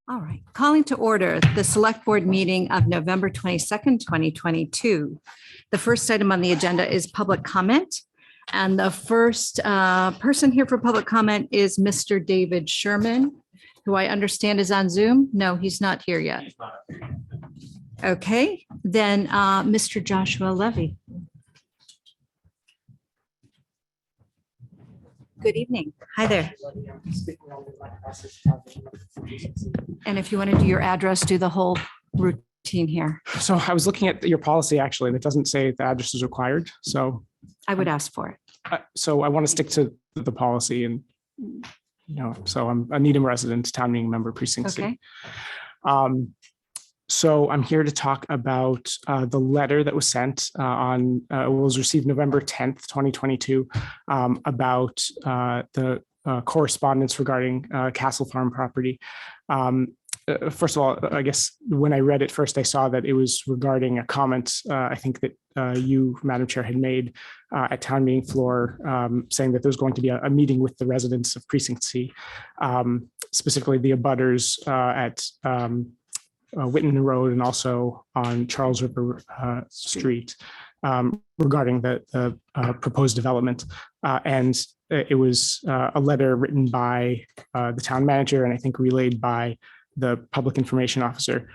All right, calling to order the Select Board meeting of November 22nd, 2022. The first item on the agenda is public comment. And the first person here for public comment is Mr. David Sherman, who I understand is on Zoom. No, he's not here yet. Okay, then Mr. Joshua Levy. Good evening. Hi there. And if you want to do your address, do the whole routine here. So I was looking at your policy actually, and it doesn't say the address is required. So I would ask for it. So I want to stick to the policy, and so I'm a Needham resident, town meeting member, precinct C. Okay. So I'm here to talk about the letter that was sent was received November 10th, 2022, about the correspondence regarding Castle Farm property. First of all, I guess when I read it first, I saw that it was regarding a comment, I think that you, Madam Chair, had made at town meeting floor, saying that there's going to be a meeting with the residents of Precinct C, specifically the abutters at Whitman Road and also on Charles River Street, regarding the proposed development. And it was a letter written by the town manager and I think relayed by the public information officer.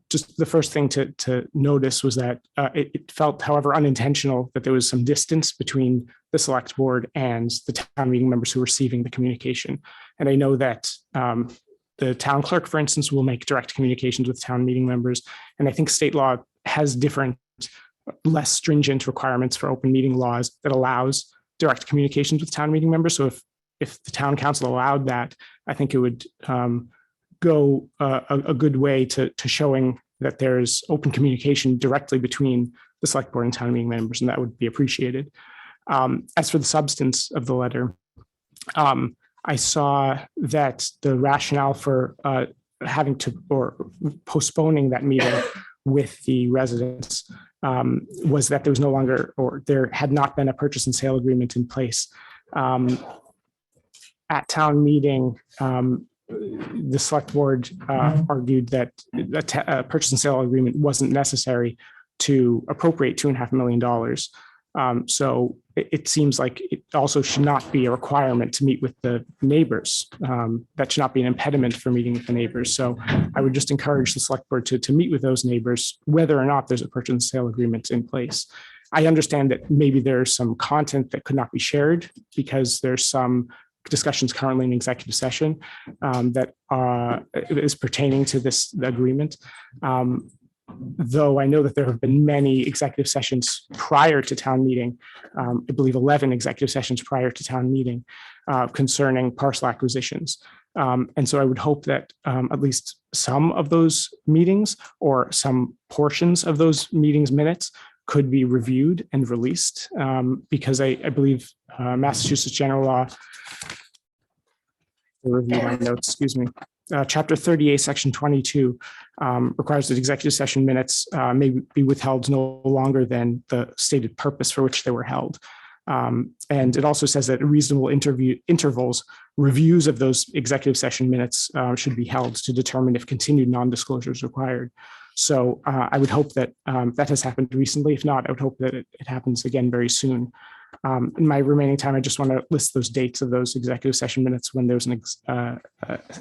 Just the first thing to notice was that it felt, however, unintentional that there was some distance between the select board and the town meeting members who were receiving the communication. And I know that the town clerk, for instance, will make direct communications with town meeting members. And I think state law has different, less stringent requirements for open meeting laws that allows direct communications with town meeting members. So if the town council allowed that, I think it would go a good way to showing that there's open communication directly between the select board and town meeting members, and that would be appreciated. As for the substance of the letter, I saw that the rationale for having to or postponing that meeting with the residents was that there was no longer, or there had not been, a purchase and sale agreement in place. At town meeting, the select board argued that a purchase and sale agreement wasn't necessary to appropriate $2.5 million. So it seems like it also should not be a requirement to meet with the neighbors. That should not be an impediment for meeting with the neighbors. So I would just encourage the select board to meet with those neighbors, whether or not there's a purchase and sale agreement in place. I understand that maybe there's some content that could not be shared because there's some discussions currently in executive session that is pertaining to this agreement. Though I know that there have been many executive sessions prior to town meeting, I believe 11 executive sessions prior to town meeting concerning parcel acquisitions. And so I would hope that at least some of those meetings or some portions of those meetings minutes could be reviewed and released, because I believe Massachusetts general law, review my notes, excuse me. Chapter 38, section 22 requires that executive session minutes may be withheld no longer than the stated purpose for which they were held. And it also says that reasonable intervals, reviews of those executive session minutes should be held to determine if continued non-disclosure is required. So I would hope that that has happened recently. If not, I would hope that it happens again very soon. In my remaining time, I just want to list those dates of those executive session minutes when there's an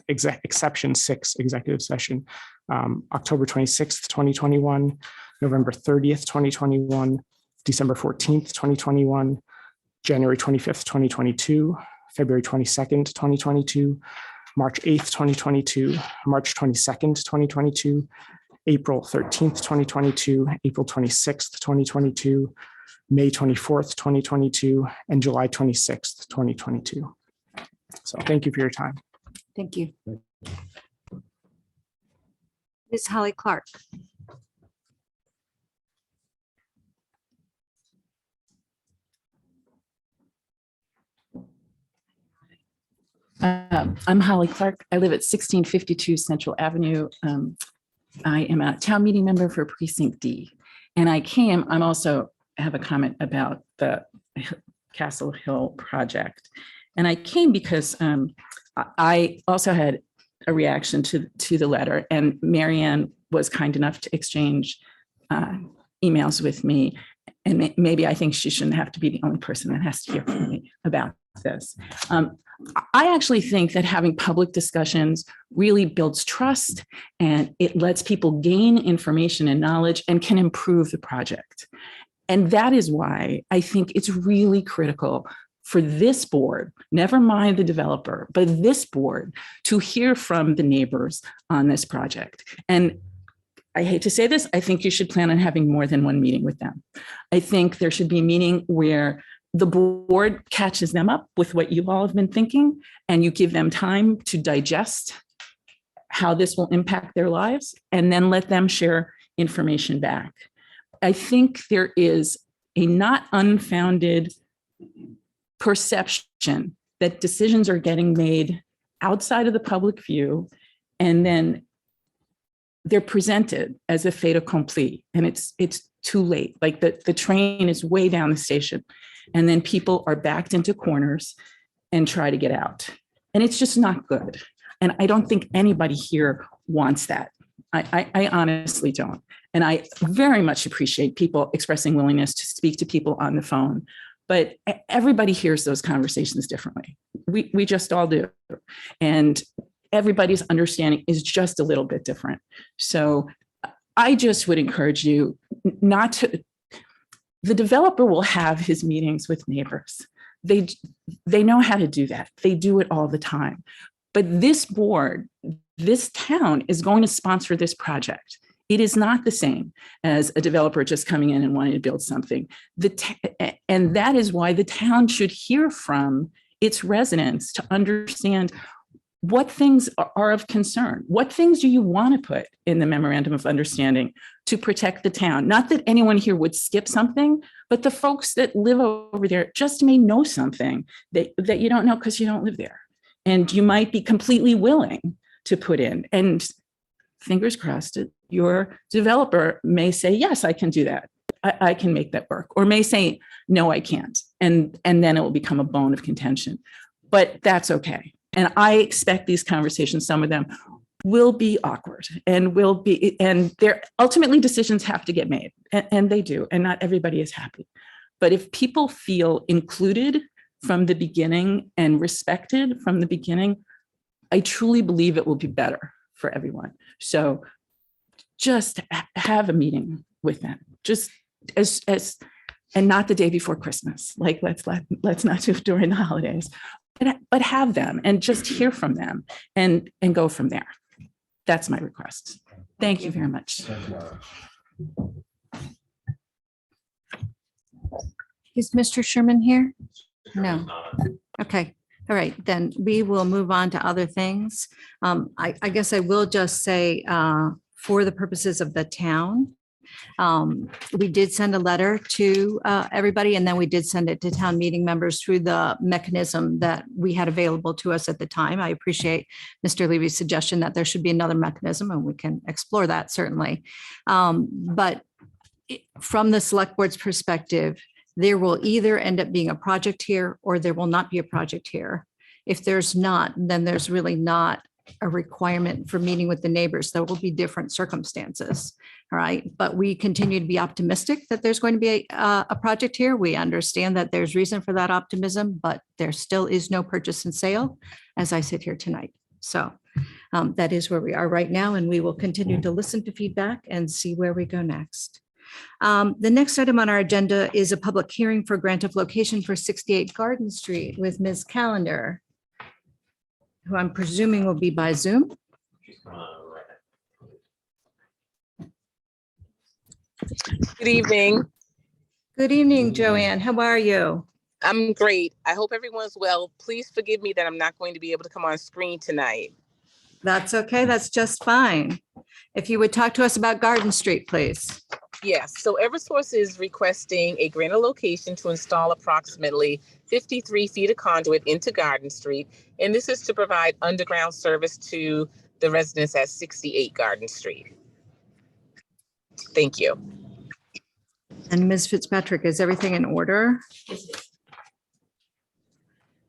exception 6 executive session. October 26th, 2021, November 30th, 2021, December 14th, 2021, January 25th, 2022, February 22nd, 2022, March 8th, 2022, March 22nd, 2022, April 13th, 2022, April 26th, 2022, May 24th, 2022, and July 26th, 2022. So thank you for your time. Thank you. Ms. Holly Clark. I'm Holly Clark. I live at 1652 Central Avenue. I am a town meeting member for Precinct D. And I'm also have a comment about the Castle Hill project. And I came because I also had a reaction to the letter. And Marianne was kind enough to exchange emails with me. And maybe I think she shouldn't have to be the only person that has to hear from me about this. I actually think that having public discussions really builds trust, and it lets people gain information and knowledge and can improve the project. And that is why I think it's really critical for this board, never mind the developer, but this board, to hear from the neighbors on this project. And I hate to say this, I think you should plan on having more than one meeting with them. I think there should be a meeting where the board catches them up with what you all have been thinking, and you give them time to digest how this will impact their lives, and then let them share information back. I think there is a not unfounded perception that decisions are getting made outside of the public view, and then they're presented as a fait accompli, and it's too late. Like the train is way down the station, and then people are backed into corners and try to get out. And it's just not good. And I don't think anybody here wants that. I honestly don't. And I very much appreciate people expressing willingness to speak to people on the phone, but everybody hears those conversations differently. We just all do. And everybody's understanding is just a little bit different. So I just would encourage you not to, the developer will have his meetings with neighbors. They know how to do that. They do it all the time. But this board, this town is going to sponsor this project. It is not the same as a developer just coming in and wanting to build something. And that is why the town should hear from its residents to understand what things are of concern. What things do you want to put in the memorandum of understanding to protect the town? Not that anyone here would skip something, but the folks that live over there just may know something that you don't know because you don't live there. And you might be completely willing to put in. And fingers crossed, your developer may say, yes, I can do that. I can make that work. Or may say, no, I can't. And then it will become a bone of contention. But that's okay. And I expect these conversations, some of them will be awkward and there ultimately decisions have to get made, and they do, and not everybody is happy. But if people feel included from the beginning and respected from the beginning, I truly believe it will be better for everyone. So just have a meeting with them, just as and not the day before Christmas. Like let's not do it during the holidays. But have them and just hear from them and go from there. That's my request. Thank you very much. Is Mr. Sherman here? No. Okay. All right. Then we will move on to other things. I guess I will just say for the purposes of the town, we did send a letter to everybody, and then we did send it to town meeting members through the mechanism that we had available to us at the time. I appreciate Mr. Levy's suggestion that there should be another mechanism, and we can explore that certainly. But from the select board's perspective, there will either end up being a project here or there will not be a project here. If there's not, then there's really not a requirement for meeting with the neighbors. There will be different circumstances. All right. But we continue to be optimistic that there's going to be a project here. We understand that there's reason for that optimism, but there still is no purchase and sale as I sit here tonight. So that is where we are right now. And we will continue to listen to feedback and see where we go next. The next item on our agenda is a public hearing for grant of location for 68 Garden Street with Ms. Callender, who I'm presuming will be by Zoom. Good evening. Good evening, Joanne. How are you? I'm great. I hope everyone's well. Please forgive me that I'm not going to be able to come on screen tonight. That's okay. That's just fine. If you would talk to us about Garden Street, please. Yes, so Eversource is requesting a grant of location to install approximately 53 feet of conduit into Garden Street. And this is to provide underground service to the residents at 68 Garden Street. Thank you. And Ms. Fitzpatrick, is everything in order?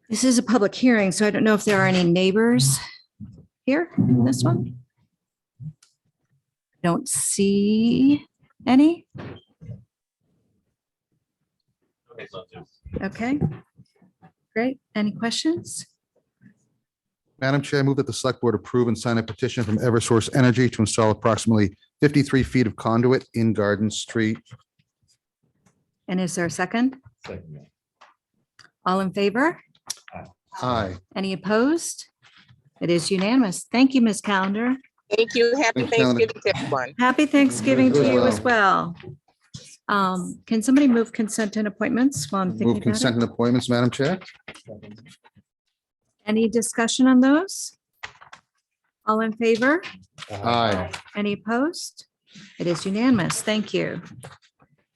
This is a public hearing, so I don't know if there are any neighbors here in this one? Don't see any. Okay, great. Any questions? Madam Chair, I move that the select board approve and sign a petition from Eversource Energy to install approximately 53 feet of conduit in Garden Street. And is there a second? All in favor? Aye. Any opposed? It is unanimous. Thank you, Ms. Calendar. Thank you. Happy Thanks, Calendar. Thanksgiving to everyone. Happy Thanksgiving to You as you as well. Can somebody move consent and appointments while I'm thinking Move about consent it? and appointments, Madam Chair. Any discussion on those? All in favor? Aye. Any opposed? It is unanimous. Thank you.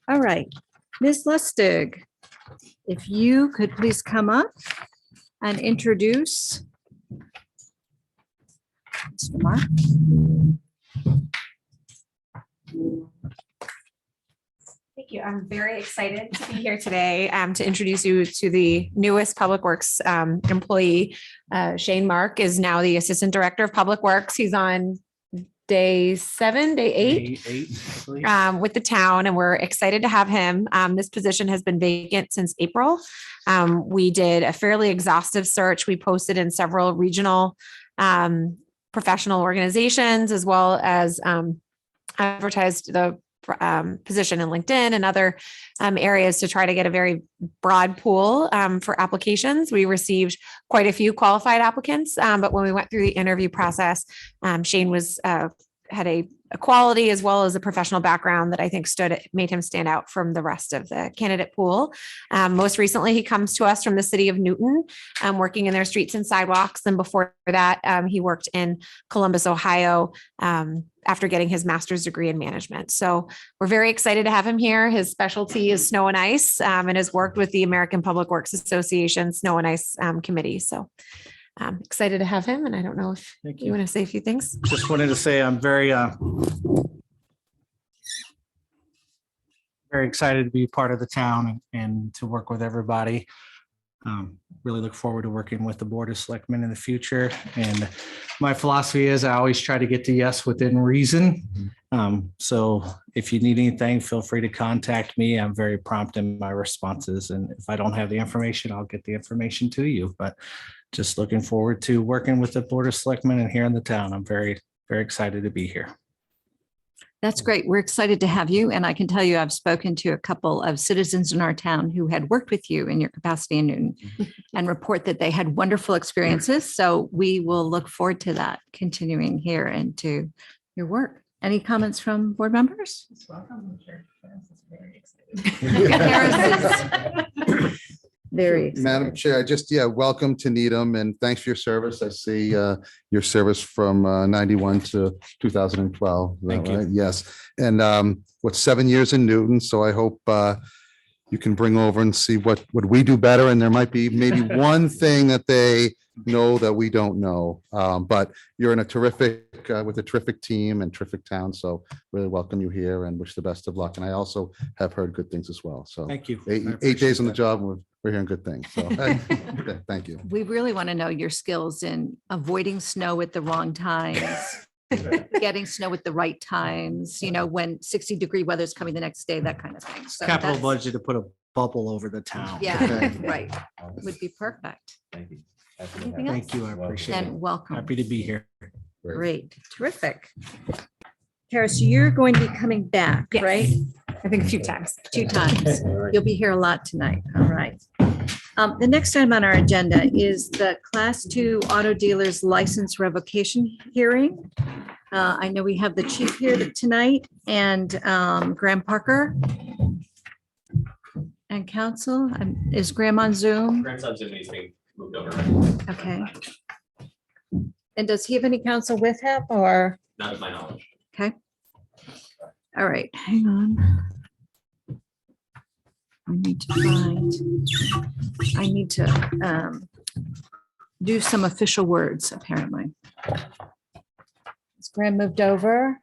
All right, Ms. Lustig, if you could please come up and introduce Mr. Mark. Thank you. I'm very excited to be here today to introduce you to the newest Public Works employee. Shane Mark is now the Assistant Director of Public Works. He's on day 8 with the town, and we're excited to have him. This position has been vacant since April. We did a fairly exhaustive search. We posted in several regional professional organizations, as well as advertised the position in LinkedIn and other areas to try to get a very broad pool for applications. We received quite a few qualified applicants, but when we went through the interview process, Shane was had a quality as well as a professional background that I think made him stand out from the rest of the candidate pool. Most recently, he comes to us from the city of Newton, working in their streets and sidewalks. And before that, he worked in Columbus, Ohio, after getting his master's degree in management. So we're very excited to have him here. His specialty is snow and ice, and has worked with the American Public Works Association Snow and Ice Committee. So I'm excited to have him. And I don't know if you want to say a few things. Just wanted to say I'm very excited to be part of the town and to work with everybody. Really look forward to working with the Board of Selectmen in the future. And my philosophy is I always try to get to yes within reason. So if you need anything, feel free to contact me. I'm very prompt in my responses. And if I don't have the information, I'll get the information to you. But just looking forward to working with the Board of Selectmen and here in the town. I'm very, very excited to be here. That's great. We're excited to have you. And I can tell you, I've spoken to a couple of citizens in our town who had worked with you in your capacity in Newton and report that they had wonderful experiences. So we will look forward to that continuing here into your work. Any comments from board members? Very excited. Madam Chair, I just, welcome to Needham and thanks for your service. I see your service from 91 to 2012. Is that Thank you. right? Yes. And 7 years in Newton. So I hope you can bring over and see what we do better. And there might be maybe one thing that they know that we don't know. But you're in a terrific, with a terrific team and terrific town. So really welcome you here and wish the best of luck. And I also have heard good things as well. So Thank you. I 8 appreciate days on the that. job, we're hearing good things. So thank you. We really want to know your skills in avoiding snow at the wrong times, getting snow at the right times, when 60-degree weather is coming the next day, that kind of thing. So Capital that's- budget to put a bubble over the town. Yeah, Okay. right. Would be perfect. Thank you. Anything else? Thank you. I appreciate it. And welcome. Happy to be here. Great, terrific. Kara, so you're going to be coming back, Yes. right? I think a few times. 2 times. You'll be here a lot tonight. All right. The next item on our agenda is the Class 2 Auto Dealers License Revocation Hearing. I know we have the chief here tonight and Graham Parker and counsel. Is Graham on Zoom? Graham's on Zoom, he's being moved over. Okay. And does he have any counsel with him or? Not of my knowledge. Okay. All right, hang on. I need to do some official words, apparently. Is Graham moved over?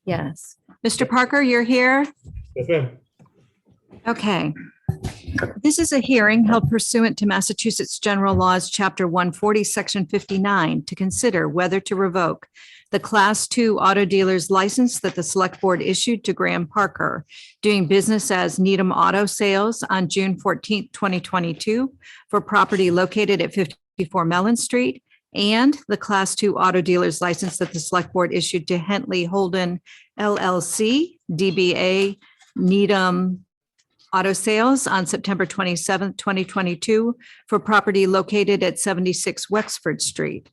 Yes. Mr. Parker, you're here? Yes, ma'am. Okay. This is a hearing held pursuant to Massachusetts General Laws, Chapter 140, Section 59, to consider whether to revoke the Class 2 auto dealer's license that the Select Board issued to Graham Parker, doing business as Needham Auto Sales on June 14th, 2022, for property located at 54 Mellon Street, and the Class 2 auto dealer's license that the Select Board issued to Hentley Holden LLC, DBA Needham Auto Sales on September 27th, 2022, for property located at 76 Wexford Street.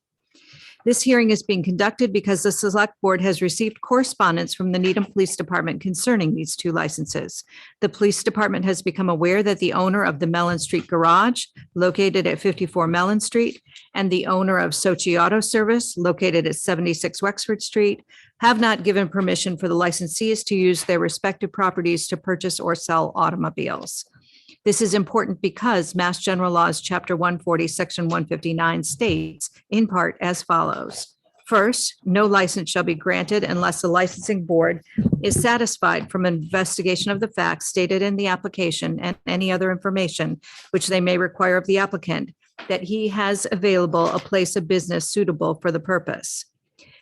This hearing is being conducted because the Select Board has received correspondence from the Needham Police Department concerning these two licenses. The Police Department has become aware that the owner of the Mellon Street Garage, located at 54 Mellon Street, and the owner of Sochi Auto Service, located at 76 Wexford Street, have not given permission for the licensees to use their respective properties to purchase or sell automobiles. This is important because Mass General Laws, Chapter 140, Section 159 states in part as follows. First, no license shall be granted unless the licensing board is satisfied from an investigation of the facts stated in the application and any other information which they may require of the applicant that he has available a place of business suitable for the purpose.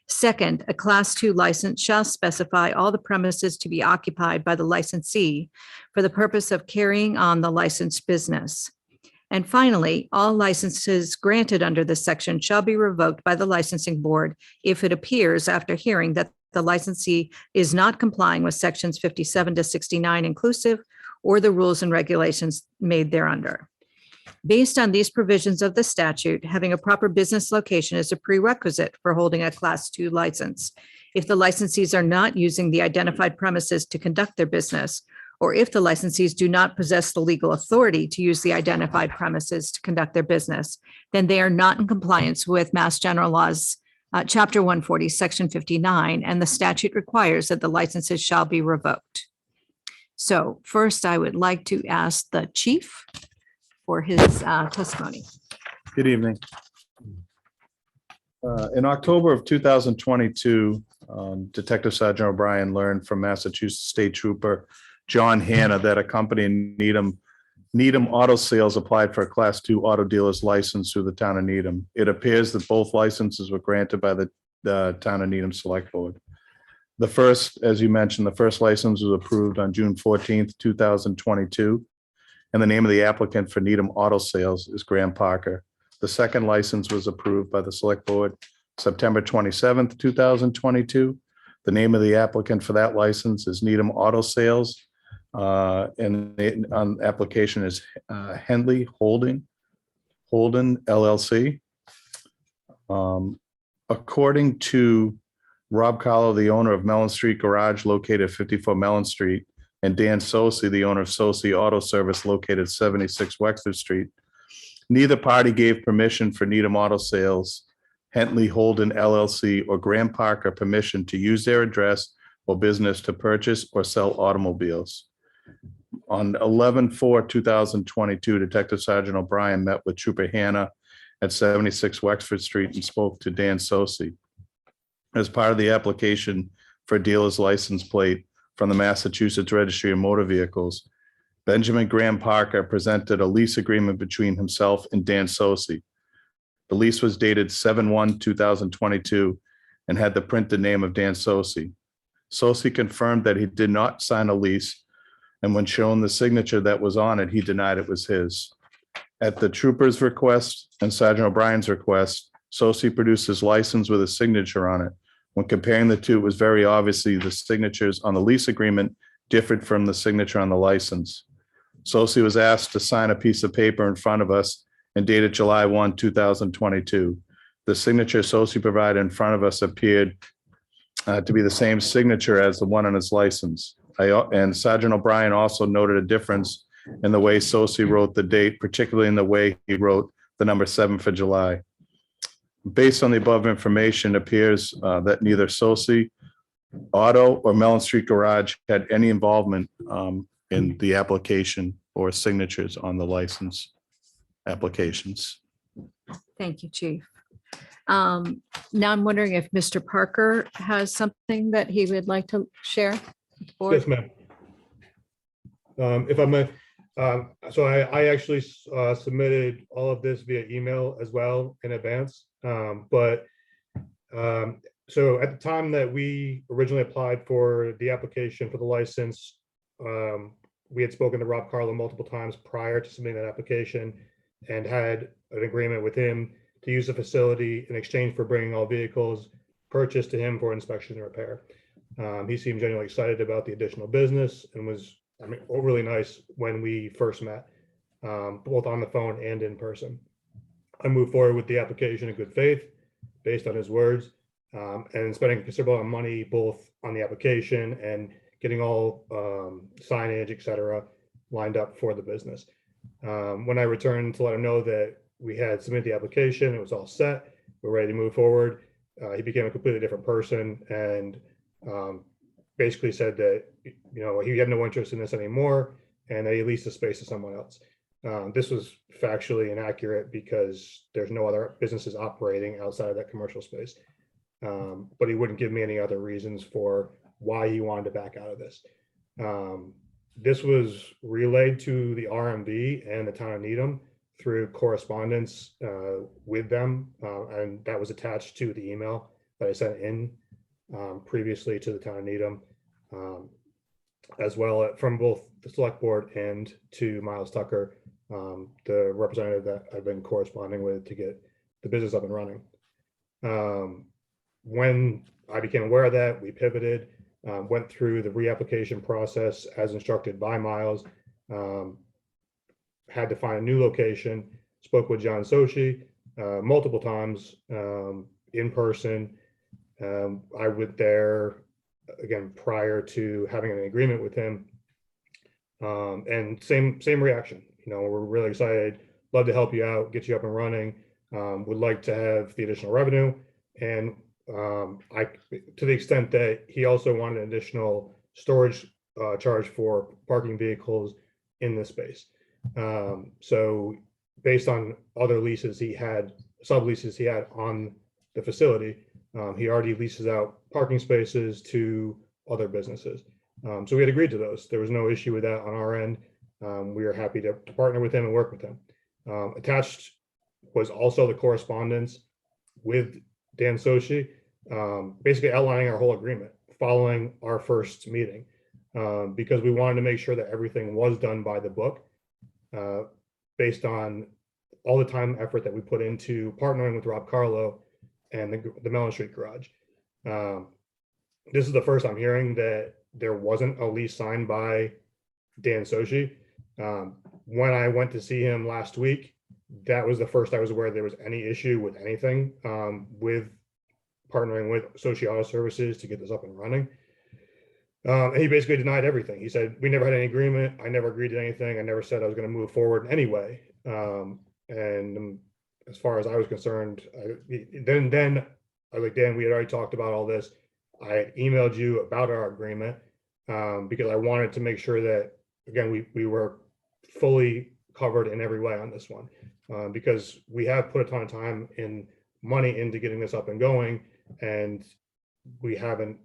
Second, a Class 2 license shall specify all the premises to be occupied by the licensee for the purpose of carrying on the licensed business. And finally, all licenses granted under this section shall be revoked by the licensing board if it appears after hearing that the licensee is not complying with sections 57 to 69 inclusive or the rules and regulations made thereunder. Based on these provisions of the statute, having a proper business location is a prerequisite for holding a Class 2 license. If the licensees are not using the identified premises to conduct their business, or if the licensees do not possess the legal authority to use the identified premises to conduct their business, then they are not in compliance with Mass General Laws, Chapter 140, Section 59, and the statute requires that the licenses shall be revoked. So first, I would like to ask the chief for his testimony. Good evening. In October of 2022, Detective Sergeant O'Brien learned from Massachusetts State Trooper John Hanna that a company in Needham Auto Sales applied for a Class 2 auto dealer's license through the town of Needham. It appears that both licenses were granted by the town of Needham Select Board. The first, as you mentioned, the first license was approved on June 14th, 2022. And the name of the applicant for Needham Auto Sales is Graham Parker. The second license was approved by the Select Board September 27th, 2022. The name of the applicant for that license is Needham Auto Sales. And the application is Hentley Holden LLC. According to Rob Carlo, the owner of Mellon Street Garage located at 54 Mellon Street, and Dan Sosi, the owner of Sosi Auto Service located at 76 Wexford Street, neither party gave permission for Needham Auto Sales, Hentley Holden LLC, or Graham Parker permission to use their address or business to purchase or sell automobiles. On 11/4/2022, Detective Sergeant O'Brien met with Trooper Hanna at 76 Wexford Street and spoke to Dan Sosi. As part of the application for a dealer's license plate from the Massachusetts Registry of Motor Vehicles, Benjamin Graham Parker presented a lease agreement between himself and Dan Sosi. The lease was dated 7/1/2022 and had the printed name of Dan Sosi. Sosi confirmed that he did not sign a lease, and when shown the signature that was on it, he denied it was his. At the trooper's request and Sergeant O'Brien's request, Sosi produced his license with a signature on it. When comparing the two, it was very obviously the signatures on the lease agreement differed from the signature on the license. Sosi was asked to sign a piece of paper in front of us and dated July 1, 2022. The signature Sosi provided in front of us appeared to be the same signature as the one on his license. And Sergeant O'Brien also noted a difference in the way Sosi wrote the date, particularly in the way he wrote the number 7 for July. Based on the above information, it appears that neither Sosi Auto or Mellon Street Garage had any involvement in the application or signatures on the license applications. Thank you, Chief. Now I'm wondering if Mr. Parker has something that he would like to share with the board? Yes, ma'am. If I may, So I actually submitted all of this via email as well in advance. So at the time that we originally applied for the application for the license, we had spoken to Rob Carlo multiple times prior to submitting that application and had an agreement with him to use the facility in exchange for bringing all vehicles purchased to him for inspection and repair. He seemed genuinely excited about the additional business and was, really nice when we first met, both on the phone and in person. I moved forward with the application in good faith, based on his words, and spending a considerable amount of money both on the application and getting all signage, et cetera, lined up for the business. When I returned to let him know that we had submitted the application, it was all set, we're ready to move forward, he became a completely different person and basically said that he had no interest in this anymore and that he leased the space to someone else. This was factually inaccurate because there's no other businesses operating outside of that commercial space. But he wouldn't give me any other reasons for why he wanted to back out of this. This was relayed to the RMV and the town of Needham through correspondence with them, and that was attached to the email that I sent in previously to the town of Needham, as well from both the select board and to Miles Tucker, the representative that I've been corresponding with to get the business up and running. When I became aware of that, we pivoted, went through the reapplication process as instructed by Miles, had to find a new location, spoke with John Sochi multiple times in person. I went there again prior to having an agreement with him, and same reaction. We're really excited, love to help you out, get you up and running, would like to have the additional revenue, and to the extent that he also wanted an additional storage charge for parking vehicles in this space. So based on other leases he had, subleases he had on the facility, he already leases out parking spaces to other businesses. So we had agreed to those. There was no issue with that on our end. We are happy to partner with him and work with him. Attached was also the correspondence with Dan Sochi, basically outlining our whole agreement following our first meeting, because we wanted to make sure that everything was done by the book, based on all the time and effort that we put into partnering with Rob Carlo and the Mellon Street Garage. This is the first I'm hearing that there wasn't a lease signed by Dan Sochi. When I went to see him last week, that was the first I was aware there was any issue with anything with partnering with Sochi Auto Services to get this up and running. And he basically denied everything. He said, we never had any agreement. I never agreed to anything. I never said I was going to move forward anyway. And as far as I was concerned, then I was like, Dan, we had already talked about all this. I had emailed you about our agreement because I wanted to make sure that, again, we were fully covered in every way on this one, because we have put a ton of time and money into getting this up and going, and we haven't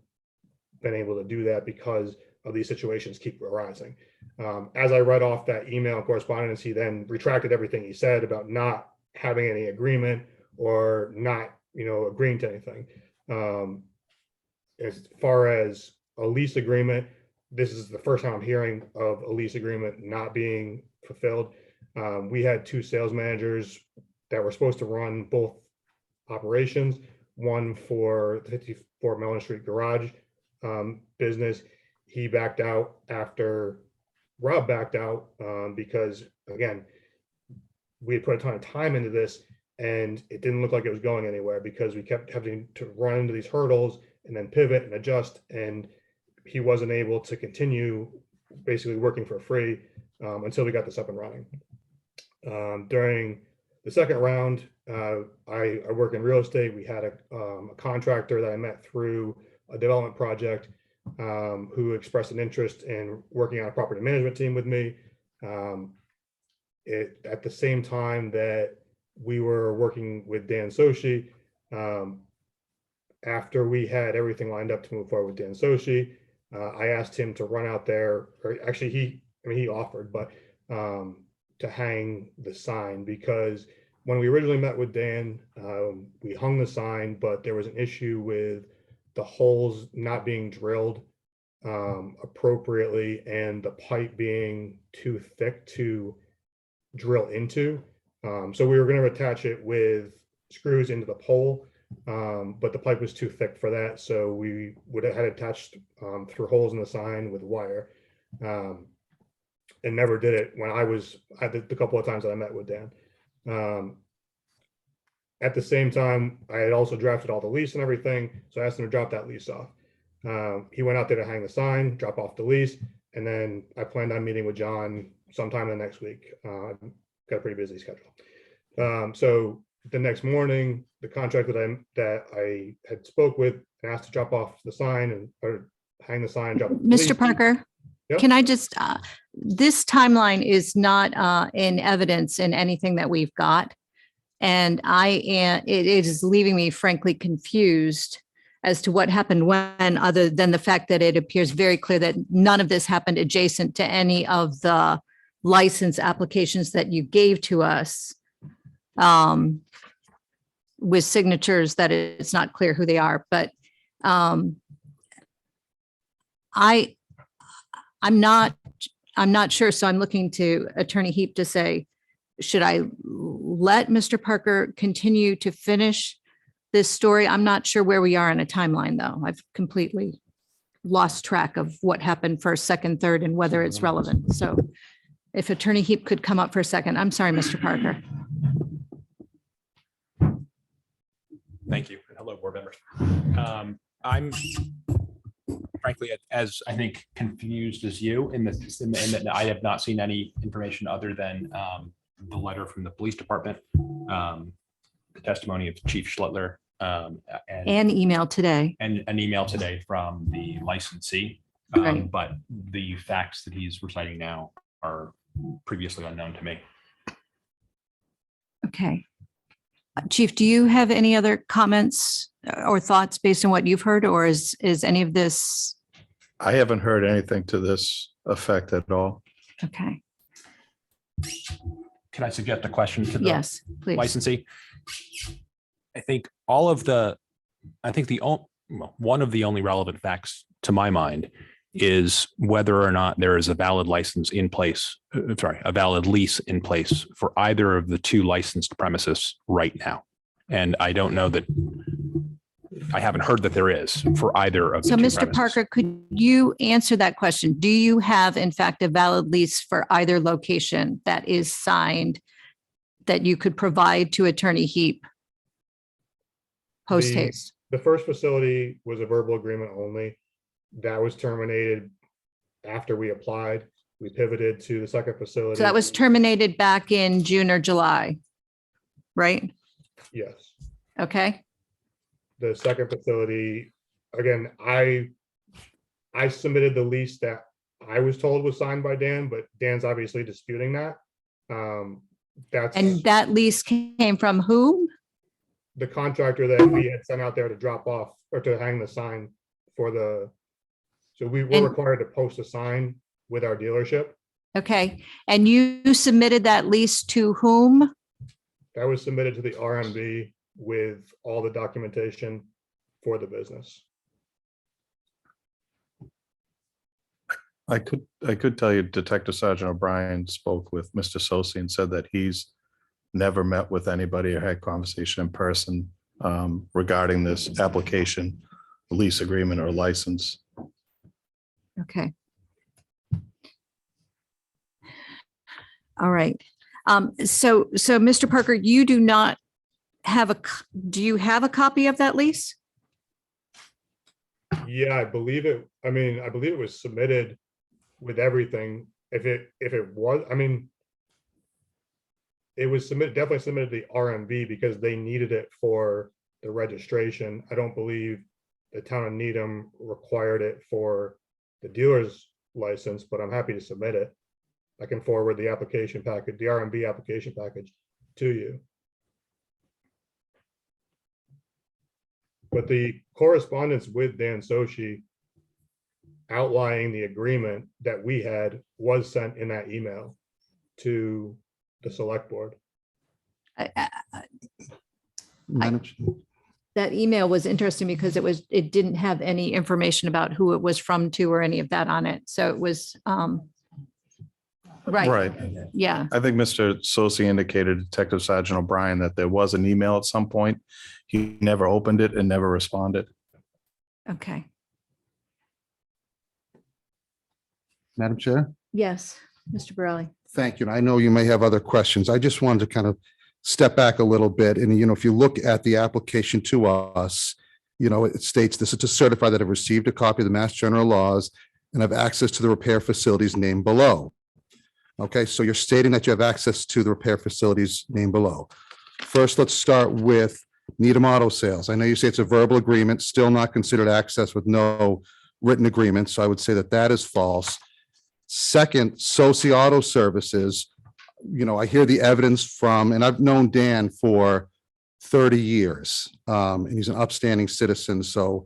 been able to do that because of these situations keep arising. As I read off that email correspondence, he then retracted everything he said about not having any agreement or not, agreeing to anything. As far as a lease agreement, this is the first time I'm hearing of a lease agreement not being fulfilled. We had two sales managers that were supposed to run both operations, one for the 54 Mellon Street Garage business. He backed out after Rob backed out because, again, we had put a ton of time into this and it didn't look like it was going anywhere because we kept having to run into these hurdles and then pivot and adjust, and he wasn't able to continue basically working for free until we got this up and running. During the second round, I work in real estate. We had a contractor that I met through a development project who expressed an interest in working on a property management team with me. At the same time that we were working with Dan Sochi, after we had everything lined up to move forward with Dan Sochi, I asked him to run out there, or actually he offered, but to hang the sign, because when we originally met with Dan, we hung the sign, but there was an issue with the holes not being drilled appropriately and the pipe being too thick to drill into. So we were going to attach it with screws into the pole, but the pipe was too thick for that. So we would have had it attached through holes in the sign with wire, and never did it when I was at the couple of times that I met with Dan. At the same time, I had also drafted all the lease and everything. So I asked him to drop that lease off. He went out there to hang the sign, drop off the lease, and then I planned on meeting with John sometime the next week. Got a pretty busy schedule. So the next morning, the contractor that I had spoke with and asked to drop off the sign and or hang the sign. Drop Mr. Parker, Yep. can I just, this timeline is not in evidence in anything that we've got. And it is leaving me frankly confused as to what happened when, other than the fact that it appears very clear that none of this happened adjacent to any of the license applications that you gave to us, with signatures that it's not clear who they are. But I'm not sure. So I'm looking to Attorney Heap to say, should I let Mr. Parker continue to finish this story? I'm not sure where we are in a timeline, though. I've completely lost track of what happened first, second, third, and whether it's relevant. So if Attorney Heap could come up for a second. I'm sorry, Mr. Parker. Thank you. Hello, board members. I'm frankly, as I think, confused as you in that I have not seen any information other than the letter from the police department, the testimony of Chief Schluttler, And email today. and an email today from the licensee. Right. But the facts that he's reciting now are previously unknown to me. Okay. Chief, do you have any other comments or thoughts based on what you've heard, or is any of this? I haven't heard anything to this effect at all. Okay. Can I suggest a question to the Yes, please. licensee? I think one of the only relevant facts to my mind is whether or not there is a valid license in place, a valid lease in place for either of the two licensed premises right now. And I don't know that, I haven't heard that there is for either of the So two Mr. premises. Parker, could you answer that question? Do you have in fact a valid lease for either location that is signed that you could provide to Attorney Heap post haste? The first facility was a verbal agreement only. That was terminated after we applied. We pivoted to the second facility. So that was terminated back in June or July, right? Yes. Okay. The second facility, again, I submitted the lease that I was told was signed by Dan, but Dan's obviously disputing that. And that lease came from whom? The contractor that we had sent out there to drop off or to hang the sign for the, so we were required to post a sign with our dealership. Okay. And you submitted that lease to whom? That was submitted to the RMB with all the documentation for the business. I could tell you Detective Sergeant O'Brien spoke with Mr. Sosi and said that he's never met with anybody or had conversation in person regarding this application, lease agreement or license. Okay. All right. So Mr. Parker, you do not have do you have a copy of that lease? Yeah, I believe it was submitted with everything. If it was, it was definitely submitted to the RMB because they needed it for the registration. I don't believe the town of Needham required it for the dealer's license, but I'm happy to submit it. I can forward the application package, the RMB application package to you. But the correspondence with Dan Sochi outlining the agreement that we had was sent in that email. to the select board. Madam Chair. That email was interesting because it didn't have any information about who it was from to or any of that on it. So it was, right, Right. yeah, I think Mr. Sosi indicated, Detective Sergeant O'Brien, that there was an email at some point. He never opened it and never responded. okay. Madam Chair? Yes, Mr. Borelli. Thank you. And I know you may have other questions. I just wanted to kind of step back a little bit. And, if you look at the application to us, it states this is to certify that I've received a copy of the Mass General laws and have access to the repair facilities named below. Okay, so you're stating that you have access to the repair facilities named below. First, let's start with Needham Auto Sales. I know you say it's a verbal agreement, still not considered access with no written agreement. So I would say that that is false. Second, Sosi Auto Services, I hear the evidence from, and I've known Dan for 30 years, and he's an upstanding citizen. So,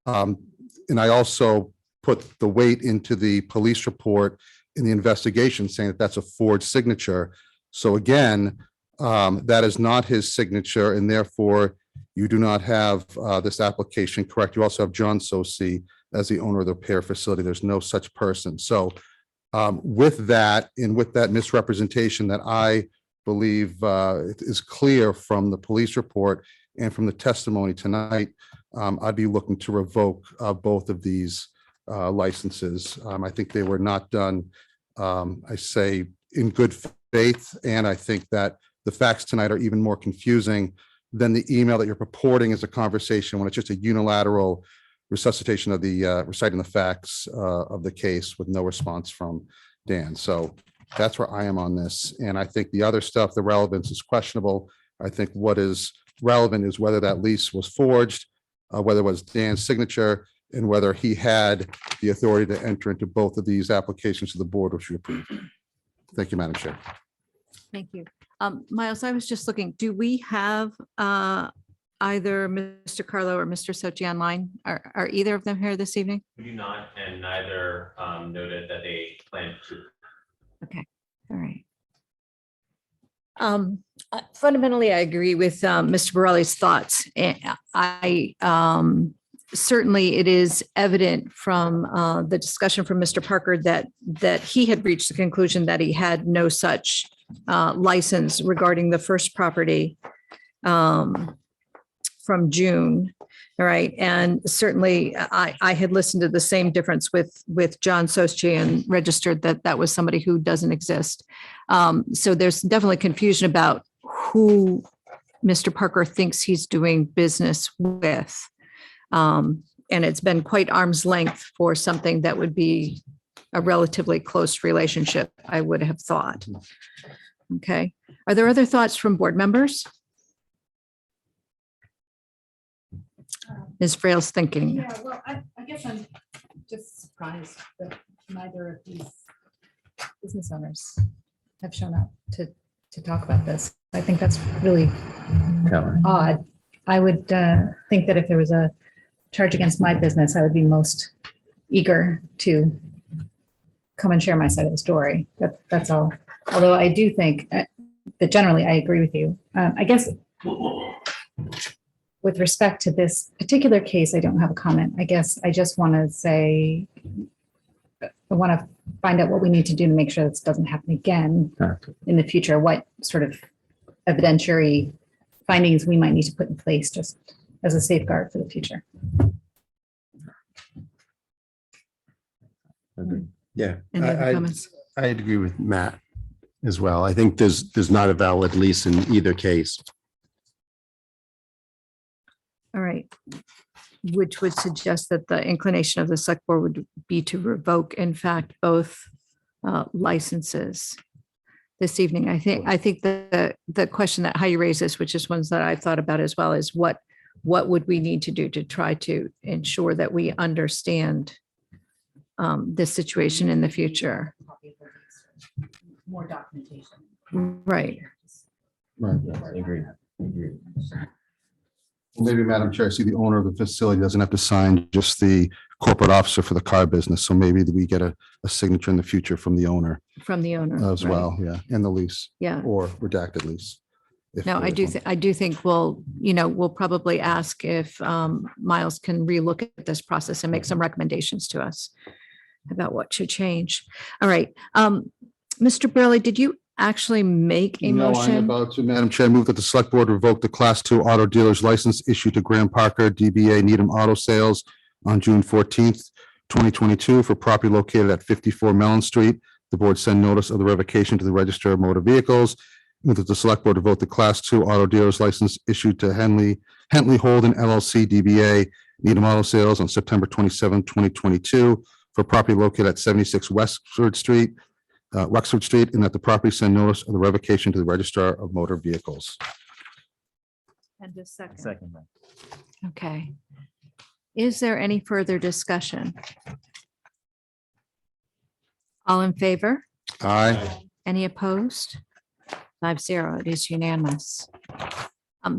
and I also put the weight into the police report in the investigation saying that that's a forged signature. So again, that is not his signature, and therefore you do not have this application correct. You also have John Sosi as the owner of the repair facility. There's no such person. So with that, and with that misrepresentation that I believe it is clear from the police report and from the testimony tonight, I'd be looking to revoke both of these licenses. I think they were not done, I say, in good faith. And I think that the facts tonight are even more confusing than the email that you're purporting as a conversation when it's just a unilateral resuscitation of the reciting the facts of the case with no response from Dan. So that's where I am on this. And I think the other stuff, the relevance is questionable. I think what is relevant is whether that lease was forged, whether it was Dan's signature, and whether he had the authority to enter into both of these applications to the board, which we approved. Thank you, Madam Chair. Thank you. Miles, I was just looking, do we have either Mr. Carlo or Mr. Sochi online? Are either of them here this evening? We do not, and neither noted that they plan to. Okay, all right. Fundamentally, I agree with Mr. Borelli's thoughts. I certainly it is evident from the discussion from Mr. Parker that he had reached the conclusion that he had no such license regarding the first property from June. All right. And certainly I had listened to the same difference with John Sochi and registered that was somebody who doesn't exist. So there's definitely confusion about who Mr. Parker thinks he's doing business with. And it's been quite arm's length for something that would be a relatively close relationship, I would have thought. Okay. Are there other thoughts from board members? Ms. Frail's thinking. Yeah, well, I guess I'm just surprised that neither of these business owners have shown up to talk about this. I think that's really odd. I would think that if there was a charge against my business, I would be most eager to come and share my side of the story. That's all. Although I do think that generally I agree with you. I guess with respect to this particular case, I don't have a comment. I guess I just want to say, I want to find out what we need to do to make sure this doesn't happen again in the future. What sort of evidentiary findings we might need to put in place just as a safeguard for the future. Yeah, Any other comments? I'd agree with Matt as well. I think there's not a valid lease in either case. All right. Which would suggest that the inclination of the select board would be to revoke, in fact, both licenses this evening. I think the question that Heidi raises, which is ones that I've thought about as well, is what would we need to do to try to ensure that we understand this situation in the future? More documentation. Right. Right. I agree. Maybe, Madam Chair, I see the owner of the facility doesn't have to sign just the corporate officer for the car business. So maybe we get a signature in the future from the owner From the owner. as right. well. Yeah. And the lease Yeah. or redacted lease. if No, there is one. I do think we'll probably ask if Miles can relook at this process and make some recommendations to us about what should change. All right. Mr. Morelli, did you actually make a No, I'm motion? about to, Madam Chair, move that the select board revoke the class 2 auto dealer's license issued to Graham Parker, DBA Needham Auto Sales on June 14th, 2022 for property located at 54 Mellon Street. The board send notice of the revocation to the Register of Motor Vehicles. Move that the select board revoke the class 2 auto dealer's license issued to Henley Holden LLC, DBA Needham Auto Sales on September 27, 2022 for property located at 76 Wexford Street, and that the property send notice of the revocation to the Registrar of Motor Vehicles. And a second. Second. Okay. Is there any further discussion? All in favor? Aye. Any opposed? 5-0, it is unanimous.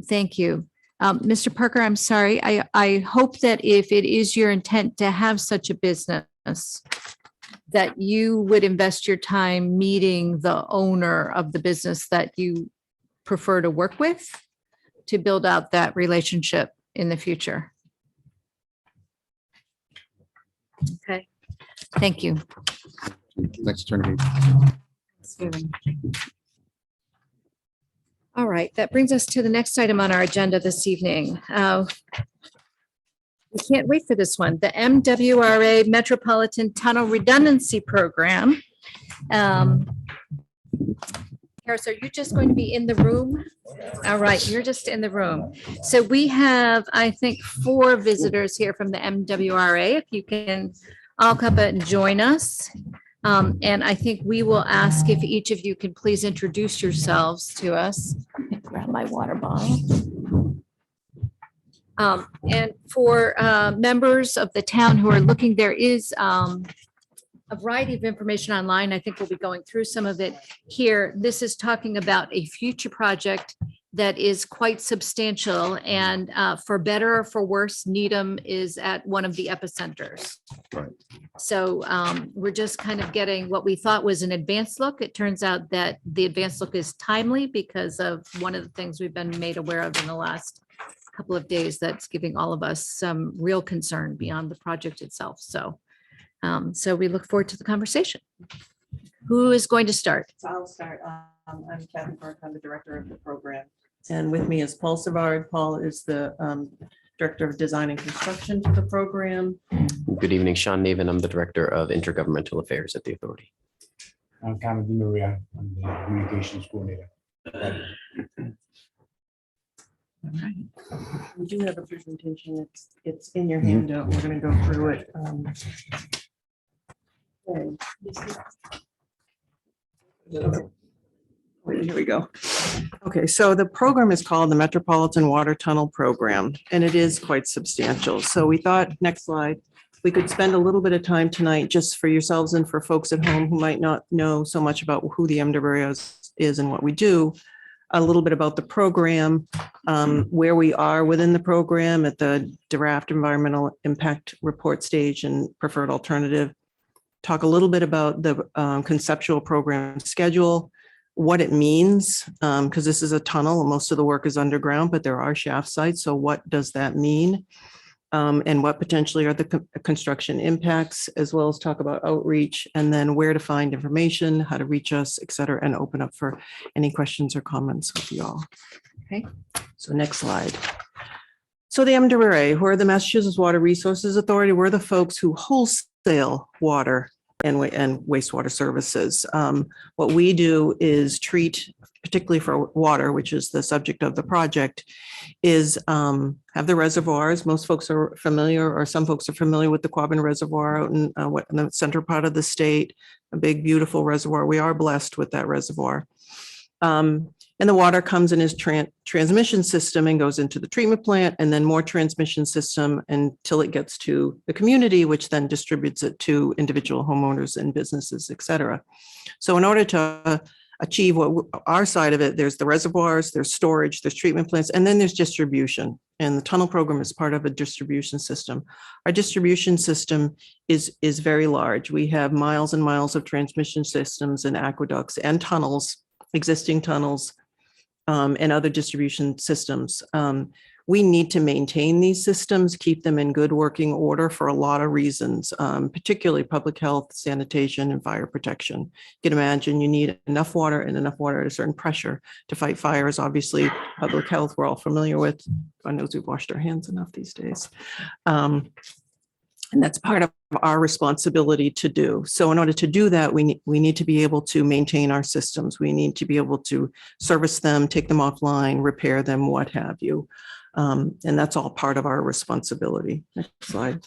Thank you. Mr. Parker, I'm sorry. I hope that if it is your intent to have such a business, that you would invest your time meeting the owner of the business that you prefer to work with to build out that relationship in the future. Okay, thank you. Next turn. All right, that brings us to the next item on our agenda this evening. We can't wait for this one. The MWRA Metropolitan Tunnel Redundancy Program. Harris, are you just going to be in the room? All right, you're just in the room. So we have, I think, 4 visitors here from the MWRA. If you can all come up and join us. And I think we will ask if each of you can please introduce yourselves to us. Grab my water bottle. And for members of the town who are looking, there is a variety of information online. I think we'll be going through some of it here. This is talking about a future project that is quite substantial, and for better or for worse, Needham is at one of the epicenters. Right. So we're just kind of getting what we thought was an advanced look. It turns out that the advanced look is timely because of one of the things we've been made aware of in the last couple of days that's giving all of us some real concern beyond the project itself. So, so we look forward to the conversation. Who is going to start? So I'll start. I'm Kathy Burke. I'm the director of the program. And with me is Paul Savard. Paul is the director of design and construction for the program. Good evening, Sean Navin. I'm the director of intergovernmental affairs at the authority. I'm Cameron DiMaria. I'm the communications coordinator. All right. We do have a presentation. It's in your handout. We're going to go through it. Okay. Wait, here we go. Okay, so the program is called the Metropolitan Water Tunnel Program, and it is quite substantial. So we thought, next slide, we could spend a little bit of time tonight just for yourselves and for folks at home who might not know so much about who the MWeros is and what we do, a little bit about the program, where we are within the program at the draft environmental impact report stage and preferred alternative, talk a little bit about the conceptual program schedule, what it means, because this is a tunnel and most of the work is underground, but there are shaft sites. So what does that mean? And what potentially are the construction impacts, as well as talk about outreach, and then where to find information, how to reach us, et cetera, and open up for any questions or comments with you all. Okay. So next slide. So the MWRA, who are the Massachusetts Water Resources Authority, we're the folks who wholesale water and wastewater services. What we do is treat, particularly for water, which is the subject of the project, is have the reservoirs. Most folks are familiar, or some folks are familiar with the Quabbin Reservoir out in the central part of the state, a big, beautiful reservoir. We are blessed with that reservoir. And the water comes in as transmission system and goes into the treatment plant, and then more transmission system until it gets to the community, which then distributes it to individual homeowners and businesses, et cetera. So in order to achieve our side of it, there's the reservoirs, there's storage, there's treatment plants, and then there's distribution. And the tunnel program is part of a distribution system. Our distribution system is very large. We have miles and miles of transmission systems and aqueducts and tunnels, existing tunnels, and other distribution systems. We need to maintain these systems, keep them in good working order for a lot of reasons, particularly public health, sanitation, and fire protection. You can imagine you need enough water and enough water at a certain pressure to fight fires. Obviously, public health we're all familiar with. God knows we've washed our hands enough these days. And that's part of our responsibility to do. So in order to do that, we need to be able to maintain our systems. We need to be able to service them, take them offline, repair them, what have you. And that's all part of our responsibility. Next slide.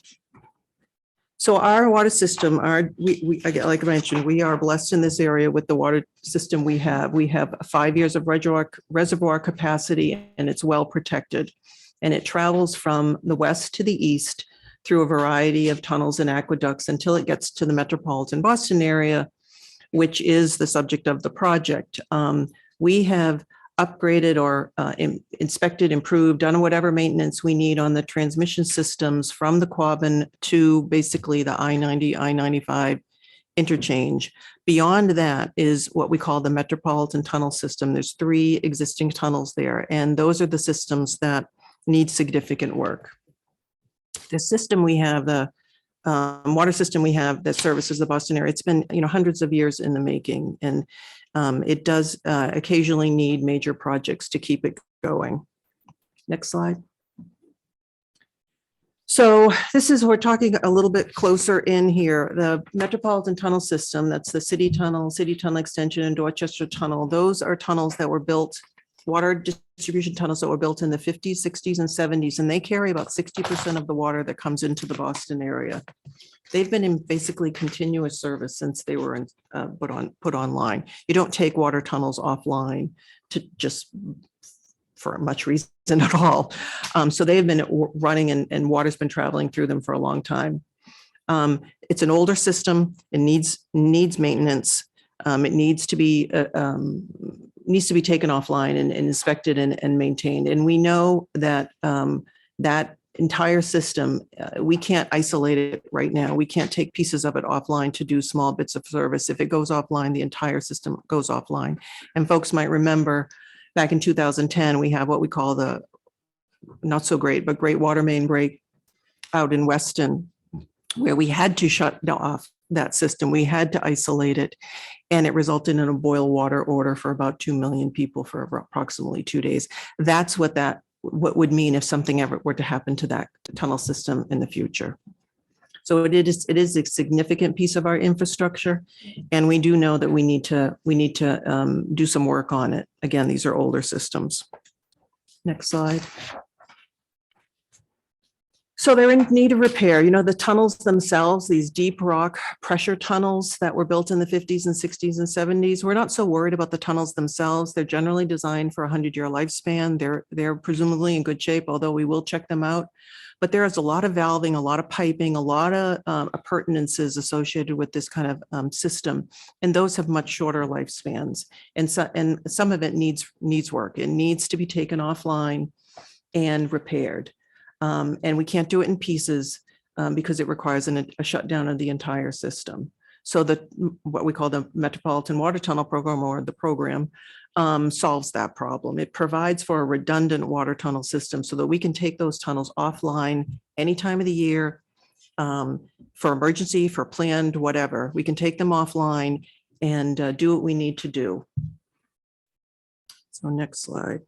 So our water system, like I mentioned, we are blessed in this area with the water system we have. We have 5 years of reservoir capacity, and it's well protected. And it travels from the west to the east through a variety of tunnels and aqueducts until it gets to the metropolitan Boston area, which is the subject of the project. We have upgraded or inspected, improved, done whatever maintenance we need on the transmission systems from the Quabbin to basically the I-90, I-95 interchange. Beyond that is what we call the Metropolitan Tunnel System. There's 3 existing tunnels there, and those are the systems that need significant work. The system we have, the water system we have that services the Boston area, it's been hundreds of years in the making, and it does occasionally need major projects to keep it going. Next slide. So this is, we're talking a little bit closer in here. The Metropolitan Tunnel System, that's the City Tunnel Extension, and Dorchester Tunnel. Those are tunnels that were built, water distribution tunnels that were built in the 50s, 60s, and 70s, and they carry about 60% of the water that comes into the Boston area. They've been in basically continuous service since they were put online. You don't take water tunnels offline to just for much reason at all. So they've been running, and water's been traveling through them for a long time. It's an older system. It needs maintenance. It needs to be taken offline and inspected and maintained. And we know that that entire system, we can't isolate it right now. We can't take pieces of it offline to do small bits of service. If it goes offline, the entire system goes offline. And folks might remember back in 2010, we have what we call the not so great, but great water main break out in Weston, where we had to shut off that system. We had to isolate it, and it resulted in a boil water order for about 2 million people for approximately 2 days. That's what would mean if something ever were to happen to that tunnel system in the future. So it is a significant piece of our infrastructure, and we do know that we need to do some work on it. Again, these are older systems. Next slide. So they're in need of repair. The tunnels themselves, these deep rock pressure tunnels that were built in the 50s and 60s and 70s, we're not so worried about the tunnels themselves. They're generally designed for a 100-year lifespan. They're presumably in good shape, although we will check them out. But there is a lot of valving, a lot of piping, a lot of appurtenances associated with this kind of system. And those have much shorter lifespans. And some of it needs work. It needs to be taken offline and repaired. And we can't do it in pieces because it requires a shutdown of the entire system. So what we call the Metropolitan Water Tunnel Program, or the program, solves that problem. It provides for a redundant water tunnel system so that we can take those tunnels offline any time of the year for emergency, for planned, whatever. We can take them offline and do what we need to do. So next slide.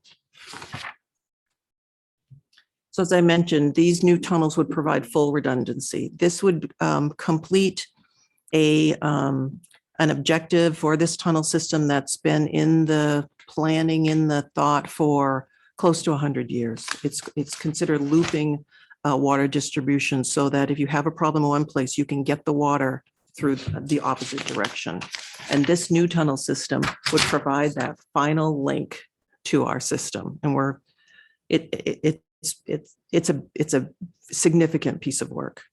So as I mentioned, these new tunnels would provide full redundancy. This would complete an objective for this tunnel system that's been in the planning, in the thought for close to 100 years. It's considered looping water distribution so that if you have a problem in one place, you can get the water through the opposite direction. And this new tunnel system would provide that final link to our system. And it's a significant piece of work.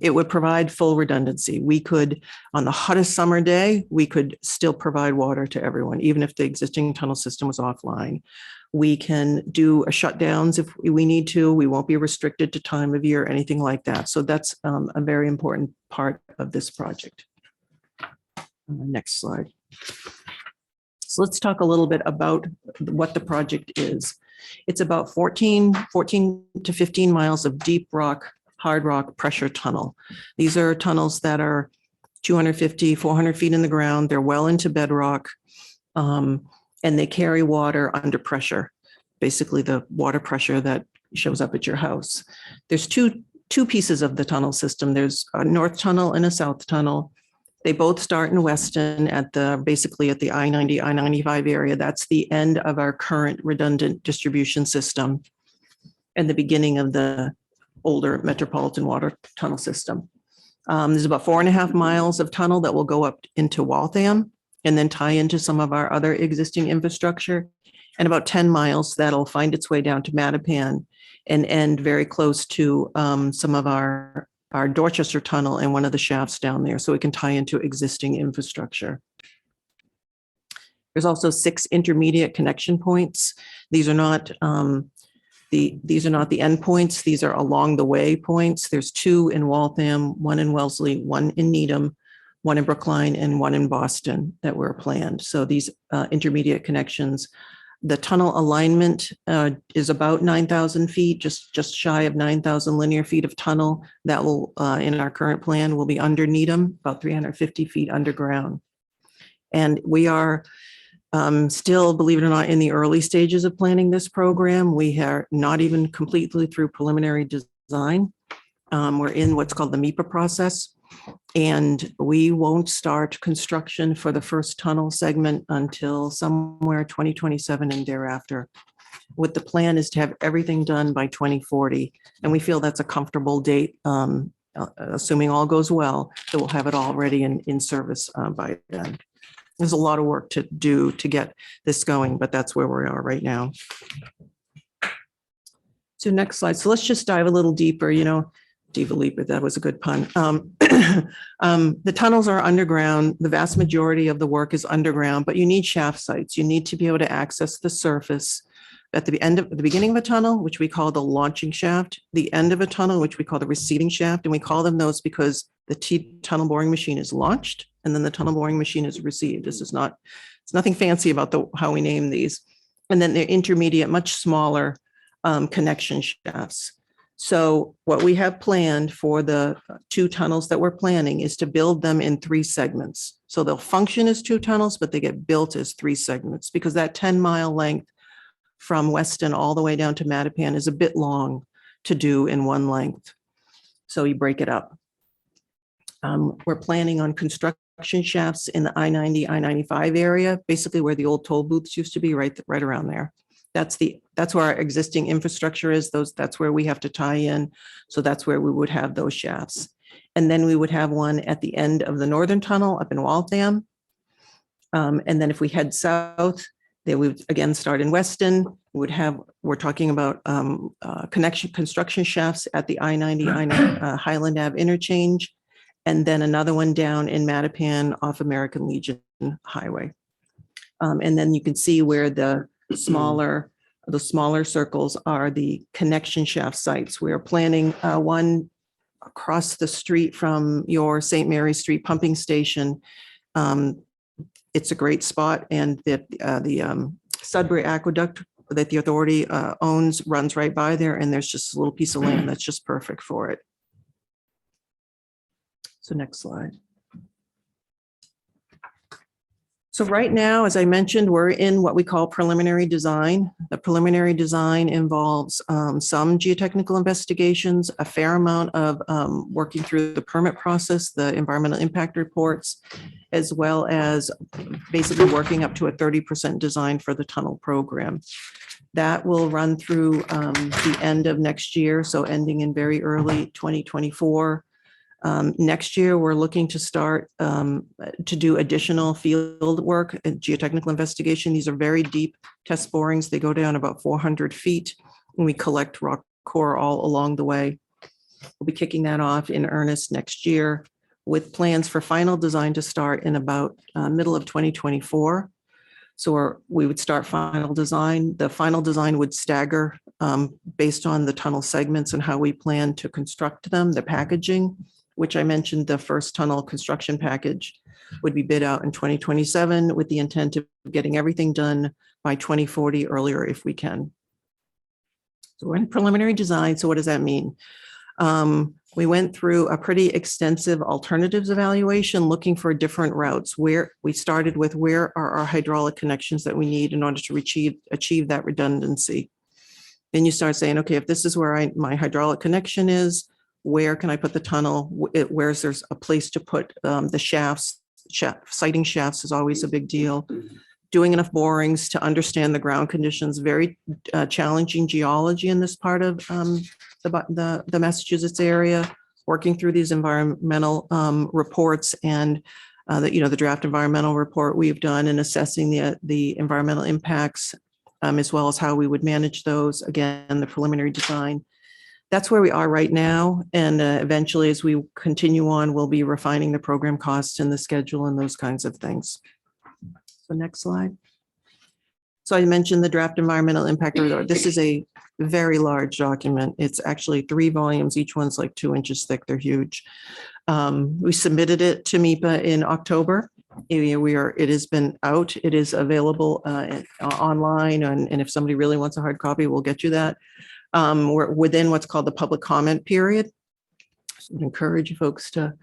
It would provide full redundancy. We could, on the hottest summer day, we could still provide water to everyone, even if the existing tunnel system was offline. We can do a shutdowns if we need to. We won't be restricted to time of year, anything like that. So that's a very important part of this project. Next slide. So let's talk a little bit about what the project is. It's about 14 to 15 miles of deep rock, hard rock pressure tunnel. These are tunnels that are 250, 400 feet in the ground. They're well into bedrock, and they carry water under pressure, basically the water pressure that shows up at your house. There's two pieces of the tunnel system. There's a north tunnel and a south tunnel. They both start in Weston basically at the I-90, I-95 area. That's the end of our current redundant distribution system and the beginning of the older Metropolitan water tunnel system. There's about 4.5 miles of tunnel that will go up into Waltham and then tie into some of our other existing infrastructure, and about 10 miles that'll find its way down to Mattapan and end very close to some of our Dorchester tunnel and one of the shafts down there, so it can tie into existing infrastructure. There's also 6 intermediate connection points. These are not these are not the end points. These are along the way points. There's 2 in Waltham, 1 in Wellesley, 1 in Needham, 1 in Brookline, and 1 in Boston that were planned. So these intermediate connections. The tunnel alignment is about 9,000 feet, just shy of 9,000 linear feet of tunnel that will, in our current plan, will be under Needham, about 350 feet underground. And we are still, believe it or not, in the early stages of planning this program. We are not even completely through preliminary design. We're in what's called the MEPA process. And we won't start construction for the first tunnel segment until somewhere 2027 and thereafter. What the plan is to have everything done by 2040. And we feel that's a comfortable date, assuming all goes well, that we'll have it all ready in service by then. There's a lot of work to do to get this going, but that's where we are right now. So next slide. So let's just dive a little deeper, Diva Leaper, that was a good pun. The tunnels are underground. The vast majority of the work is underground, but you need shaft sites. You need to be able to access the surface at the beginning of a tunnel, which we call the launching shaft, the end of a tunnel, which we call the receiving shaft. And we call them those because the tunnel boring machine is launched and then the tunnel boring machine is received. It's nothing fancy about how we name these. And then they're intermediate, much smaller connection shafts. So what we have planned for the 2 tunnels that we're planning is to build them in 3 segments. So they'll function as 2 tunnels, but they get built as 3 segments because that 10-mile length from Weston all the way down to Mattapan is a bit long to do in one length. So you break it up. We're planning on construction shafts in the I-90, I-95 area, basically where the old toll booths used to be, right around there. That's where our existing infrastructure is. That's where we have to tie in. So that's where we would have those shafts. And then we would have one at the end of the northern tunnel up in Waltham. And then if we head south, they would again start in Weston. We're talking about construction shafts at the I-90, Highland Ave interchange, and then another one down in Mattapan off American Legion Highway. And then you can see where the smaller circles are the connection shaft sites. We are planning one across the street from your St. Mary's Street pumping station. It's a great spot, and the Sudbury Aqueduct that the authority owns runs right by there, and there's just a little piece of land that's just perfect for it. So next slide. So right now, as I mentioned, we're in what we call preliminary design. The preliminary design involves some geotechnical investigations, a fair amount of working through the permit process, the environmental impact reports, as well as basically working up to a 30% design for the tunnel program. That will run through the end of next year, so ending in very early 2024. Next year, we're looking to start to do additional field work and geotechnical investigation. These are very deep test borings. They go down about 400 feet, and we collect rock core all along the way. We'll be kicking that off in earnest next year with plans for final design to start in about middle of 2024. So we would start final design. The final design would stagger based on the tunnel segments and how we plan to construct them, the packaging, which I mentioned, the first tunnel construction package would be bid out in 2027 with the intent of getting everything done by 2040 earlier if we can. So we're in preliminary design. So what does that mean? We went through a pretty extensive alternatives evaluation looking for different routes. Where we started with where are our hydraulic connections that we need in order to achieve that redundancy. Then you start saying, okay, if this is where my hydraulic connection is, where can I put the tunnel? Where's there's a place to put the shafts. Siting shafts is always a big deal. Doing enough borings to understand the ground conditions, very challenging geology in this part of the Massachusetts area, working through these environmental reports and the draft environmental report we've done and assessing the environmental impacts as well as how we would manage those. Again, the preliminary design. That's where we are right now. And eventually, as we continue on, we'll be refining the program costs and the schedule and those kinds of things. So next slide. So I mentioned the draft environmental impact report. This is a very large document. It's actually 3 volumes. Each one's like 2 inches thick. They're huge. We submitted it to MIPA in October. It has been out. It is available online. And if somebody really wants a hard copy, we'll get you that. We're within what's called the public comment period. So I'd encourage folks to,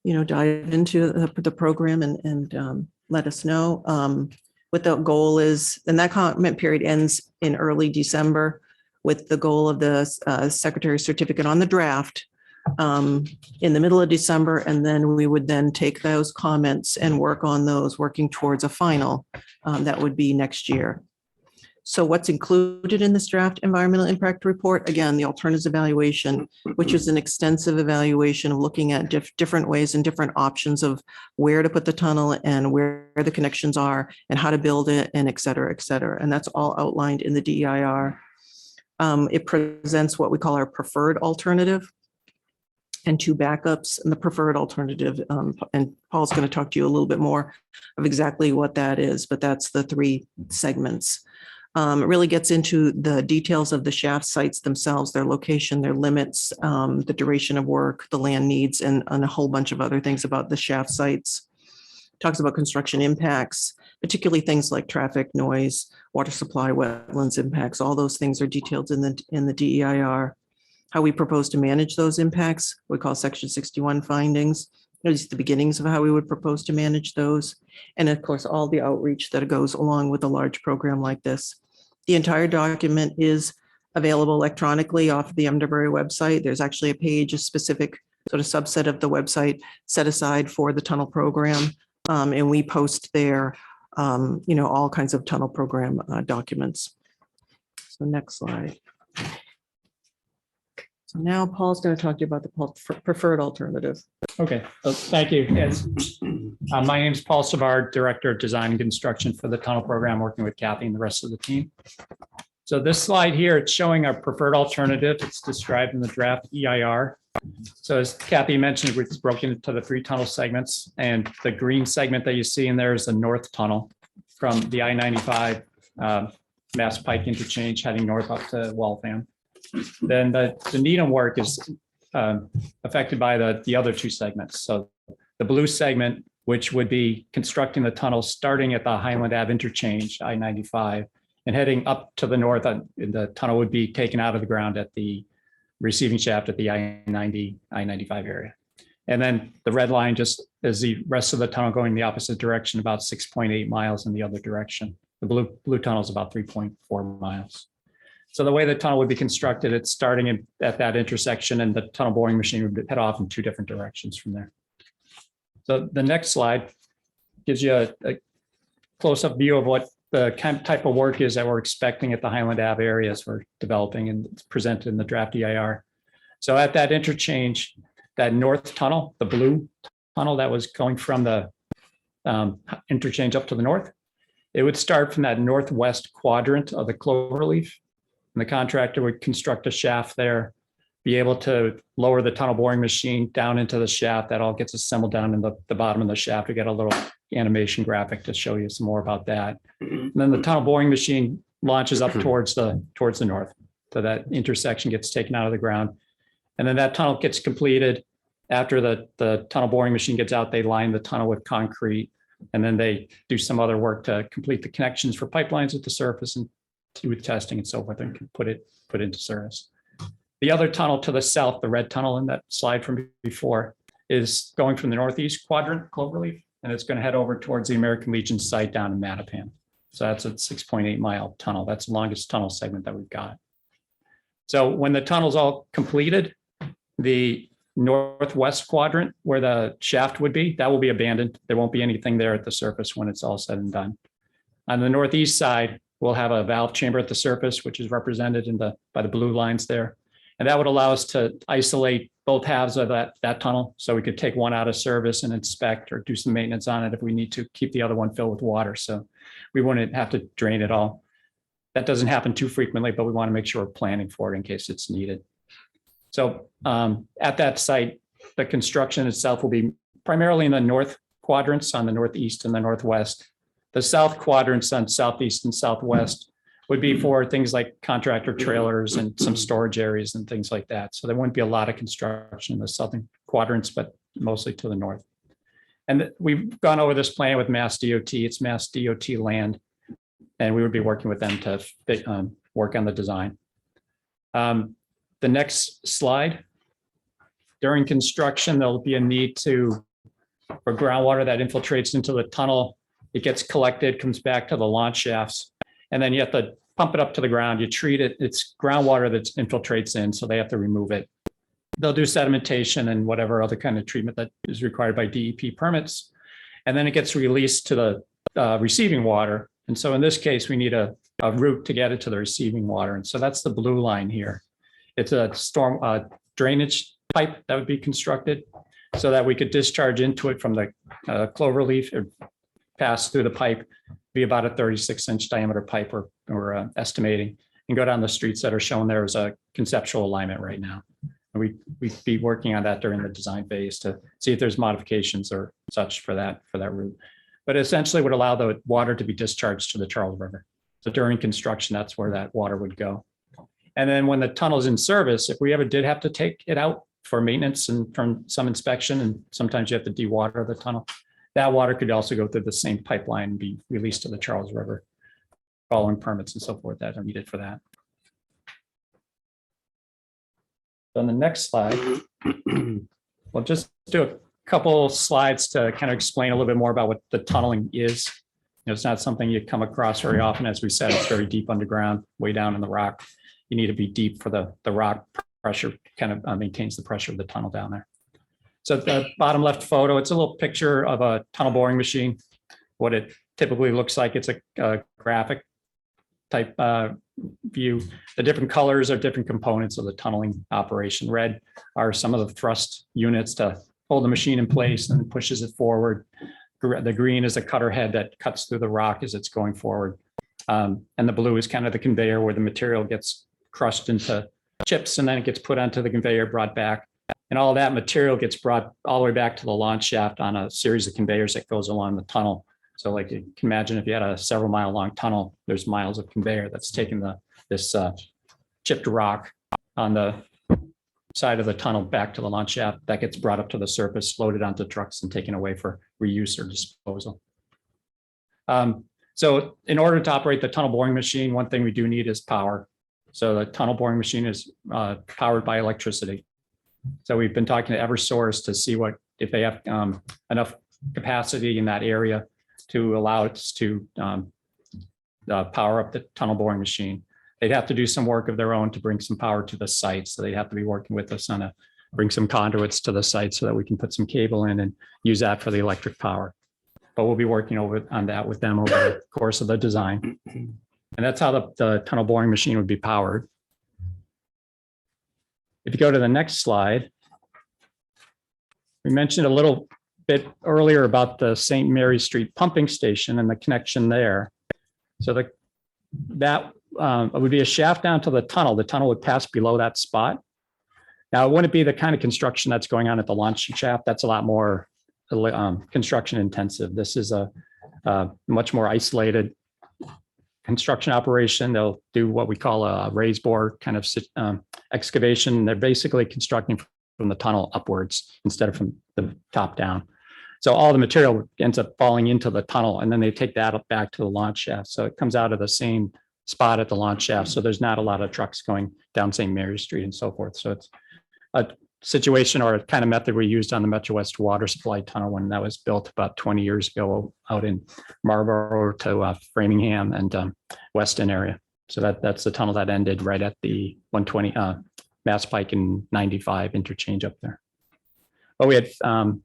dive into the program and let us know what the goal is. And that comment period ends in early December with the goal of the Secretary's certificate on the draft in the middle of December. And then we would then take those comments and work on those, working towards a final that would be next year. So what's included in this draft environmental impact report? Again, the alternatives evaluation, which is an extensive evaluation of looking at different ways and different options of where to put the tunnel and where the connections are and how to build it and et cetera, et cetera. And that's all outlined in the DEIR. It presents what we call our preferred alternative and 2 backups and the preferred alternative. And Paul's going to talk to you a little bit more of exactly what that is, but that's the 3 segments. It really gets into the details of the shaft sites themselves, their location, their limits, the duration of work, the land needs, and a whole bunch of other things about the shaft sites. Talks about construction impacts, particularly things like traffic, noise, water supply, wetlands impacts. All those things are detailed in the DEIR. How we propose to manage those impacts, we call Section 61 findings. These are the beginnings of how we would propose to manage those. And of course, all the outreach that goes along with a large program like this. The entire document is available electronically off the MWeros website. There's actually a page, a specific sort of subset of the website set aside for the tunnel program. And we post there, all kinds of tunnel program documents. So next slide. So now Paul's going to talk to you about the preferred alternative. Okay, thank you. Yes. My name is Paul Savard, Director of Design and Construction for the tunnel program, working with Kathy and the rest of the team. So this slide here, it's showing our preferred alternative. It's described in the draft EIR. So as Kathy mentioned, it's broken into the 3 tunnel segments, and the green segment that you see in there is the north tunnel from the I-95 Mass Pike interchange heading north up to Waltham. Then the Needham work is affected by the other 2 segments. So the blue segment, which would be constructing the tunnel starting at the Highland Ave interchange, I-95, and heading up to the north, the tunnel would be taken out of the ground at the receiving shaft at the I-90, I-95 area. And then the red line just is the rest of the tunnel going the opposite direction, about 6.8 miles in the other direction. The blue tunnel is about 3.4 miles. So the way the tunnel would be constructed, it's starting at that intersection, and the tunnel boring machine would head off in 2 different directions from there. So the next slide gives you a close-up view of what the type of work is that we're expecting at the Highland Ave areas we're developing, and it's presented in the draft EIR. So at that interchange, that north tunnel, the blue tunnel that was going from the interchange up to the north, it would start from that northwest quadrant of the cloverleaf. And the contractor would construct a shaft there be able to lower the tunnel boring machine down into the shaft. That all gets assembled down in the bottom of the shaft. We got a little animation graphic to show you some more about that. And then the tunnel boring machine launches up towards the north. So that intersection gets taken out of the ground. And then that tunnel gets completed. After the tunnel boring machine gets out, they line the tunnel with concrete. And then they do some other work to complete the connections for pipelines at the surface and with testing and so forth, and can put into service. The other tunnel to the south, the red tunnel in that slide from before, is going from the northeast quadrant, Cloverleaf, and it's going to head over towards the American Legion site down in Mattapan. So that's a 6.8 mile tunnel. That's the longest tunnel segment that we've got. So when the tunnel's all completed, the northwest quadrant where the shaft would be, that will be abandoned. There won't be anything there at the surface when it's all said and done. On the northeast side, we'll have a valve chamber at the surface, which is represented by the blue lines there. And that would allow us to isolate both halves of that tunnel. So we could take one out of service and inspect or do some maintenance on it if we need to keep the other one filled with water. So we wouldn't have to drain it all. That doesn't happen too frequently, but we want to make sure we're planning for it in case it's needed. So at that site, the construction itself will be primarily in the north quadrants on the northeast and the northwest. The south quadrants on southeast and southwest would be for things like contractor trailers and some storage areas and things like that. So there wouldn't be a lot of construction in the southern quadrants, but mostly to the north. And we've gone over this plan with Mass DOT. It's Mass DOT land, and we would be working with them to work on the design. The next slide. During construction, there'll be a need for groundwater that infiltrates into the tunnel. It gets collected, comes back to the launch shafts, and then you have to pump it up to the ground. You treat it. It's groundwater that infiltrates in, so they have to remove it. They'll do sedimentation and whatever other kind of treatment that is required by DEP permits. And then it gets released to the receiving water. And so in this case, we need a route to get it to the receiving water. And so that's the blue line here. It's a storm drainage pipe that would be constructed so that we could discharge into it from the cloverleaf or pass through the pipe, be about a 36-inch diameter pipe we're estimating, and go down the streets that are shown there as a conceptual alignment right now. And we'd be working on that during the design phase to see if there's modifications or such for that route. But essentially would allow the water to be discharged to the Charles River. So during construction, that's where that water would go. And then when the tunnel's in service, if we ever did have to take it out for maintenance and from some inspection, and sometimes you have to dewater the tunnel, that water could also go through the same pipeline and be released to the Charles River, following permits and so forth that are needed for that. On the next slide, we'll just do a couple slides to kind of explain a little bit more about what the tunneling is. It's not something you come across very often. As we said, it's very deep underground, way down in the rock. You need to be deep for the rock pressure, kind of maintains the pressure of the tunnel down there. So the bottom left photo, it's a little picture of a tunnel boring machine. What it typically looks like, it's a graphic type view. The different colors are different components of the tunneling operation. Red are some of the thrust units to hold the machine in place and pushes it forward. The green is a cutter head that cuts through the rock as it's going forward. And the blue is kind of the conveyor where the material gets crushed into chips and then it gets put onto the conveyor, brought back. And all that material gets brought all the way back to the launch shaft on a series of conveyors that goes along the tunnel. So like you can imagine if you had a several mile long tunnel, there's miles of conveyor that's taking this chipped rock on the side of the tunnel back to the launch shaft that gets brought up to the surface, loaded onto trucks and taken away for reuse or disposal. So in order to operate the tunnel boring machine, one thing we do need is power. So the tunnel boring machine is powered by electricity. So we've been talking to Eversource to see if they have enough capacity in that area to allow us to power up the tunnel boring machine. They'd have to do some work of their own to bring some power to the site. So they'd have to be working with us bring some conduits to the site so that we can put some cable in and use that for the electric power. But we'll be working on that with them over the course of the design. And that's how the tunnel boring machine would be powered. If you go to the next slide, we mentioned a little bit earlier about the St. Mary Street pumping station and the connection there. So that would be a shaft down to the tunnel. The tunnel would pass below that spot. Now, it wouldn't be the kind of construction that's going on at the launch shaft. That's a lot more construction intensive. This is a much more isolated construction operation. They'll do what we call a raise bore kind of excavation. They're basically constructing from the tunnel upwards instead of from the top down. So all the material ends up falling into the tunnel, and then they take that up back to the launch shaft. So it comes out of the same spot at the launch shaft. So there's not a lot of trucks going down St. Mary's Street and so forth. So it's a situation or a kind of method we used on the Metro West water supply tunnel when that was built about 20 years ago out in Marlborough to Framingham and Weston area. So that's the tunnel that ended right at the 120 Mass Pike and 95 interchange up there. But we had 4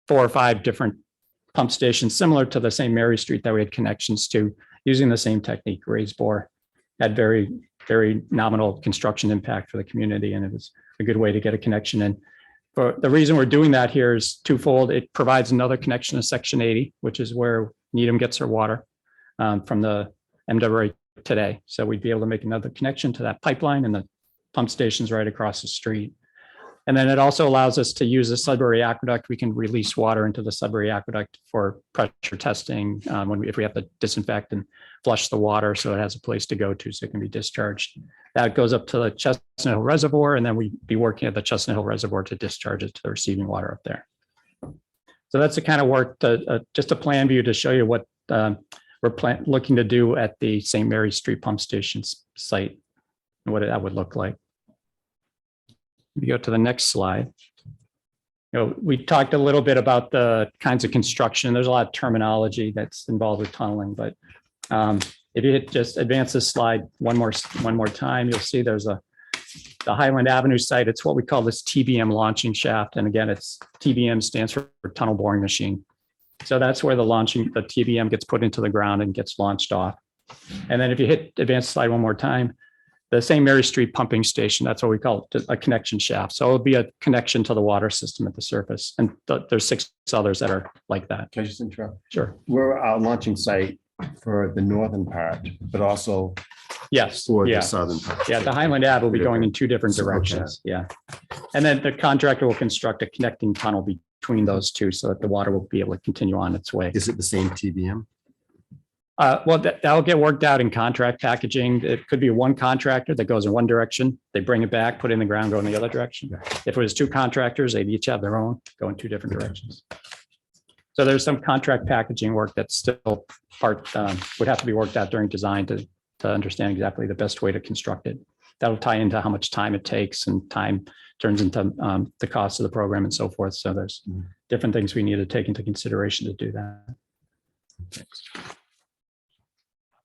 or 5 different pump stations similar to the St. Mary Street that we had connections to using the same technique, raised bore. Had very, very nominal construction impact for the community, and it was a good way to get a connection in. But the reason we're doing that here is twofold. It provides another connection to Section 80, which is where Needham gets their water from the MWeros today. So we'd be able to make another connection to that pipeline and the pump stations right across the street. And then it also allows us to use the Sudbury Aqueduct. We can release water into the Sudbury Aqueduct for pressure testing if we have to disinfect and flush the water, so it has a place to go to, so it can be discharged. That goes up to the Chestnut Hill Reservoir, and then we'd be working at the Chestnut Hill Reservoir to discharge it to the receiving water up there. So that's the kind of work, just a plan view to show you what we're looking to do at the St. Mary's Street Pump Station site and what that would look like. We go to the next slide. We talked a little bit about the kinds of construction. There's a lot of terminology that's involved with tunneling, but if you just advance this slide one more time, you'll see there's the Highland Avenue site. It's what we call this TBM launching shaft. And again, it's TBM stands for tunnel boring machine. So that's where the TBM gets put into the ground and gets launched off. And then if you hit advance slide one more time, the St. Mary Street pumping station, that's what we call it, a connection shaft. So it'll be a connection to the water system at the surface. And there's 6 others that are like that. Can I just interrupt? Sure. We're our launching site for the northern part, but also yes, for the southern part. Yeah, the Highland Ave will be going in 2 different directions. Yeah. And then the contractor will construct a connecting tunnel between those 2 so that the water will be able to continue on its way. Is it the same TBM? Well, that'll get worked out in contract packaging. It could be one contractor that goes in one direction. They bring it back, put it in the ground, go in the other direction. If it was 2 contractors, they'd each have their own, go in 2 different directions. So there's some contract packaging work that's still would have to be worked out during design to understand exactly the best way to construct it. That'll tie into how much time it takes, and time turns into the cost of the program and so forth. So there's different things we need to take into consideration to do that. Thanks.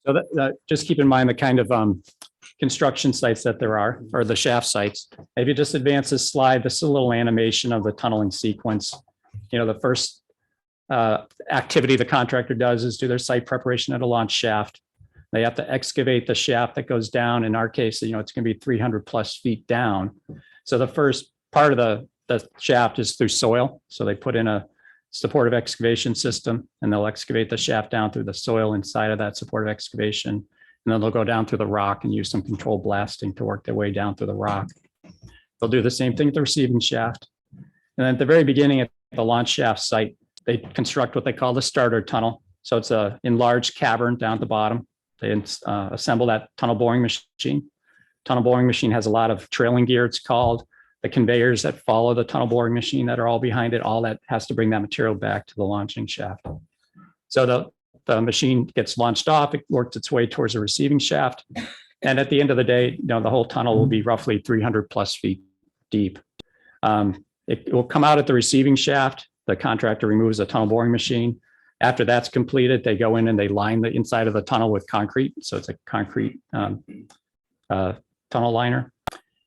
So just keep in mind the kind of construction sites that there are, or the shaft sites. If you just advance this slide, this is a little animation of the tunneling sequence. The first activity the contractor does is do their site preparation at a launch shaft. They have to excavate the shaft that goes down. In our case, it's going to be 300 plus feet down. So the first part of the shaft is through soil. So they put in a supportive excavation system, and they'll excavate the shaft down through the soil inside of that supportive excavation. And then they'll go down through the rock and use some controlled blasting to work their way down through the rock. They'll do the same thing at the receiving shaft. And then at the very beginning at the launch shaft site, they construct what they call the starter tunnel. So it's a enlarged cavern down at the bottom. They assemble that tunnel boring machine. Tunnel boring machine has a lot of trailing gear, it's called. The conveyors that follow the tunnel boring machine that are all behind it, all that has to bring that material back to the launching shaft. So the machine gets launched off, it works its way towards the receiving shaft. And at the end of the day, the whole tunnel will be roughly 300 plus feet deep. It will come out at the receiving shaft. The contractor removes the tunnel boring machine. After that's completed, they go in and they line the inside of the tunnel with concrete. So it's a concrete tunnel liner.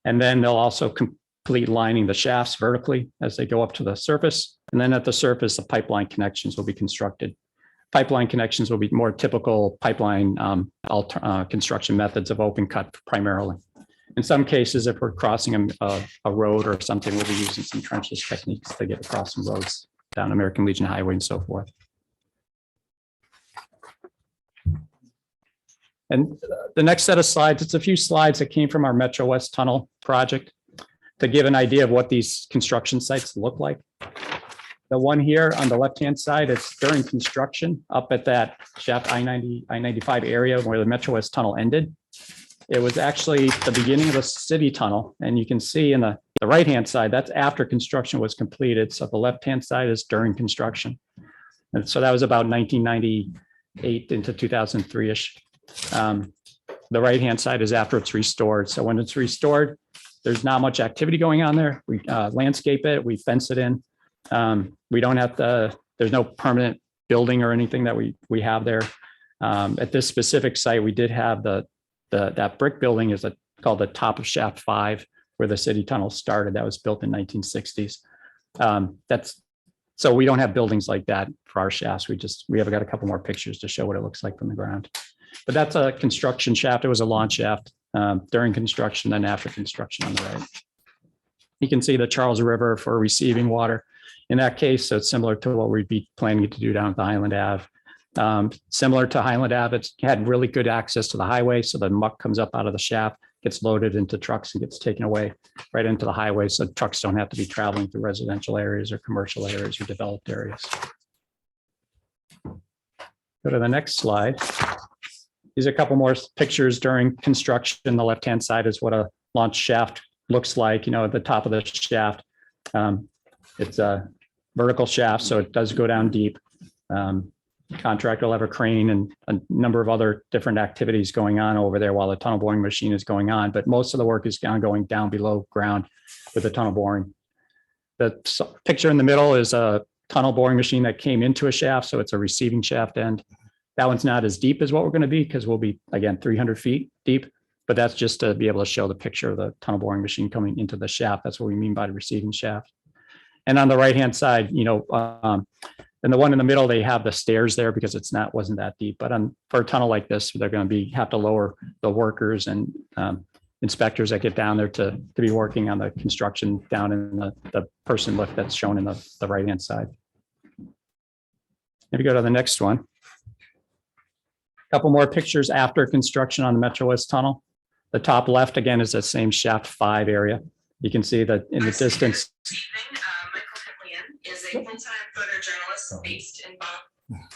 And then they'll also complete lining the shafts vertically as they go up to the surface. And then at the surface, the pipeline connections will be constructed. Pipeline connections will be more typical pipeline construction methods of open cut primarily. In some cases, if we're crossing a road or something, we'll be using some trenchless techniques to get across some roads down American Legion Highway and so forth. And the next set of slides, it's a few slides that came from our Metro West Tunnel project. to give an idea of what these construction sites look like. The one here on the left-hand side, it's during construction up at that shaft I-90, I-95 area where the Metro West tunnel ended. It was actually the beginning of the city tunnel. And you can see in the right-hand side, that's after construction was completed. So the left-hand side is during construction. And so that was about 1998 into 2003-ish. The right-hand side is after it's restored. So when it's restored, there's not much activity going on there. We landscape it, we fence it in. We don't have to, there's no permanent building or anything that we have there. At this specific site, we did have that brick building is called the top of shaft 5, where the city tunnel started. That was built in 1960s. So we don't have buildings like that for our shafts. We have got a couple more pictures to show what it looks like from the ground. But that's a construction shaft. It was a launch shaft during construction, then after construction on the right. You can see the Charles River for receiving water. In that case, so it's similar to what we'd be planning to do down at the Highland Ave. Similar to Highland Ave, it's had really good access to the highway. So the muck comes up out of the shaft, gets loaded into trucks and gets taken away right into the highway. So trucks don't have to be traveling through residential areas or commercial areas or developed areas. Go to the next slide. These are a couple more pictures during construction. The left-hand side is what a launch shaft looks like. You know, at the top of the shaft, it's a vertical shaft, so it does go down deep. Contractor will have a crane and a number of other different activities going on over there while the tunnel boring machine is going on. But most of the work is going down below ground with the tunnel boring. The picture in the middle is a tunnel boring machine that came into a shaft, so it's a receiving shaft end. That one's not as deep as what we're going to be because we'll be, again, 300 feet deep. But that's just to be able to show the picture of the tunnel boring machine coming into the shaft. That's what we mean by the receiving shaft. And on the right-hand side, you know, and the one in the middle, they have the stairs there because wasn't that deep. But for a tunnel like this, they're going to have to lower the workers and inspectors that get down there to be working on the construction down in the person lift that's shown in the right-hand side. If you go to the next one. A couple more pictures after construction on the Metro West tunnel. The top left, again, is the same shaft 5 area. You can see that in the distance. Is a full-time photojournalist based in Boston.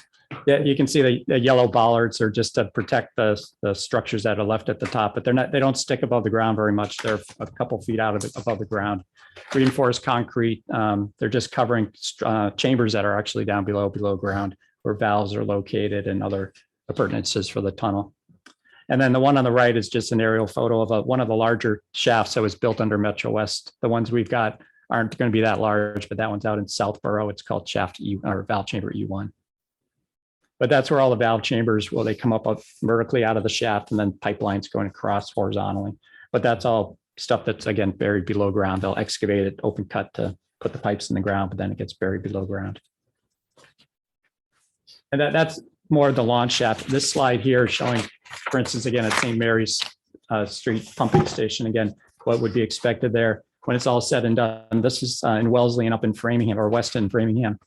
Yeah, you can see the yellow bollards are just to protect the structures that are left at the top, but they don't stick above the ground very much. They're a couple feet above the ground. Reinforced concrete. They're just covering chambers that are actually down below ground where valves are located and other appurtenances for the tunnel. And then the one on the right is just an aerial photo of one of the larger shafts that was built under Metro West. The ones we've got aren't going to be that large, but that one's out in Southborough. It's called shaft E or valve chamber E1. But that's where all the valve chambers, they come up vertically out of the shaft and then pipelines going across horizontally. But that's all stuff that's, again, buried below ground. They'll excavate it, open cut to put the pipes in the ground, but then it gets buried below ground. And that's more of the launch shaft. This slide here is showing, for instance, again, at St. Mary's Street pumping station, again, what would be expected there. When it's all said and done, this is in Wellesley and up in Framingham or Weston, Framingham.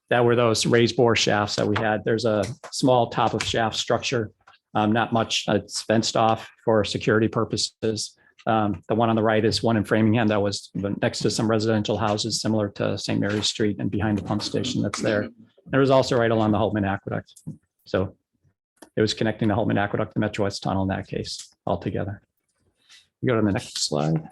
That were those raised bore shafts that we had. There's a small top of shaft structure, not much. It's fenced off for security purposes. The one on the right is one in Framingham that was next to some residential houses similar to St. Mary's Street and behind the pump station that's there. There was also right along the Holtman Aqueduct. So it was connecting the Holtman Aqueduct, the Metro West Tunnel in that case altogether. We go to the next slide.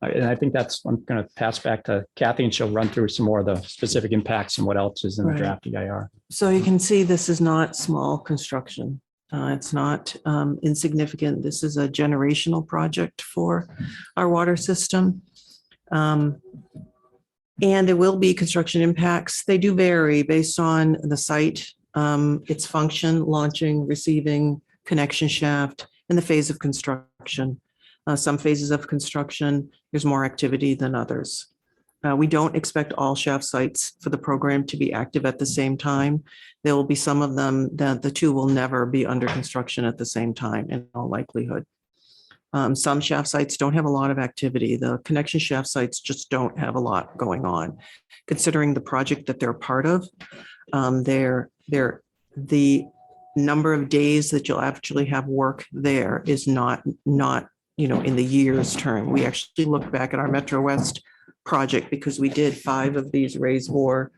And I think I'm going to pass back to Kathy and she'll run through some more of the specific impacts and what else is in the draft EIR. So you can see this is not small construction. It's not insignificant. This is a generational project for our water system. And there will be construction impacts. They do vary based on the site, its function, launching, receiving, connection shaft, and the phase of construction. Some phases of construction, there's more activity than others. We don't expect all shaft sites for the program to be active at the same time. There will be some of them that the two will never be under construction at the same time in all likelihood. Some shaft sites don't have a lot of activity. The connection shaft sites just don't have a lot going on. Considering the project that they're part of, the number of days that you'll actually have work there is not in the year's term. We actually looked back at our Metro West project because we did 5 of these raised bore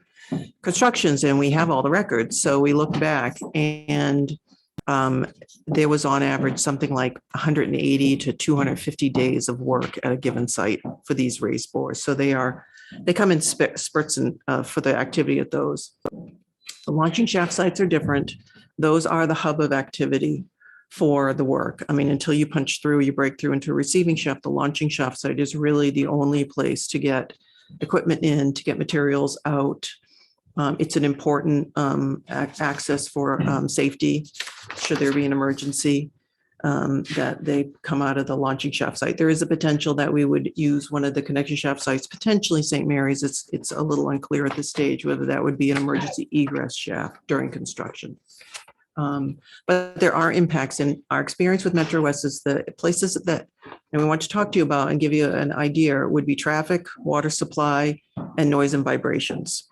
constructions and we have all the records. So we looked back and there was on average something like 180 to 250 days of work at a given site for these raised bores. So they come in spurts and for the activity at those. The launching shaft sites are different. Those are the hub of activity for the work. I mean, until you punch through, you break through into a receiving shaft, the launching shaft site is really the only place to get equipment in, to get materials out. It's an important access for safety, should there be an emergency, that they come out of the launching shaft site. There is a potential that we would use one of the connection shaft sites, potentially St. Mary's. It's a little unclear at this stage whether that would be an emergency egress shaft during construction. But there are impacts, and our experience with Metro West is the places that, and we want to talk to you about and give you an idea, would be traffic, water supply, and noise and vibrations.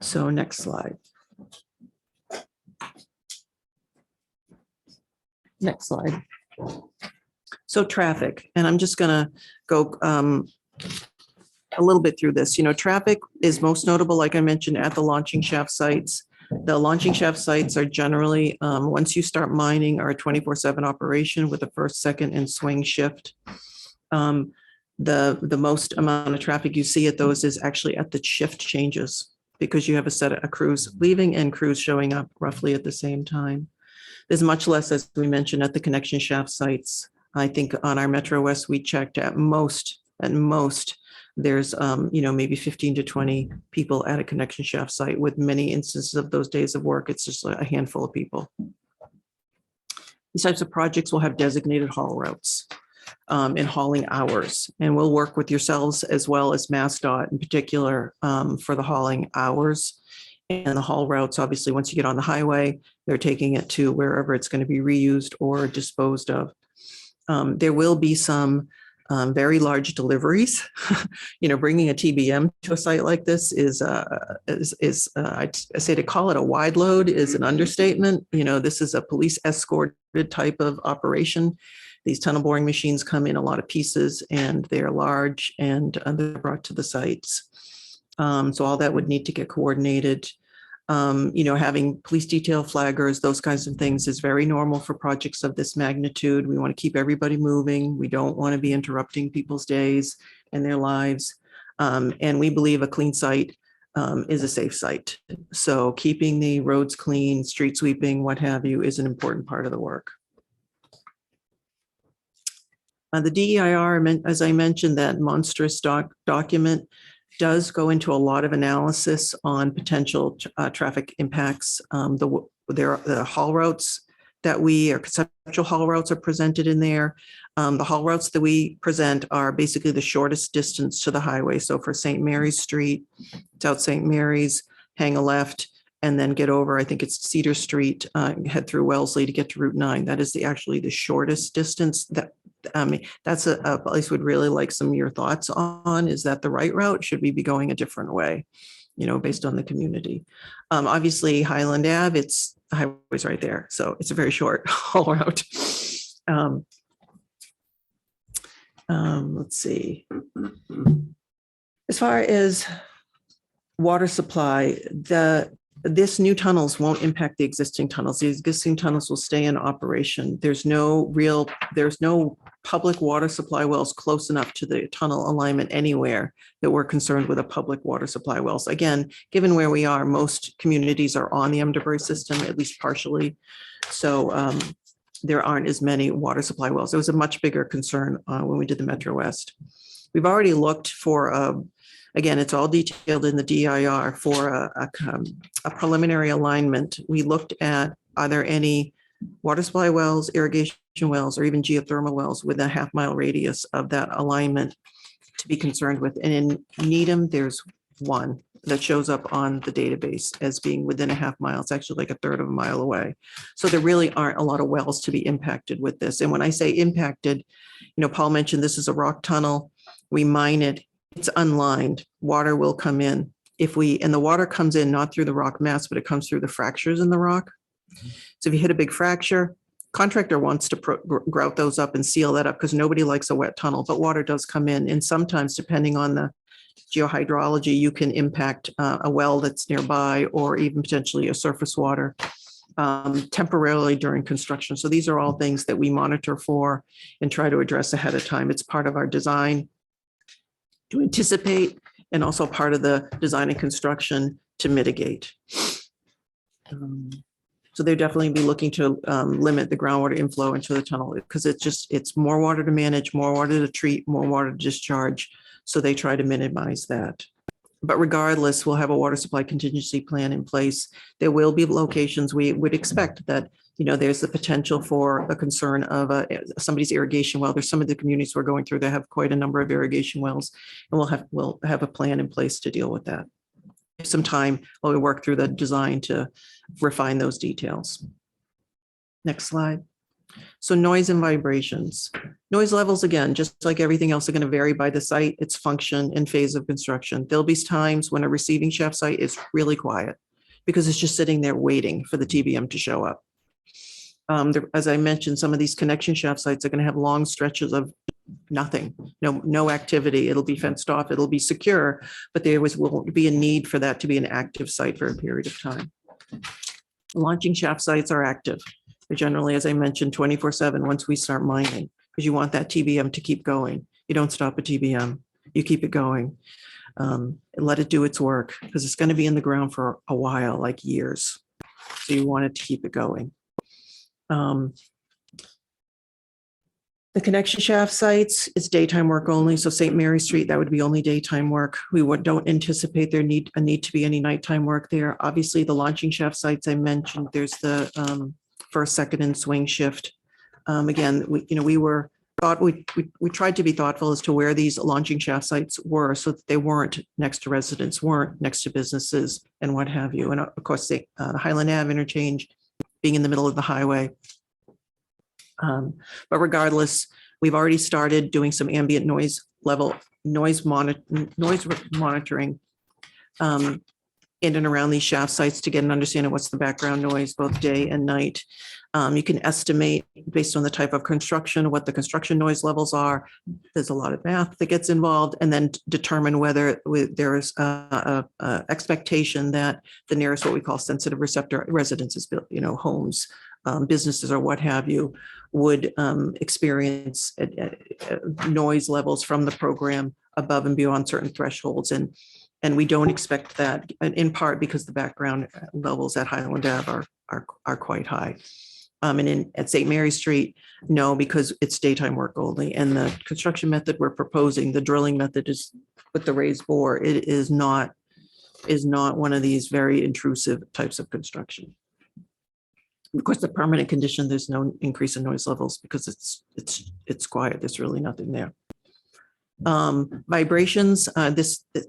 So next slide. Next slide. So traffic, and I'm just gonna go a little bit through this. Traffic is most notable, like I mentioned, at the launching shaft sites. The launching shaft sites are generally, once you start mining, are a 24/7 operation with a first, second, and swing shift. The most amount of traffic you see at those is actually at the shift changes, because you have a set of crews leaving and crews showing up roughly at the same time. There's much less, as we mentioned, at the connection shaft sites. I think on our Metro West, we checked at most, there's, maybe 15 to 20 people at a connection shaft site. With many instances of those days of work, it's just a handful of people. These types of projects will have designated haul routes and hauling hours, and we'll work with yourselves as well as MassDOT in particular for the hauling hours. And the haul routes, obviously, once you get on the highway, they're taking it to wherever it's going to be reused or disposed of. There will be some very large deliveries. Bringing a TBM to a site like this is I say to call it a wide load is an understatement. This is a police escorted type of operation. These tunnel boring machines come in a lot of pieces, and they're large, and they're brought to the sites. So all that would need to get coordinated. Having police detail flaggers, those kinds of things is very normal for projects of this magnitude. We want to keep everybody moving. We don't want to be interrupting people's days and their lives. And we believe a clean site is a safe site. So keeping the roads clean, street sweeping, what have you, is an important part of the work. The DEIR, as I mentioned, that monstrous document does go into a lot of analysis on potential traffic impacts. The haul routes that conceptual haul routes are presented in there. The haul routes that we present are basically the shortest distance to the highway. So for St. Mary's Street, South St. Mary's, hang a left, and then get over, I think it's Cedar Street, head through Wellesley to get to Route 9. That is actually the shortest distance. That's a place we'd really like some of your thoughts on. Is that the right route? Should we be going a different way, based on the community? Obviously, Highland Ave, the highway's right there. So it's a very short haul route. Let's see. As far as water supply, this new tunnels won't impact the existing tunnels. The existing tunnels will stay in operation. There's no public water supply wells close enough to the tunnel alignment anywhere that we're concerned with a public water supply wells. Again, given where we are, most communities are on the MWeros system, at least partially. So there aren't as many water supply wells. It was a much bigger concern when we did the Metro West. We've already looked for again, it's all detailed in the DIR for a preliminary alignment. We looked at, are there any water supply wells, irrigation wells, or even geothermal wells with a half-mile radius of that alignment to be concerned with? And in Needham, there's one that shows up on the database as being within a half mile. It's actually like a third of a mile away. So there really aren't a lot of wells to be impacted with this. And when I say impacted, Paul mentioned this is a rock tunnel. We mine it. It's unlined. Water will come in. And the water comes in not through the rock mass, but it comes through the fractures in the rock. So if you hit a big fracture, Contractor wants to grout those up and seal that up because nobody likes a wet tunnel, but water does come in. And sometimes, depending on the geohydrology, you can impact a well that's nearby or even potentially a surface water temporarily during construction. So these are all things that we monitor for and try to address ahead of time. It's part of our design to anticipate and also part of the design and construction to mitigate. So they'll definitely be looking to limit the groundwater inflow into the tunnel because it's more water to manage, more water to treat, more water to discharge. So they try to minimize that. But regardless, we'll have a water supply contingency plan in place. There will be locations we would expect that, there's the potential for a concern of somebody's irrigation well. There's some of the communities we're going through that have quite a number of irrigation wells, and we'll have a plan in place to deal with that. Some time while we work through the design to refine those details. Next slide. So noise and vibrations. Noise levels, again, just like everything else, are going to vary by the site, its function and phase of construction. There'll be times when a receiving shaft site is really quiet because it's just sitting there waiting for the TBM to show up. As I mentioned, some of these connection shaft sites are going to have long stretches of nothing, no activity. It'll be fenced off, it'll be secure, but there will be a need for that to be an active site for a period of time. Launching shaft sites are active. They're generally, as I mentioned, 24/7 once we start mining, because you want that TBM to keep going. You don't stop a TBM, you keep it going. And let it do its work because it's going to be in the ground for a while, like years. So you want it to keep it going. The connection shaft sites, it's daytime work only. So St. Mary Street, that would be only daytime work. We don't anticipate there need to be any nighttime work there. Obviously, the launching shaft sites I mentioned, there's the first, second, and swing shift. Again, we tried to be thoughtful as to where these launching shaft sites were so that they weren't next to residents, weren't next to businesses and what have you. And of course, the Highland Ave interchange being in the middle of the highway. But regardless, we've already started doing some ambient noise monitoring in and around these shaft sites to get an understanding of what's the background noise, both day and night. You can estimate based on the type of construction, what the construction noise levels are. There's a lot of math that gets involved, and then determine whether there is a expectation that the nearest what we call sensitive receptor residences, homes, businesses or what have you, would experience noise levels from the program above and beyond certain thresholds. And we don't expect that, in part because the background levels at Highland Ave are quite high. And at St. Mary Street, no, because it's daytime work only. And the construction method we're proposing, the drilling method is with the raised bore. It is not one of these very intrusive types of construction. Of course, the permanent condition, there's no increase in noise levels because it's quiet. There's really nothing there. Vibrations,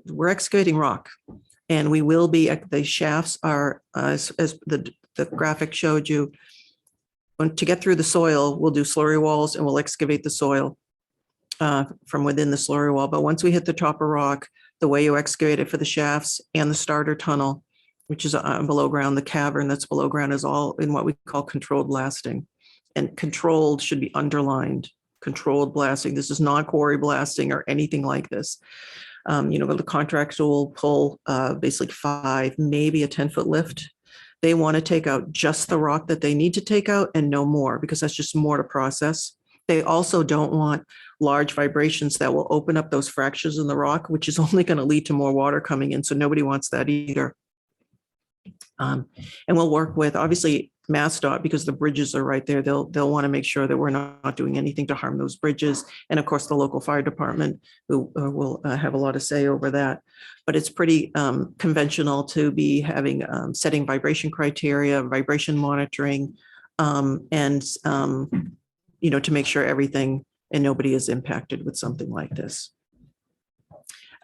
we're excavating rock, and we will be, the shafts are, as the graphic showed you, to get through the soil, we'll do slurry walls and we'll excavate the soil from within the slurry wall. But once we hit the top of rock, the way you excavate it for the shafts and the starter tunnel, which is below ground, the cavern that's below ground, is all in what we call controlled blasting. And controlled should be underlined. Controlled blasting. This is not quarry blasting or anything like this. The contractor will pull basically 5, maybe a 10-foot lift. They want to take out just the rock that they need to take out and no more, because that's just more to process. They also don't want large vibrations that will open up those fractures in the rock, which is only going to lead to more water coming in. So nobody wants that either. And we'll work with, obviously, MassDOT, because the bridges are right there. They'll want to make sure that we're not doing anything to harm those bridges. And of course, the local fire department who will have a lot of say over that. But it's pretty conventional to be having setting vibration criteria, vibration monitoring, and to make sure everything and nobody is impacted with something like this.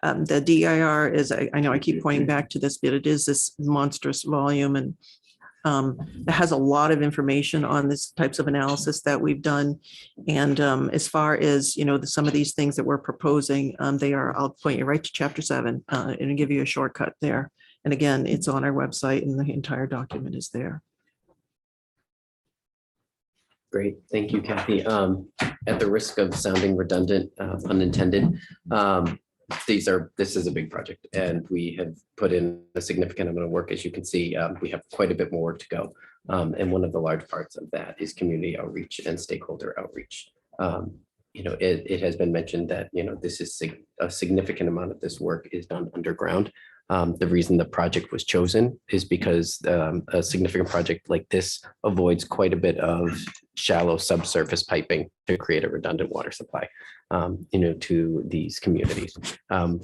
The DIR is, I know I keep pointing back to this, but it is this monstrous volume, and it has a lot of information on this types of analysis that we've done. And as far as, some of these things that we're proposing, I'll point you right to chapter 7 and give you a shortcut there. And again, it's on our website and the entire document is there. Great, thank you, Kathy. At the risk of sounding redundant, unintended, this is a big project and we have put in a significant amount of work. As you can see, we have quite a bit more work to go. And one of the large parts of that is community outreach and stakeholder outreach. It has been mentioned that, this is a significant amount of this work is done underground. The reason the project was chosen is because a significant project like this avoids quite a bit of shallow subsurface piping to create a redundant water supply, to these communities.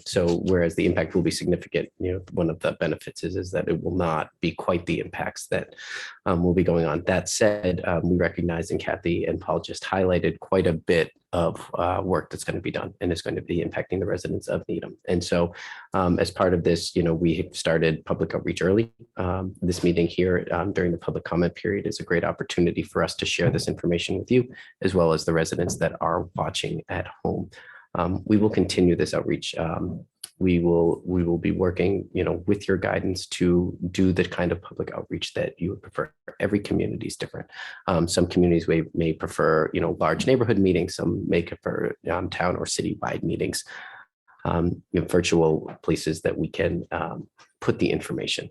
So whereas the impact will be significant, one of the benefits is that it will not be quite the impacts that will be going on. That said, we recognize, and Kathy and Paul just highlighted quite a bit of work that's going to be done and is going to be impacting the residents of Needham. And so as part of this, we have started public outreach early. This meeting here during the public comment period is a great opportunity for us to share this information with you, as well as the residents that are watching at home. We will continue this outreach. We will be working, with your guidance to do the kind of public outreach that you would prefer. Every community is different. Some communities may prefer, large neighborhood meetings. Some may prefer town or citywide meetings. Virtual places that we can put the information.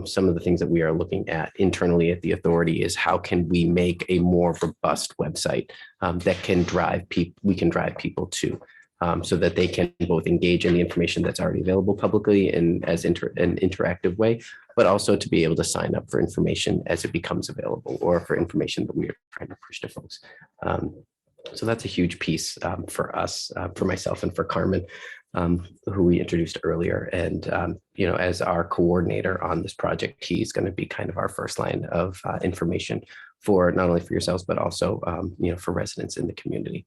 Some of the things that we are looking at internally at the authority is how can we make a more robust website that can drive people to. So that they can both engage in the information that's already available publicly and as an interactive way, but also to be able to sign up for information as it becomes available or for information that we are trying to push to folks. So that's a huge piece for us, for myself and for Carmen, who we introduced earlier. And, as our coordinator on this project, he's going to be kind of our first line of information for not only for yourselves, but also, for residents in the community.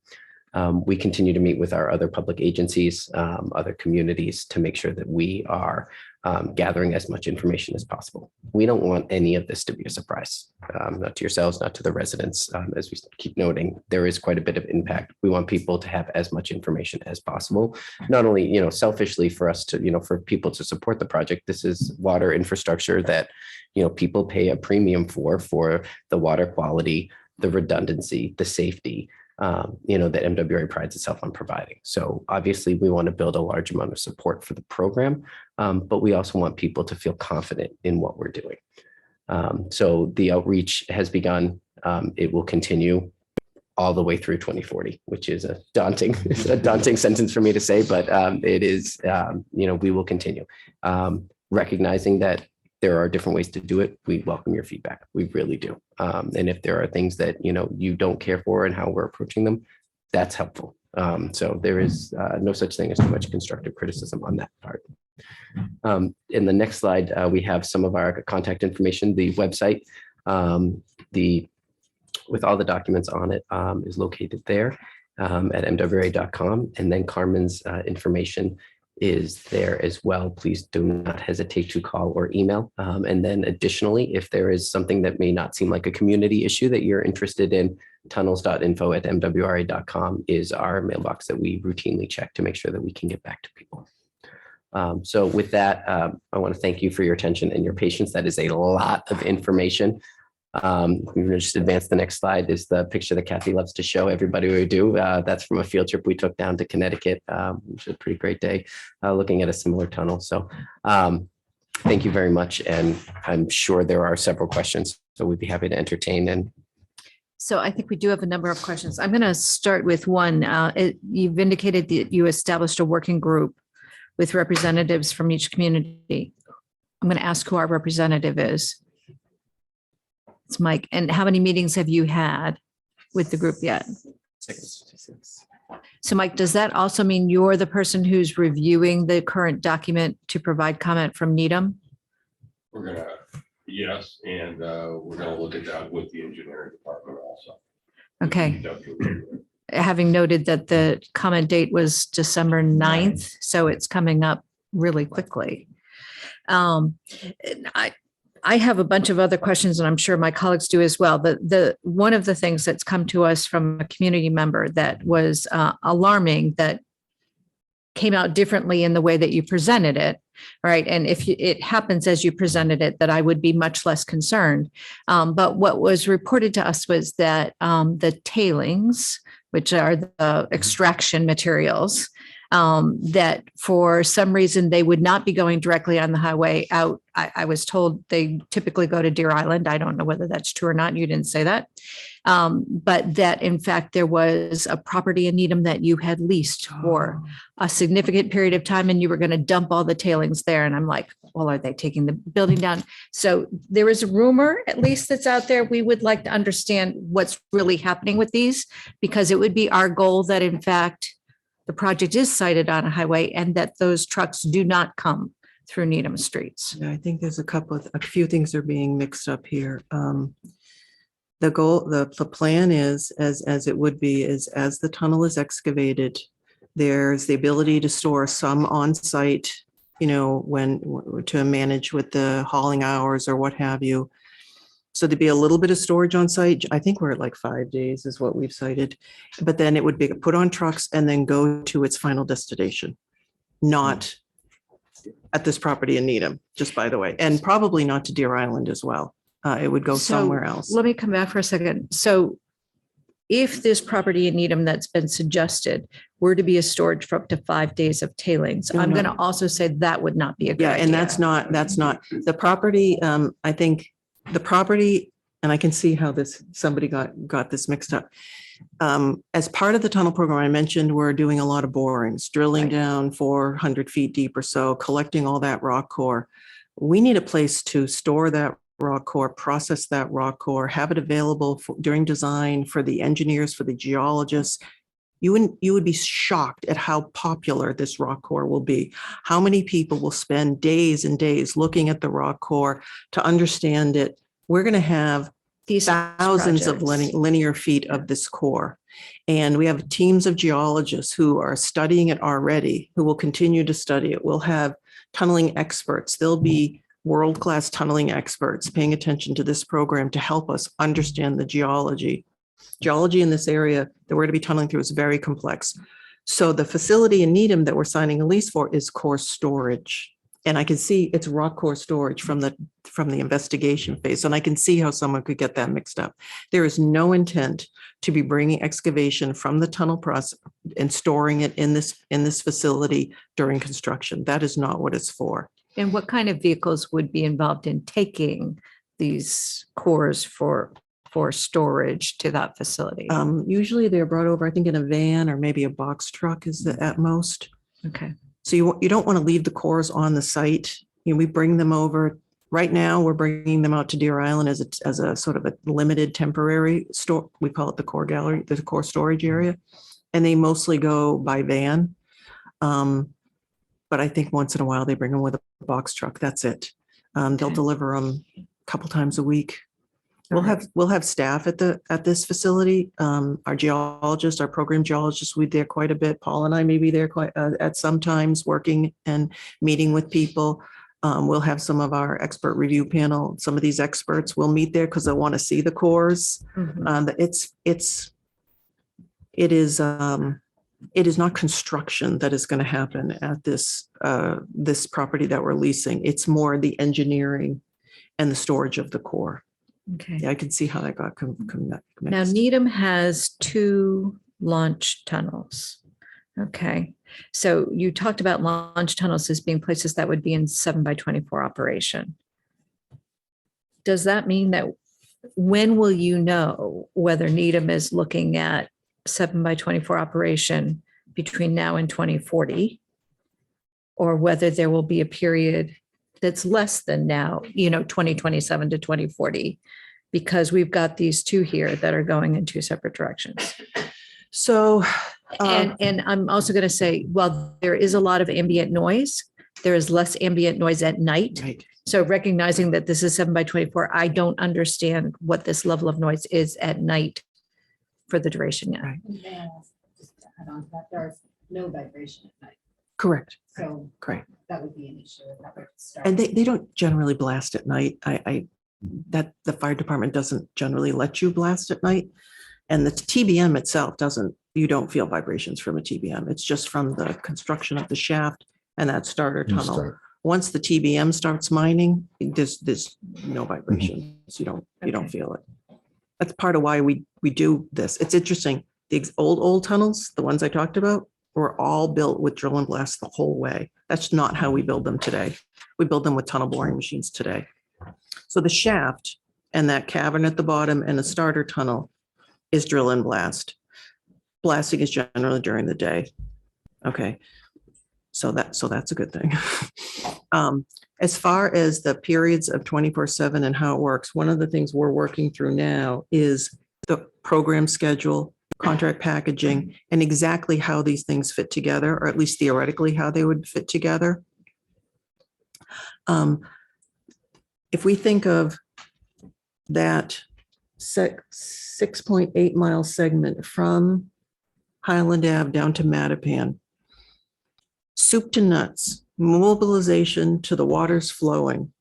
We continue to meet with our other public agencies, other communities to make sure that we are gathering as much information as possible. We don't want any of this to be a surprise, not to yourselves, not to the residents. As we keep noting, there is quite a bit of impact. We want people to have as much information as possible, not only, selfishly for us to, for people to support the project. This is water infrastructure that, people pay a premium for the water quality, the redundancy, the safety, that MWeros prides itself on providing. So obviously we want to build a large amount of support for the program, but we also want people to feel confident in what we're doing. So the outreach has begun. It will continue all the way through 2040, which is a daunting sentence for me to say, but it is, we will continue. Recognizing that there are different ways to do it. We welcome your feedback. We really do. And if there are things that, you don't care for and how we're approaching them, that's helpful. So there is no such thing as too much constructive criticism on that part. In the next slide, we have some of our contact information. The website, with all the documents on it, is located there at MWeros.com. And then Carmen's information is there as well. Please do not hesitate to call or email. And then additionally, if there is something that may not seem like a community issue that you're interested in, tunnels.info@mwra.com is our mailbox that we routinely check to make sure that we can get back to people. So with that, I want to thank you for your attention and your patience. That is a lot of information. We're going to just advance the next slide is the picture that Kathy loves to show everybody we do. That's from a field trip we took down to Connecticut, which was a pretty great day looking at a similar tunnel. So thank you very much. And I'm sure there are several questions, so we'd be happy to entertain. And so I think we do have a number of questions. I'm going to start with one. You've indicated that you established a working group with representatives from each community. I'm going to ask who our representative is. It's Mike. And how many meetings have you had with the group yet? 6. So Mike, does that also mean you're the person who's reviewing the current document to provide comment from Needham? Yes, and we're gonna look at that with the engineering department also. Okay. Having noted that the comment date was December 9th, so it's coming up really quickly. I have a bunch of other questions, and I'm sure my colleagues do as well. The one of the things that's come to us from a community member that was alarming, that came out differently in the way that you presented it, right? And if it happens as you presented it, that I would be much less concerned. But what was reported to us was that the tailings, which are the extraction materials, that for some reason they would not be going directly on the highway out. I was told they typically go to Deer Island. I don't know whether that's true or not. You didn't say that. But that in fact, there was a property in Needham that you had leased for a significant period of time and you were going to dump all the tailings there. And I'm like, well, are they taking the building down? So there is a rumor, at least that's out there. We would like to understand what's really happening with these, because it would be our goal that in fact, the project is sited on a highway and that those trucks do not come through Needham streets. Yeah, I think there's a few things are being mixed up here. The goal, the plan is, as it would be, is as the tunnel is excavated, there's the ability to store some on site, when to manage with the hauling hours or what have you. So there'd be a little bit of storage on site. I think we're at like 5 days is what we've cited, but then it would be put on trucks and then go to its final destination, not at this property in Needham, just by the way, and probably not to Deer Island as well. It would go somewhere else. Let me come back for a second. So if this property in Needham that's been suggested were to be a storage for up to 5 days of tailings, I'm going to also say that would not be a good idea. And that's not the property. I think the property, and I can see how somebody got this mixed up. As part of the tunnel program, I mentioned we're doing a lot of borings, drilling down 400 feet deep or so, collecting all that rock core. We need a place to store that rock core, process that rock core, have it available during design for the engineers, for the geologists. You would be shocked at how popular this rock core will be. How many people will spend days and days looking at the rock core to understand it. We're going to have these thousands of linear feet of this core. And we have teams of geologists who are studying it already, who will continue to study it. We'll have tunneling experts. There'll be world-class tunneling experts paying attention to this program to help us understand the geology. Geology in this area that we're going to be tunneling through is very complex. So the facility in Needham that we're signing a lease for is core storage. And I can see it's rock core storage from the investigation phase. And I can see how someone could get that mixed up. There is no intent to be bringing excavation from the tunnel process and storing it in this facility during construction. That is not what it's for. And what kind of vehicles would be involved in taking these cores for storage to that facility? Usually they're brought over, I think, in a van or maybe a box truck is the at most. Okay. So you don't want to leave the cores on the site. We bring them over. Right now, we're bringing them out to Deer Island as a sort of a limited temporary store. We call it the core gallery, the core storage area, and they mostly go by van. But I think once in a while they bring them with a box truck. That's it. They'll deliver them a couple times a week. We'll have staff at this facility. Our geologists, our program geologists, we're there quite a bit. Paul and I may be there quite at some times working and meeting with people. We'll have some of our expert review panel. Some of these experts will meet there because they want to see the cores. It is not construction that is going to happen at this property that we're leasing. It's more the engineering and the storage of the core. Okay. Yeah, I can see how that got Now, Needham has 2 launch tunnels. Okay. So you talked about launch tunnels as being places that would be in 7x24 operation. Does that mean that when will you know whether Needham is looking at 7x24 operation between now and 2040, or whether there will be a period that's less than now, 2027 to 2040, because we've got these 2 here that are going in 2 separate directions. So, and I'm also going to say, while there is a lot of ambient noise, there is less ambient noise at night. Right. So recognizing that this is 7x24, I don't understand what this level of noise is at night for the duration yet. Right. Just to add on to that, there's no vibration at night. Correct. So Correct. that would be an issue. That would start. And they don't generally blast at night. That the fire department doesn't generally let you blast at night. And the TBM itself you don't feel vibrations from a TBM. It's just from the construction of the shaft and that starter tunnel Once the TBM starts mining, there's no vibrations. You don't feel it. That's part of why we do this. It's interesting. The old tunnels, the ones I talked about, were all built with drill and blast the whole way. That's not how we build them today. We build them with tunnel boring machines today. So the shaft and that cavern at the bottom and the starter tunnel is drill and blast. Blasting is generally during the day. Okay. So that's a good thing. As far as the periods of 24/7 and how it works, one of the things we're working through now is the program schedule, contract packaging, and exactly how these things fit together, or at least theoretically how they would fit together. If we think of that 6.8 mile segment from Highland Ave down to Mattapan, soup to nuts, mobilization to the waters flowing,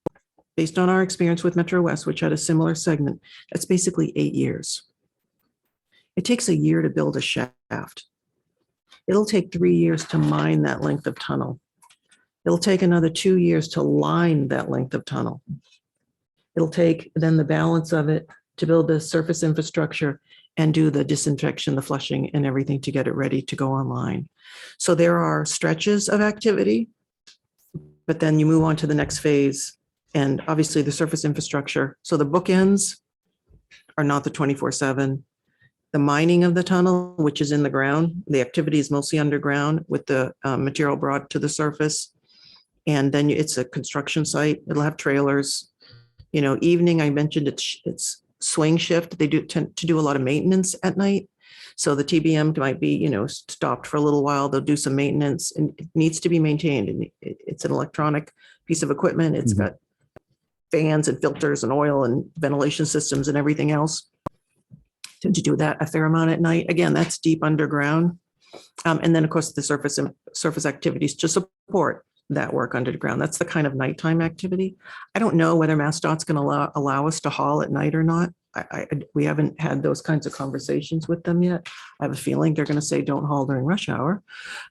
based on our experience with Metro West, which had a similar segment, that's basically 8 years. It takes a year to build a shaft. It'll take 3 years to mine that length of tunnel. It'll take another 2 years to line that length of tunnel. It'll take then the balance of it to build the surface infrastructure and do the disinfection, the flushing, and everything to get it ready to go online. So there are stretches of activity, but then you move on to the next phase, and obviously the surface infrastructure. So the bookends are not the 24/7. The mining of the tunnel, which is in the ground, the activity is mostly underground with the material brought to the surface. And then it's a construction site. It'll have trailers. Evening, I mentioned it's swing shift. They tend to do a lot of maintenance at night. So the TBM might be, stopped for a little while. They'll do some maintenance, and it needs to be maintained. And it's an electronic piece of equipment. It's got fans and filters and oil and ventilation systems and everything else. To do that a fair amount at night. Again, that's deep underground. And then, of course, the surface activities to support that work underground. That's the kind of nighttime activity. I don't know whether MassDOT's going to allow us to haul at night or not. We haven't had those kinds of conversations with them yet. I have a feeling they're going to say don't haul during rush hour.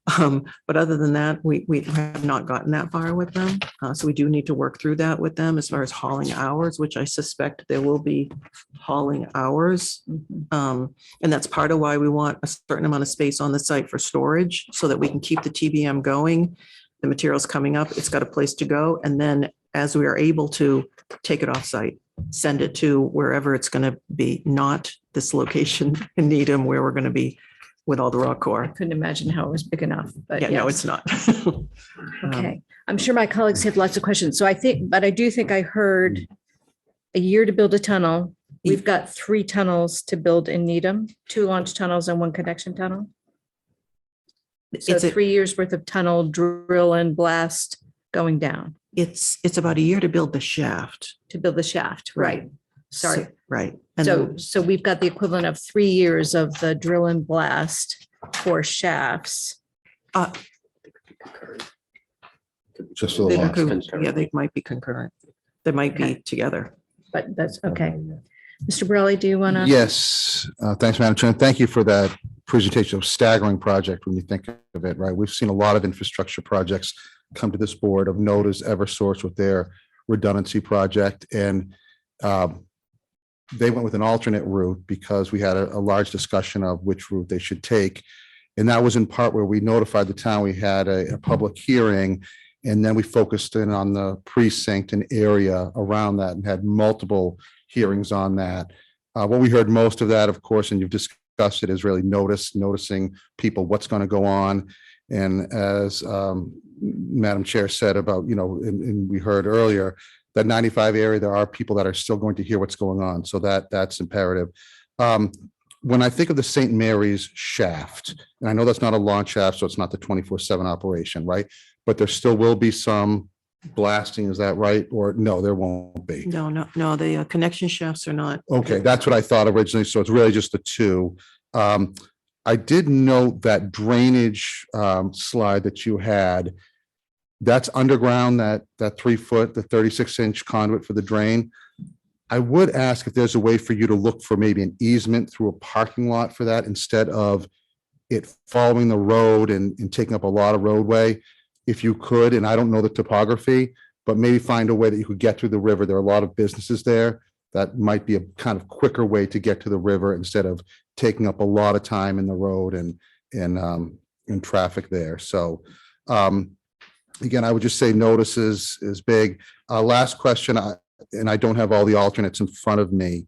But other than that, we have not gotten that far with them. So we do need to work through that with them as far as hauling hours, which I suspect there will be hauling hours. And that's part of why we want a certain amount of space on the site for storage so that we can keep the TBM going. The material's coming up, it's got a place to go. And then as we are able to take it off site, send it to wherever it's going to be, not this location in Needham where we're going to be with all the rock core. I couldn't imagine how it was big enough, but Yeah, no, yes. it's not. Okay, I'm sure my colleagues have lots of questions. So I do think I heard a year to build a tunnel. We've got 3 tunnels to build in Needham, 2 launch tunnels and 1 connection tunnel. So It's 3 years worth of tunnel drill and blast going down It's about a year to build the shaft. Right. Sorry. Right. And So we've got the equivalent of 3 years of the drill and blast for shafts. Just a little. yeah, they might be concurrent. They might be together. But that's okay. Mr. Morelli, do you want to? Yes, thanks, Madam Chair. Thank you for that presentation of staggering project when you think of it, right? We've seen a lot of infrastructure projects come to this board of note as Eversource with their redundancy project. And they went with an alternate route because we had a large discussion of which route they should take. And that was in part where we notified the town, we had a public hearing, and then we focused in on the precinct and area around that and had multiple hearings on that. What we heard most of that, of course, and you've discussed it, is really noticing people, what's going to go on. And as Madam Chair said about, and we heard earlier, that 95 area, there are people that are still going to hear what's going on. So that's imperative. When I think of the St. Mary's shaft, and I know that's not a launch shaft, so it's not the 24/7 operation, right? But there still will be some blasting, is that right? Or no, there won't be. No, the connection shafts are not. Okay, that's what I thought originally. So it's really just the 2. I did note that drainage slide that you had. That's underground, that 3 foot, the 36-inch conduit for the drain. I would ask if there's a way for you to look for maybe an easement through a parking lot for that instead of it following the road and taking up a lot of roadway. if you could, and I don't know the topography, but maybe find a way that you could get through the river. There are a lot of businesses there. That might be a kind of quicker way to get to the river instead of taking up a lot of time in the road and in traffic there. So again, I would just say notices is big. Last question, and I don't have all the alternates in front of me.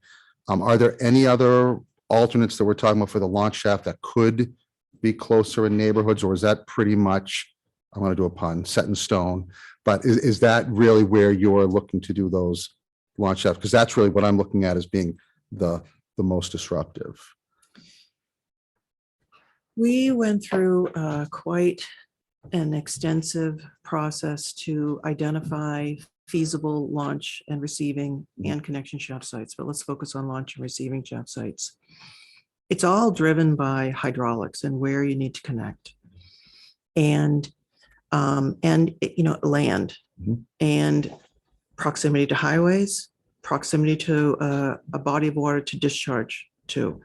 Are there any other alternates that we're talking about for the launch shaft that could be closer in neighborhoods, or is that pretty much, I'm going to do a pun, set in stone? But is that really where you're looking to do those launch shafts? Because that's really what I'm looking at as being the most disruptive. We went through quite an extensive process to identify feasible launch and receiving and connection shaft sites, but let's focus on launch and receiving shaft sites. It's all driven by hydraulics and where you need to connect, and land and proximity to highways, proximity to a body of water to discharge to,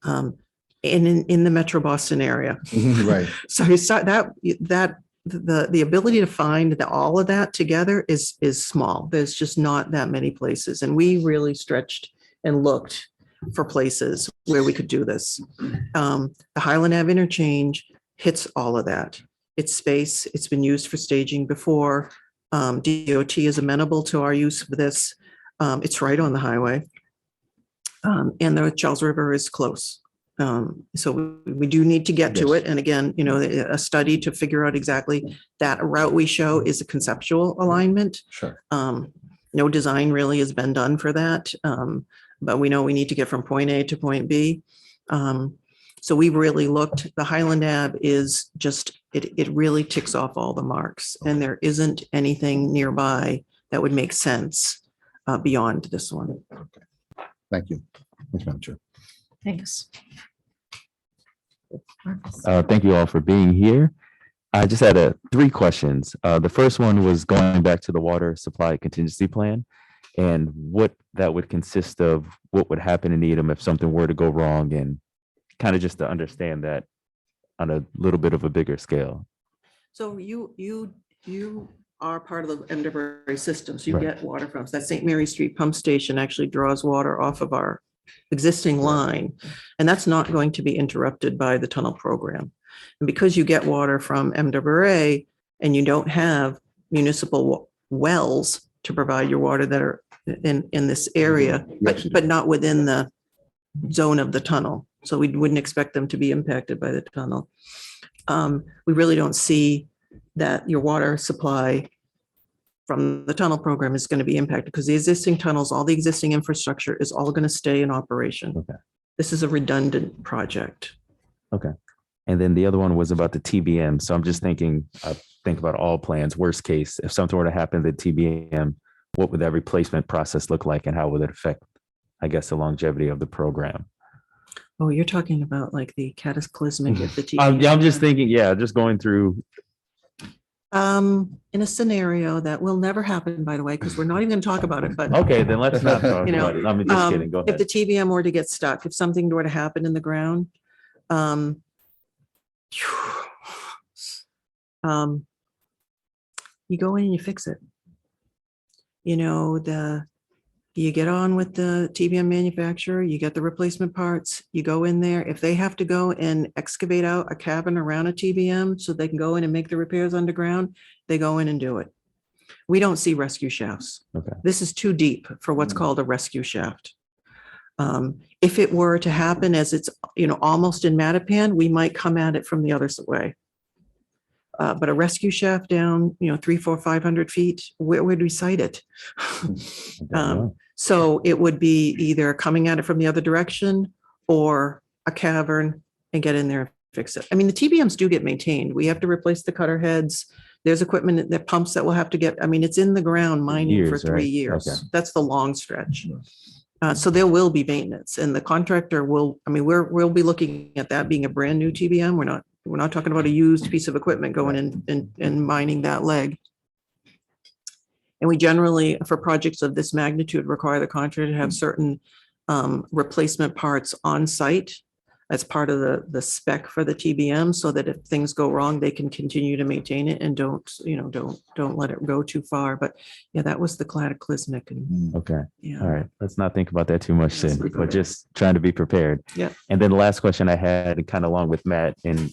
and in the Metro Boston area. Right. So you start the ability to find all of that together is small. There's just not that many places, and we really stretched and looked for places where we could do this. The Highland Ave interchange hits all of that. It's space. It's been used for staging before. DOT is amenable to our use of this. It's right on the highway, and the Charles River is close. So we do need to get to it. And again, a study to figure out exactly that route we show is a conceptual alignment. Sure. No design really has been done for that. But we know we need to get from point A to point B. So we really looked, the Highland Ave is just, it really ticks off all the marks, and there isn't anything nearby that would make sense beyond this one. Okay. Thank you. Thanks, Madam Chair. Thanks. Thank you all for being here. I just had 3 questions. The first one was going back to the water supply contingency plan and what that would consist of, what would happen in Needham if something were to go wrong, and kind of just to understand that on a little bit of a bigger scale. So you are part of the MWeros system, so you Right. get water from us. That St. Mary Street pump station actually draws water off of our existing line, and that's not going to be interrupted by the tunnel program. And because you get water from MWeros and you don't have municipal wells to provide your water that are in this area, but not within the zone of the tunnel. So we wouldn't expect them to be impacted by the tunnel. We really don't see that your water supply from the tunnel program is going to be impacted, because the existing tunnels, all the existing infrastructure is all going to stay in operation. Okay. This is a redundant project. Okay. And then the other one was about the TBM. So I'm just thinking, think about all plans. Worst case, if something were to happen to TBM, what would that replacement process look like, and how would it affect, I guess, the longevity of the program? Oh, you're talking about like the cataclysmic if the TBM. I'm just thinking, just going through. In a scenario that will never happen, by the way, because we're not even going to talk about it, but. Okay, then let's not talk about it. I'm just kidding. Go ahead. If the TBM were to get stuck, if something were to happen in the ground, you go in and you fix it. You get on with the TBM manufacturer, you get the replacement parts, you go in there. If they have to go and excavate out a cabin around a TBM so they can go in and make the repairs underground, they go in and do it. We don't see rescue shafts. Okay. This is too deep for what's called a rescue shaft. If it were to happen as it's, almost in Mattapan, we might come at it from the other way. But a rescue shaft down, 300, 400, 500 feet, where would we site it? So it would be either coming at it from the other direction or a cavern and get in there and fix it. I mean, the TBMs do get maintained. We have to replace the cutter heads. There's equipment, the pumps that will have to get, it's in the ground mining for 3 years. Okay. That's the long stretch. So there will be maintenance, and the contractor will, we'll be looking at that being a brand new TBM. We're not talking about a used piece of equipment going in and mining that leg. And we generally, for projects of this magnitude, require the contractor to have certain replacement parts on site as part of the spec for the TBM, so that if things go wrong, they can continue to maintain it and don't let it go too far. But yeah, that was the cataclysmic. And Okay. yeah. All right. Let's not think about that too much Yes, then, but just trying to be prepared. Yeah. And then the last question I had, kind of along with Matt and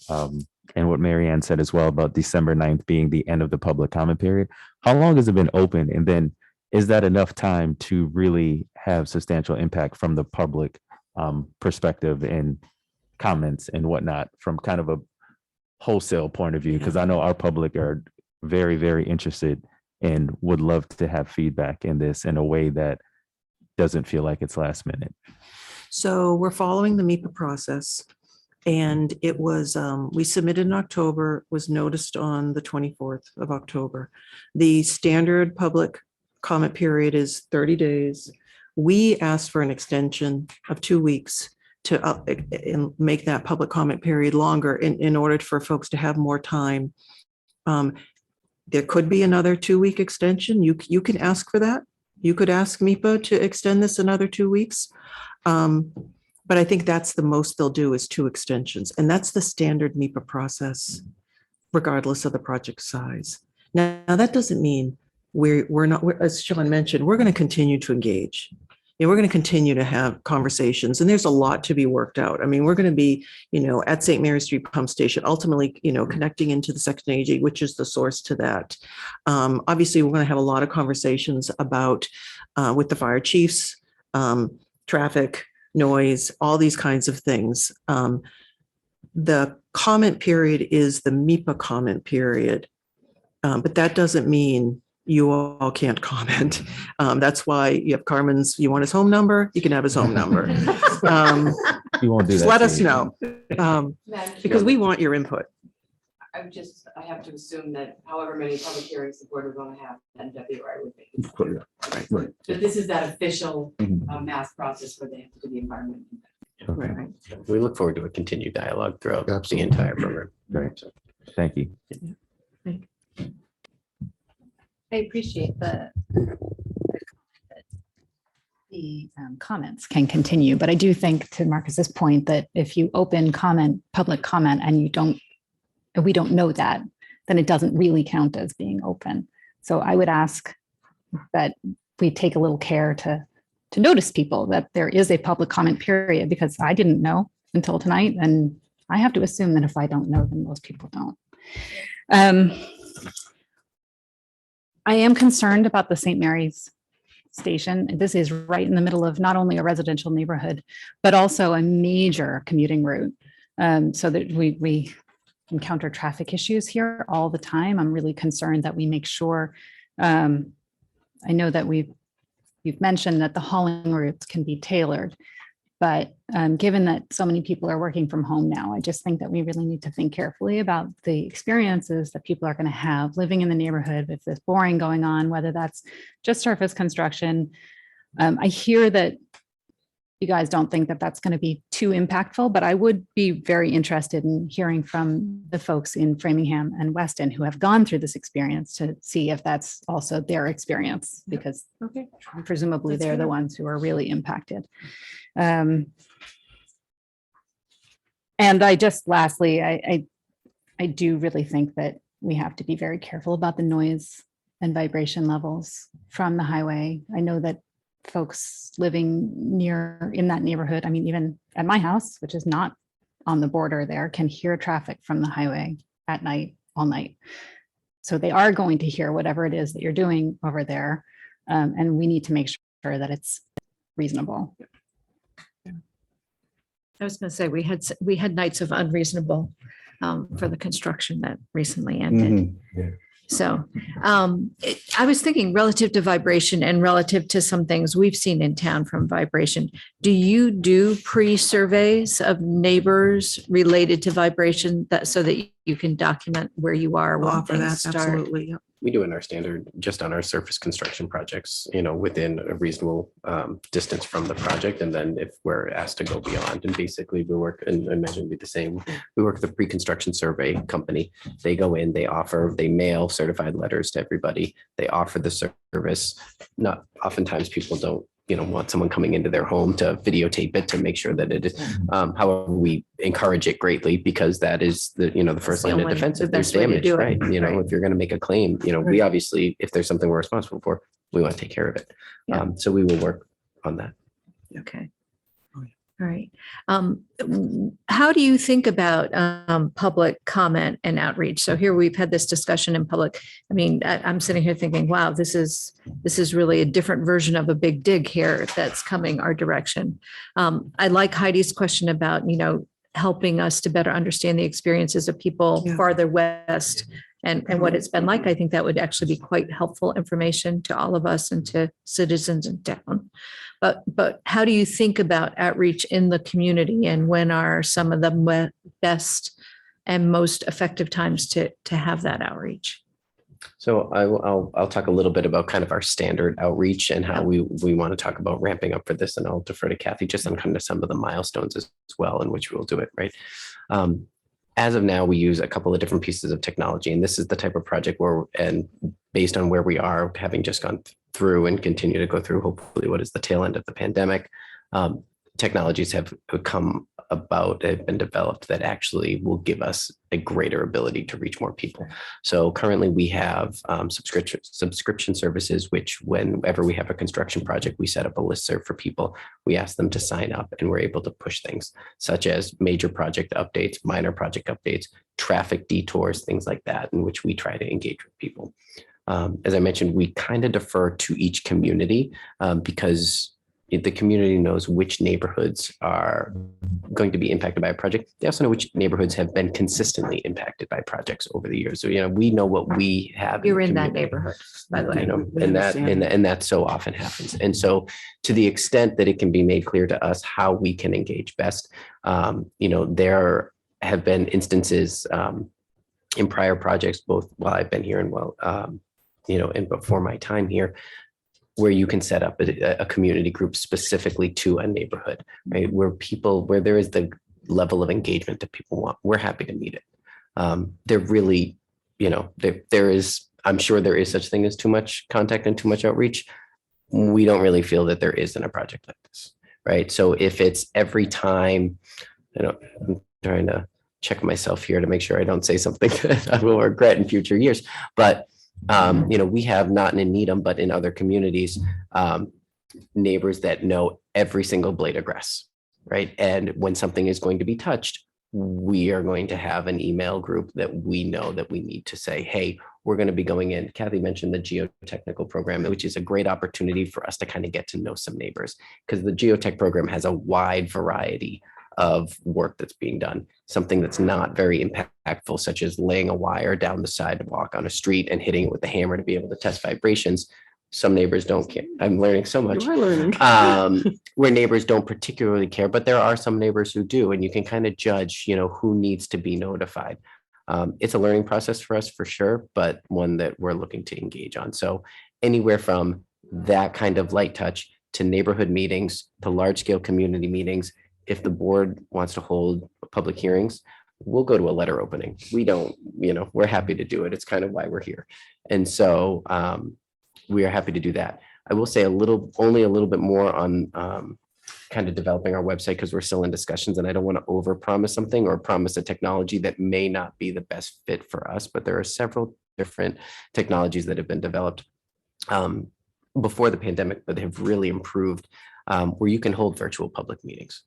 what Marianne said as well about December 9th being the end of the public comment period. How long has it been open? And then is that enough time to really have substantial impact from the public perspective and comments and whatnot from kind of a wholesale point of view? Because I know our public are very, very interested and would love to have feedback in this in a way that doesn't feel like it's last minute. So we're following the MIPA process. And it was, we submitted in October, was noticed on the 24th of October. The standard public comment period is 30 days. We asked for an extension of 2 weeks to make that public comment period longer in order for folks to have more time. There could be another 2-week extension. You can ask for that. You could ask MIPA to extend this another 2 weeks. But I think that's the most they'll do is 2 extensions. And that's the standard MIPA process, regardless of the project size. Now that doesn't mean we're not, as Sean mentioned, we're going to continue to engage. And we're going to continue to have conversations. And there's a lot to be worked out. I mean, we're going to be, at St. Mary Street Pump Station, ultimately, connecting into the Section 80, which is the source to that. Obviously, we're going to have a lot of conversations about with the fire chiefs, traffic, noise, all these kinds of things. The comment period is the MIPA comment period, but that doesn't mean you all can't comment. That's why you have Carmen's, you want his home number, you can have his home number. We won't do Just that. let to us you. know, because we want your input. I have to assume that however many public hearings the board are going to have, MWeros would be. Right. But this is that official Mhm. mass process where they have to do the environment. Okay. We look forward to a continued dialogue throughout Absolutely. the entire program. Great. Thank you. I appreciate the comments can continue, but I do think, to Marcus's point, that if you open public comment and we don't know that, then it doesn't really count as being open. So I would ask that we take a little care to notice people that there is a public comment period, because I didn't know until tonight, and I have to assume that if I don't know, then most people don't. I am concerned about the St. Mary's station. This is right in the middle of not only a residential neighborhood, but also a major commuting route. So that we encounter traffic issues here all the time. I'm really concerned that we make sure, I know that you've mentioned that the hauling routes can be tailored, but given that so many people are working from home now, I just think that we really need to think carefully about the experiences that people are going to have living in the neighborhood with this boring going on, whether that's just surface construction. I hear that you guys don't think that that's going to be too impactful, but I would be very interested in hearing from the folks in Framingham and Weston who have gone through this experience to see if that's also their experience, because presumably they're the ones who are really impacted. And I just lastly, I do really think that we have to be very careful about the noise and vibration levels from the highway. I know that folks living in that neighborhood, I mean, even at my house, which is not on the border there, can hear traffic from the highway at night, all night. So they are going to hear whatever it is that you're doing over there. And we need to make sure that it's reasonable. I was going to say, we had nights of unreasonable for the construction that recently ended. So I was thinking relative to vibration and relative to some things we've seen in town from vibration. Do you do pre-surveys of neighbors related to vibration so that you can document where you are We'll when offer things that, start? absolutely. Yep. We do in our standard, just on our surface construction projects, within a reasonable distance from the project. And then if we're asked to go beyond, and basically we work, and I imagine it'd be the same, we work with a pre-construction survey company. They go in, they mail certified letters to everybody. They offer the service. Not oftentimes people don't want someone coming into their home to videotape it to make sure that it is. However, we encourage it greatly because that is the first line of defense if there's damage, right? If you're going to make a claim, we obviously, if there's something we're responsible for, we want to take care of it. So we will work on that. Okay. All right. How do you think about public comment and outreach? So here we've had this discussion in public. I mean, I'm sitting here thinking, wow, this is really a different version of a big dig here that's coming our direction. I like Heidi's question about, helping us to better understand the experiences of people farther west and what it's been like. I think that would actually be quite helpful information to all of us and to citizens in town. But how do you think about outreach in the community, and when are some of the best and most effective times to have that outreach? So I'll talk a little bit about kind of our standard outreach and how we want to talk about ramping up for this, and I'll defer to Kathy just on kind of some of the milestones as well in which we'll do it, right? As of now, we use a couple of different pieces of technology, and this is the type of project where, and based on where we are, having just gone through and continue to go through, hopefully what is the tail end of the pandemic, technologies have come about, have been developed that actually will give us a greater ability to reach more people. So currently we have subscription services, which whenever we have a construction project, we set up a listserv for people. We ask them to sign up, and we're able to push things such as major project updates, minor project updates, traffic detours, things like that, in which we try to engage with people. As I mentioned, we kind of defer to each community because the community knows which neighborhoods are going to be impacted by a project. They also know which neighborhoods have been consistently impacted by projects over the years. So, we know what we have. You're in that neighborhood, by the way. And that so often happens. And so to the extent that it can be made clear to us how we can engage best, there have been instances in prior projects, both while I've been here and and before my time here, where you can set up a community group specifically to a neighborhood, right? Where there is the level of engagement that people want. We're happy to meet it. They're really, I'm sure there is such thing as too much contact and too much outreach. We don't really feel that there is in a project like this, right? So if it's every time, I'm trying to check myself here to make sure I don't say something that I will regret in future years, but we have not in Needham, but in other communities, neighbors that know every single blade of grass, right? And when something is going to be touched, we are going to have an email group that we know that we need to say, hey, we're going to be going in. Kathy mentioned the geotechnical program, which is a great opportunity for us to kind of get to know some neighbors, because the geotech program has a wide variety of work that's being done. Something that's not very impactful, such as laying a wire down the sidewalk on a street and hitting it with a hammer to be able to test vibrations. Some neighbors don't care. I'm learning so much. You are learning. Where neighbors don't particularly care, but there are some neighbors who do, and you can kind of judge, who needs to be notified. It's a learning process for us for sure, but one that we're looking to engage on. So anywhere from that kind of light touch to neighborhood meetings to large scale community meetings. If the board wants to hold public hearings, we'll go to a letter opening. We don't, we're happy to do it. It's kind of why we're here. And so we are happy to do that. I will say only a little bit more on kind of developing our website, because we're still in discussions, and I don't want to overpromise something or promise a technology that may not be the best fit for us. But there are several different technologies that have been developed before the pandemic, but have really improved, where you can hold virtual public meetings.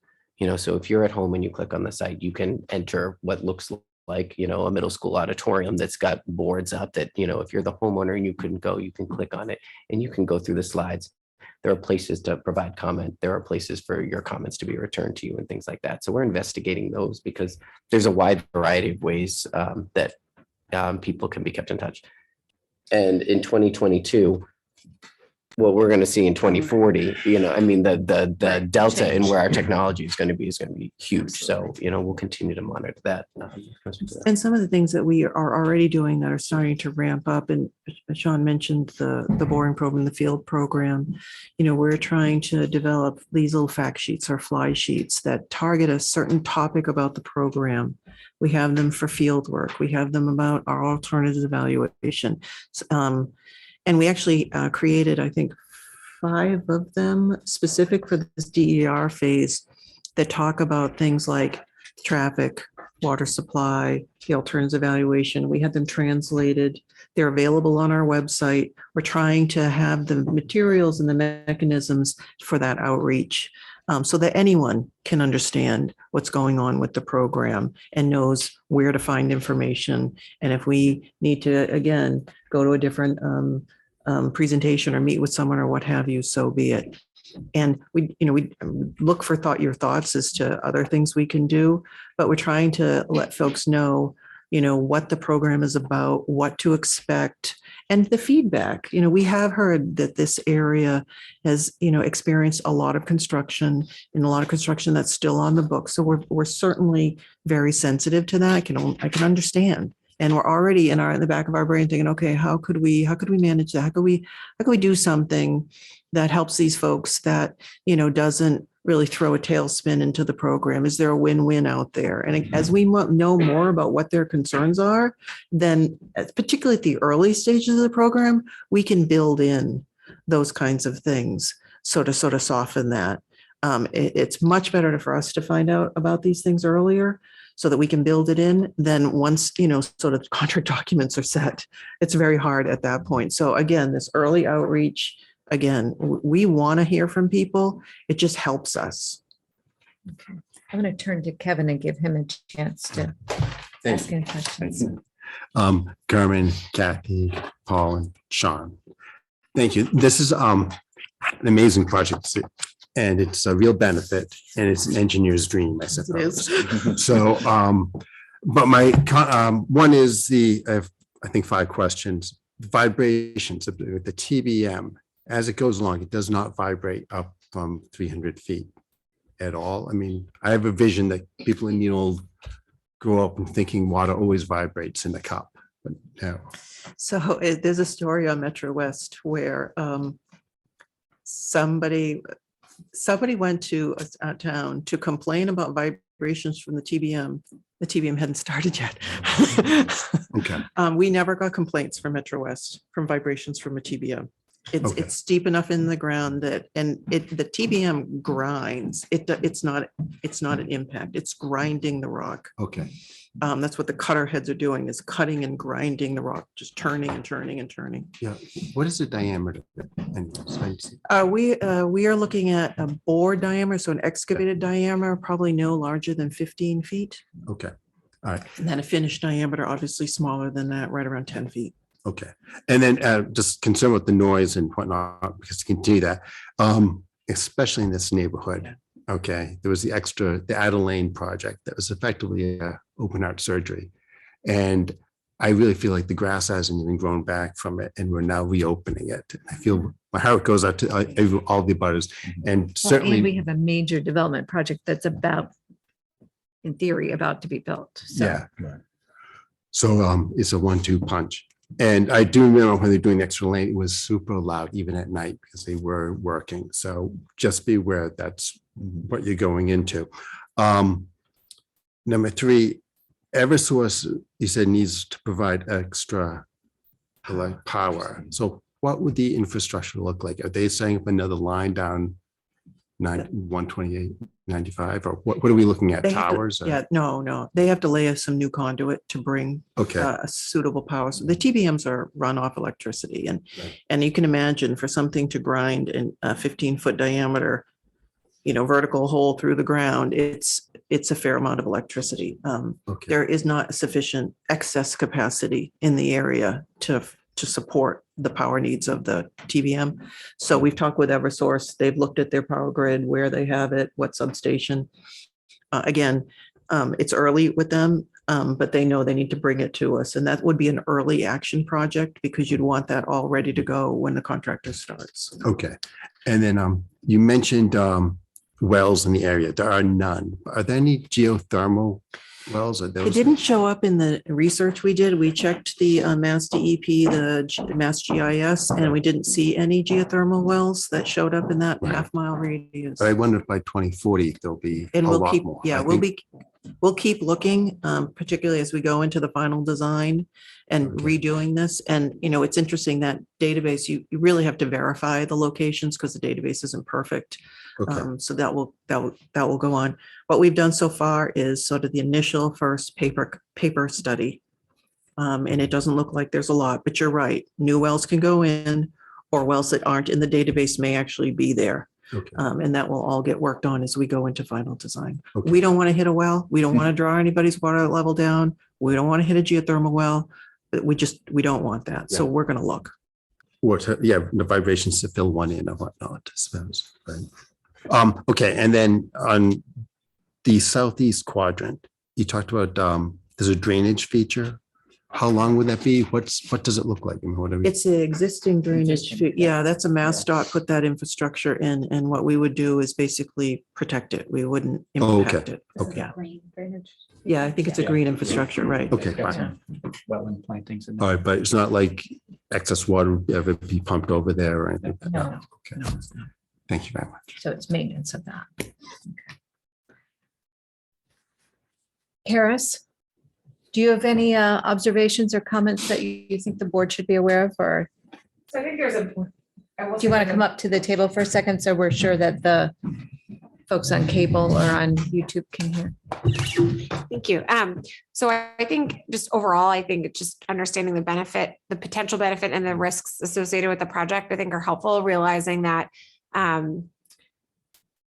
So if you're at home and you click on the site, you can enter what looks like, a middle school auditorium that's got boards up that, if you're the homeowner and you couldn't go, you can click on it and you can go through the slides. There are places to provide comment. There are places for your comments to be returned to you and things like that. So we're investigating those because there's a wide variety of ways that people can be kept in touch. And in 2022, what we're going to see in 2040, the delta in where our technology is going to be huge. So, we'll continue to monitor that. And some of the things that we are already doing that are starting to ramp up, and Sean mentioned the boring program, the field program, we're trying to develop these little fact sheets or fly sheets that target a certain topic about the program. We have them for field work. We have them about our alternatives evaluation. And we actually created, I think, 5 of them specific for this DER phase that talk about things like traffic, water supply, the alternatives evaluation. We had them translated. They're available on our website. We're trying to have the materials and the mechanisms for that outreach so that anyone can understand what's going on with the program and knows where to find information. And if we need to, again, go to a different presentation or meet with someone or what have you, so be it. And we look for your thoughts as to other things we can do, but we're trying to let folks know, what the program is about, what to expect, and the feedback. We have heard that this area has, experienced a lot of construction and a lot of construction that's still on the books. So we're certainly very sensitive to that. I can understand. And we're already in the back of our brain thinking, okay, how could we manage that? How could we do something that helps these folks that, doesn't really throw a tailspin into the program? Is there a win-win out there? And as we know more about what their concerns are, then particularly at the early stages of the program, we can build in those kinds of things. So to sort of soften that, it's much better for us to find out about these things earlier so that we can build it in. Then once, sort of contract documents are set, it's very hard at that point. So again, this early outreach, again, we want to hear from people. It just helps us. Okay. I'm going to turn to Kevin and give him a chance to ask any questions. Carmen, Kathy, Paul, and Sean. Thank you. This is an amazing project, and it's a real benefit, and it's an engineer's dream, I suppose. So, but my one is I have, I think, 5 questions. Vibrations of the TBM. As it goes along, it does not vibrate up from 300 feet at all. I mean, I have a vision that people in grow up and thinking water always vibrates in the cup, but no. So there's a story on Metro West where somebody went to a town to complain about vibrations from the TBM. The TBM hadn't started yet. Okay. We never got complaints from Metro West from vibrations from a TBM. It's deep enough in the ground that, and the TBM grinds. It's not an impact. It's grinding the rock. Okay. That's what the cutter heads are doing, is cutting and grinding the rock, just turning and turning and turning. Yeah. What is the diameter? We are looking at a bore diameter, so an excavated diameter, probably no larger than 15 feet. Okay. All right. And then a finished diameter, obviously smaller than that, right around 10 feet. Okay. And then just concerned with the noise and whatnot, because you can do that, especially in this neighborhood. Okay. There was the Adder Lane project that was effectively a open heart surgery. And I really feel like the grass hasn't even grown back from it, and we're now reopening it. I feel my heart goes out to all the abutters. And certainly we have a major development project that's in theory, about to be built. So. Yeah. Right. So it's a 1-2 punch. And I do remember when they're doing the extra lane, it was super loud, even at night, because they were working. So just be aware that's what you're going into. Number 3, Eversource, you said, needs to provide extra power. So what would the infrastructure look like? Are they setting up another line down 128, 95, or what are we looking at? Towers? No. They have to lay some new conduit to bring a suitable power. So the TBMs are run off electricity, and you can imagine for something to grind in a 15-foot diameter, vertical hole through the ground, it's a fair amount of electricity. There is not sufficient excess capacity in the area to support the power needs of the TBM. So we've talked with Eversource. They've looked at their power grid, where they have it, what substation. Again, it's early with them, but they know they need to bring it to us. And that would be an early action project, because you'd want that all ready to go when the contractor starts. Okay. And then you mentioned wells in the area. There are none. Are there any geothermal wells? Are those? It didn't show up in the research we did. We checked the Mass DEP, the Mass GIS, and we didn't see any geothermal wells that showed up in that half-mile radius. But I wonder if by 2040 there'll be And a we'll lot keep, more. we'll be we'll keep looking, particularly as we go into the final design and redoing this. And, you know, it's interesting that database, you really have to verify the locations because the database isn't perfect. Okay. So that will go on. What we've done so far is sort of the initial first paper study. And it doesn't look like there's a lot, but you're right. New wells can go in, or wells that aren't in the database may actually be there. Okay. And that will all get worked on as we go into final design. Okay. We don't want to hit a well. We don't want to draw anybody's water level down. We don't want to hit a geothermal well, but we don't want that. So Yeah. we're going to look. Or the vibrations to fill one in or whatnot, I suppose. Right. Okay, and then on the southeast quadrant, you talked about there's a drainage feature. How long would that be? What does it look like? I mean, what are we? It's the existing drainage. Yeah, that's a MassDOT put that infrastructure in. And what we would do is basically protect it. We wouldn't impact it. Okay. Yeah. Yeah, I think it's a green infrastructure, right? Okay, Got fine. some Wetland plantings in All there. right, but it's not like excess water would ever be pumped over there or anything? No. Okay. Thank you very much. So it's maintenance of that. Karis, do you have any observations or comments that you think the board should be aware of, or So I think there's a. do you want to come up to the table for a second so we're sure that the folks on cable or on YouTube can hear? Thank you. So I think just overall, I think it's just understanding the benefit, the potential benefit and the risks associated with the project, I think are helpful, realizing that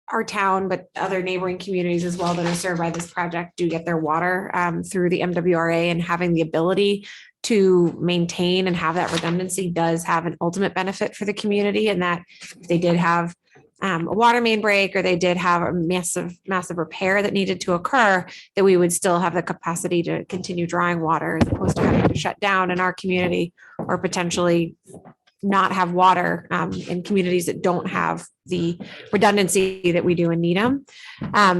our town, but other neighboring communities as well that are served by this project do get their water through the MWRA, and having the ability to maintain and have that redundancy does have an ultimate benefit for the community. And that if they did have a water main break, or they did have a massive repair that needed to occur, that we would still have the capacity to continue drawing water, as opposed to having to shut down in our community or potentially not have water in communities that don't have the redundancy that we do in Needham.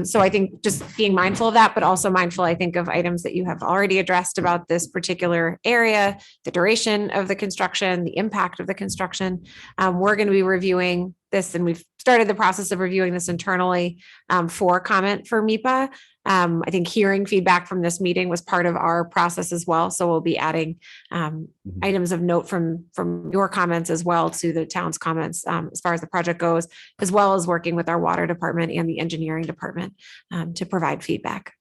So I think just being mindful of that, but also mindful, I think, of items that you have already addressed about this particular area, the duration of the construction, the impact of the construction. We're going to be reviewing this, and we've started the process of reviewing this internally for comment for MIPA. I think hearing feedback from this meeting was part of our process as well. So we'll be adding items of note from your comments as well to the town's comments as far as the project goes, as well as working with our water department and the engineering department to provide feedback.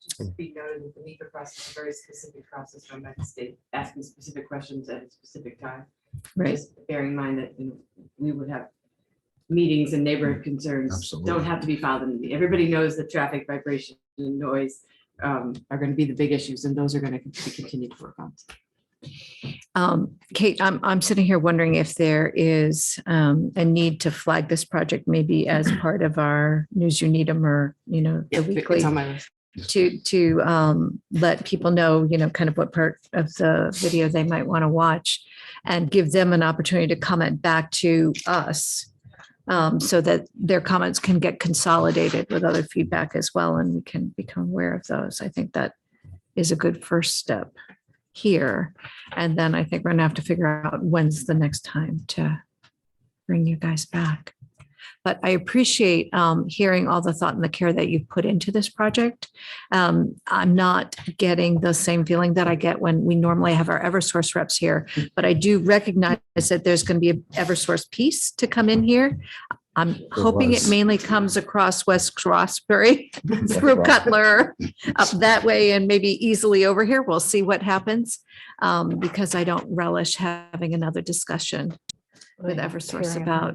Just be noted that the NEPA process is a very specific process from that state, asking specific questions at a specific time. Right. Just bearing in mind that, you know, we would have meetings and neighborhood concerns Absolutely. don't have to be filed in. Everybody knows that traffic, vibration, and noise are going to be the big issues, and those are going to be continued to work on. Kate, I'm sitting here wondering if there is a need to flag this project maybe as part of our News You Needham, or, you know, the weekly, It's on my list. to let people know, you know, kind of what part of the video they might want to watch, and give them an opportunity to comment back to us, so that their comments can get consolidated with other feedback as well, and we can become aware of those. I think that is a good first step here. And then I think we're gonna have to figure out when's the next time to bring you guys back. But I appreciate hearing all the thought and the care that you've put into this project. I'm not getting the same feeling that I get when we normally have our Eversource reps here, but I do recognize that there's going to be an Eversource piece to come in here. I'm hoping it was. mainly comes across West Roxbury through Cutler up that way and maybe easily over here. We'll see what happens, because I don't relish having another discussion with Eversource about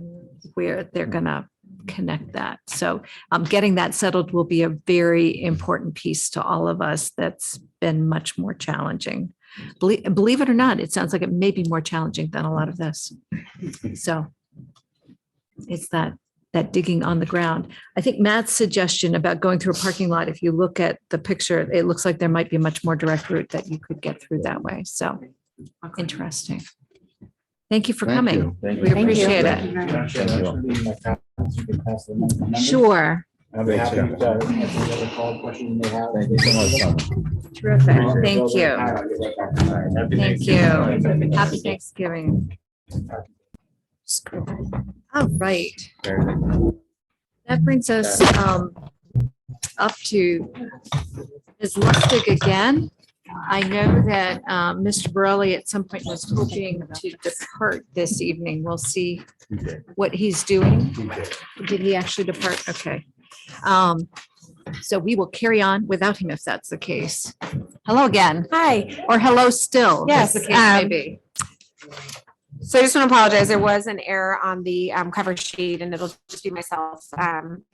where they're gonna connect that. So getting that settled will be a very important piece to all of us. That's been much more challenging. Believe it or not, it sounds like it may be more challenging than a lot of this. So it's that digging on the ground. I think Matt's suggestion about going through a parking lot, if you look at the picture, it looks like there might be a much more direct route that you could get through that way. So interesting. Thank you for Thank coming. you. We appreciate it. Sure. I'll be happy to answer any other call questions you may have. Terrific. Thank you. Thank you. Happy Thanksgiving. All right. That brings us up to Ms. Lustig again. I know that Mr. Morelli at some point was hoping to depart this evening. We'll see what he's doing. Did he actually depart? Okay. So we will carry on without him if that's the case. Hello again. Hi. Or hello still. as Yes, the case may be. So I just want to apologize. There was an error on the cover sheet and it'll just be myself.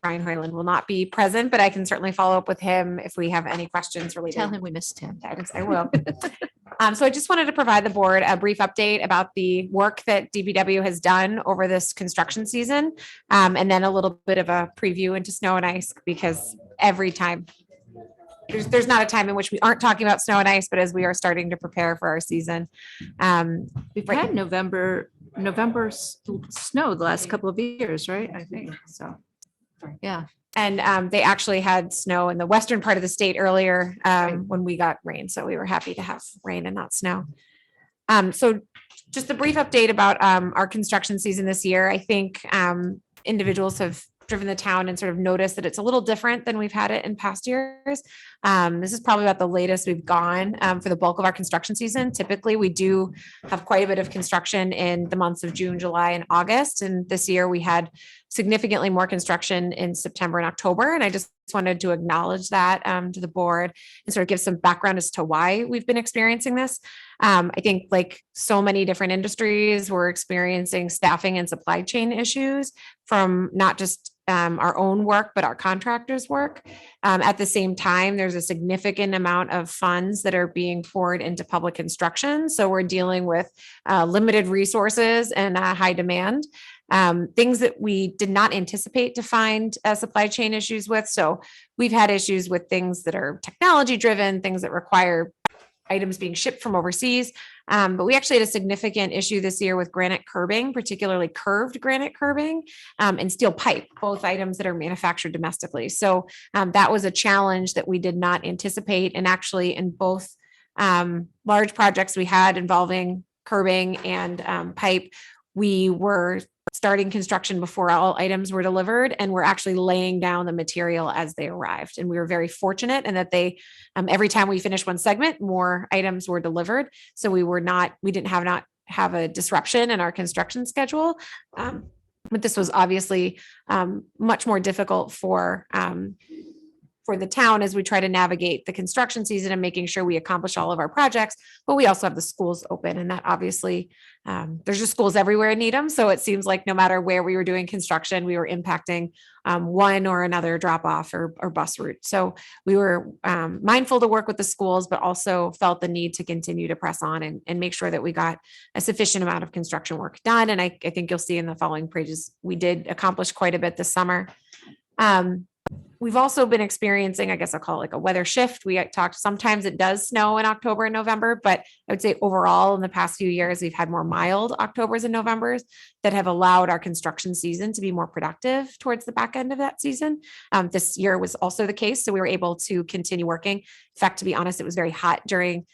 Brian Highland will not be present, but I can certainly follow up with him if we have any questions related. Tell him we missed him. I will. So I just wanted to provide the board a brief update about the work that DPW has done over this construction season. And then a little bit of a preview into snow and ice, because every time there's not a time in which we aren't talking about snow and ice, but as we are starting to prepare for our season. We've had November snow the last couple of years, right? I think so. Yeah. And they actually had snow in the western part of the state earlier when we got rain. So we were happy to have rain and not snow. So just a brief update about our construction season this year. I think individuals have driven the town and sort of noticed that it's a little different than we've had it in past years. This is probably about the latest we've gone for the bulk of our construction season. Typically, we do have quite a bit of construction in the months of June, July, and August. And this year we had significantly more construction in September and October. And I just wanted to acknowledge that to the board and sort of give some background as to why we've been experiencing this. I think like so many different industries, we're experiencing staffing and supply chain issues from not just our own work, but our contractors' work. At the same time, there's a significant amount of funds that are being poured into public construction. So we're dealing with limited resources and high demand. Things that we did not anticipate to find supply chain issues with. So we've had issues with things that are technology driven, things that require items being shipped from overseas. But we actually had a significant issue this year with granite curbing, particularly curved granite curbing and steel pipe, both items that are manufactured domestically. So that was a challenge that we did not anticipate. And actually in both large projects we had involving curbing and pipe, we were starting construction before all items were delivered, and we're actually laying down the material as they arrived. And we were very fortunate in that they, every time we finished one segment, more items were delivered. So we didn't have a disruption in our construction schedule. But this was obviously much more difficult for the town as we try to navigate the construction season and making sure we accomplish all of our projects. But we also have the schools open, and that obviously there's just schools everywhere in Needham. So it seems like no matter where we were doing construction, we were impacting one or another drop off or bus route. So we were mindful to work with the schools, but also felt the need to continue to press on and make sure that we got a sufficient amount of construction work done. And I think you'll see in the following pages, we did accomplish quite a bit this summer. We've also been experiencing, I guess I'll call it like a weather shift. We talked, sometimes it does snow in October and November, but I would say overall in the past few years, we've had more mild Octobers and Novembers that have allowed our construction season to be more productive towards the back end of that season. This year was also the case. So we were able to continue working. In fact, to be honest, it was very hot during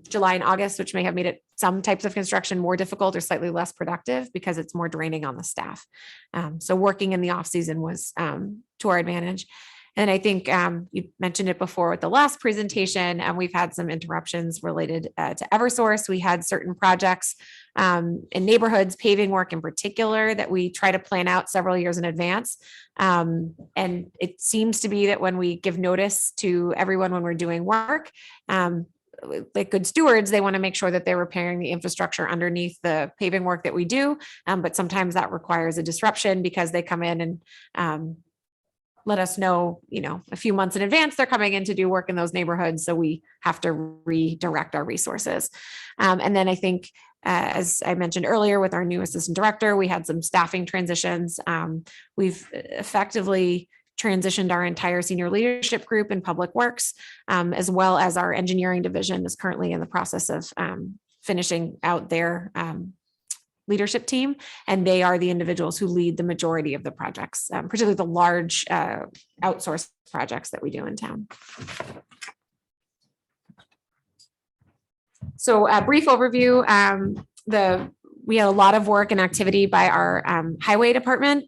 July and August, which may have made it some types of construction more difficult or slightly less productive because it's more draining on the staff. So working in the off season was to our advantage. And I think you mentioned it before with the last presentation, and we've had some interruptions related to Eversource. We had certain projects in neighborhoods, paving work in particular, that we try to plan out several years in advance. And it seems to be that when we give notice to everyone when we're doing work, like good stewards, they want to make sure that they're repairing the infrastructure underneath the paving work that we do. But sometimes that requires a disruption because they come in and let us know, a few months in advance they're coming in to do work in those neighborhoods. So we have to redirect our resources. And then I think, as I mentioned earlier, with our new assistant director, we had some staffing transitions. We've effectively transitioned our entire senior leadership group in Public Works, as well as our engineering division is currently in the process of finishing out their leadership team. And they are the individuals who lead the majority of the projects, particularly the large outsourced projects that we do in town. So a brief overview, the we had a lot of work and activity by our highway department.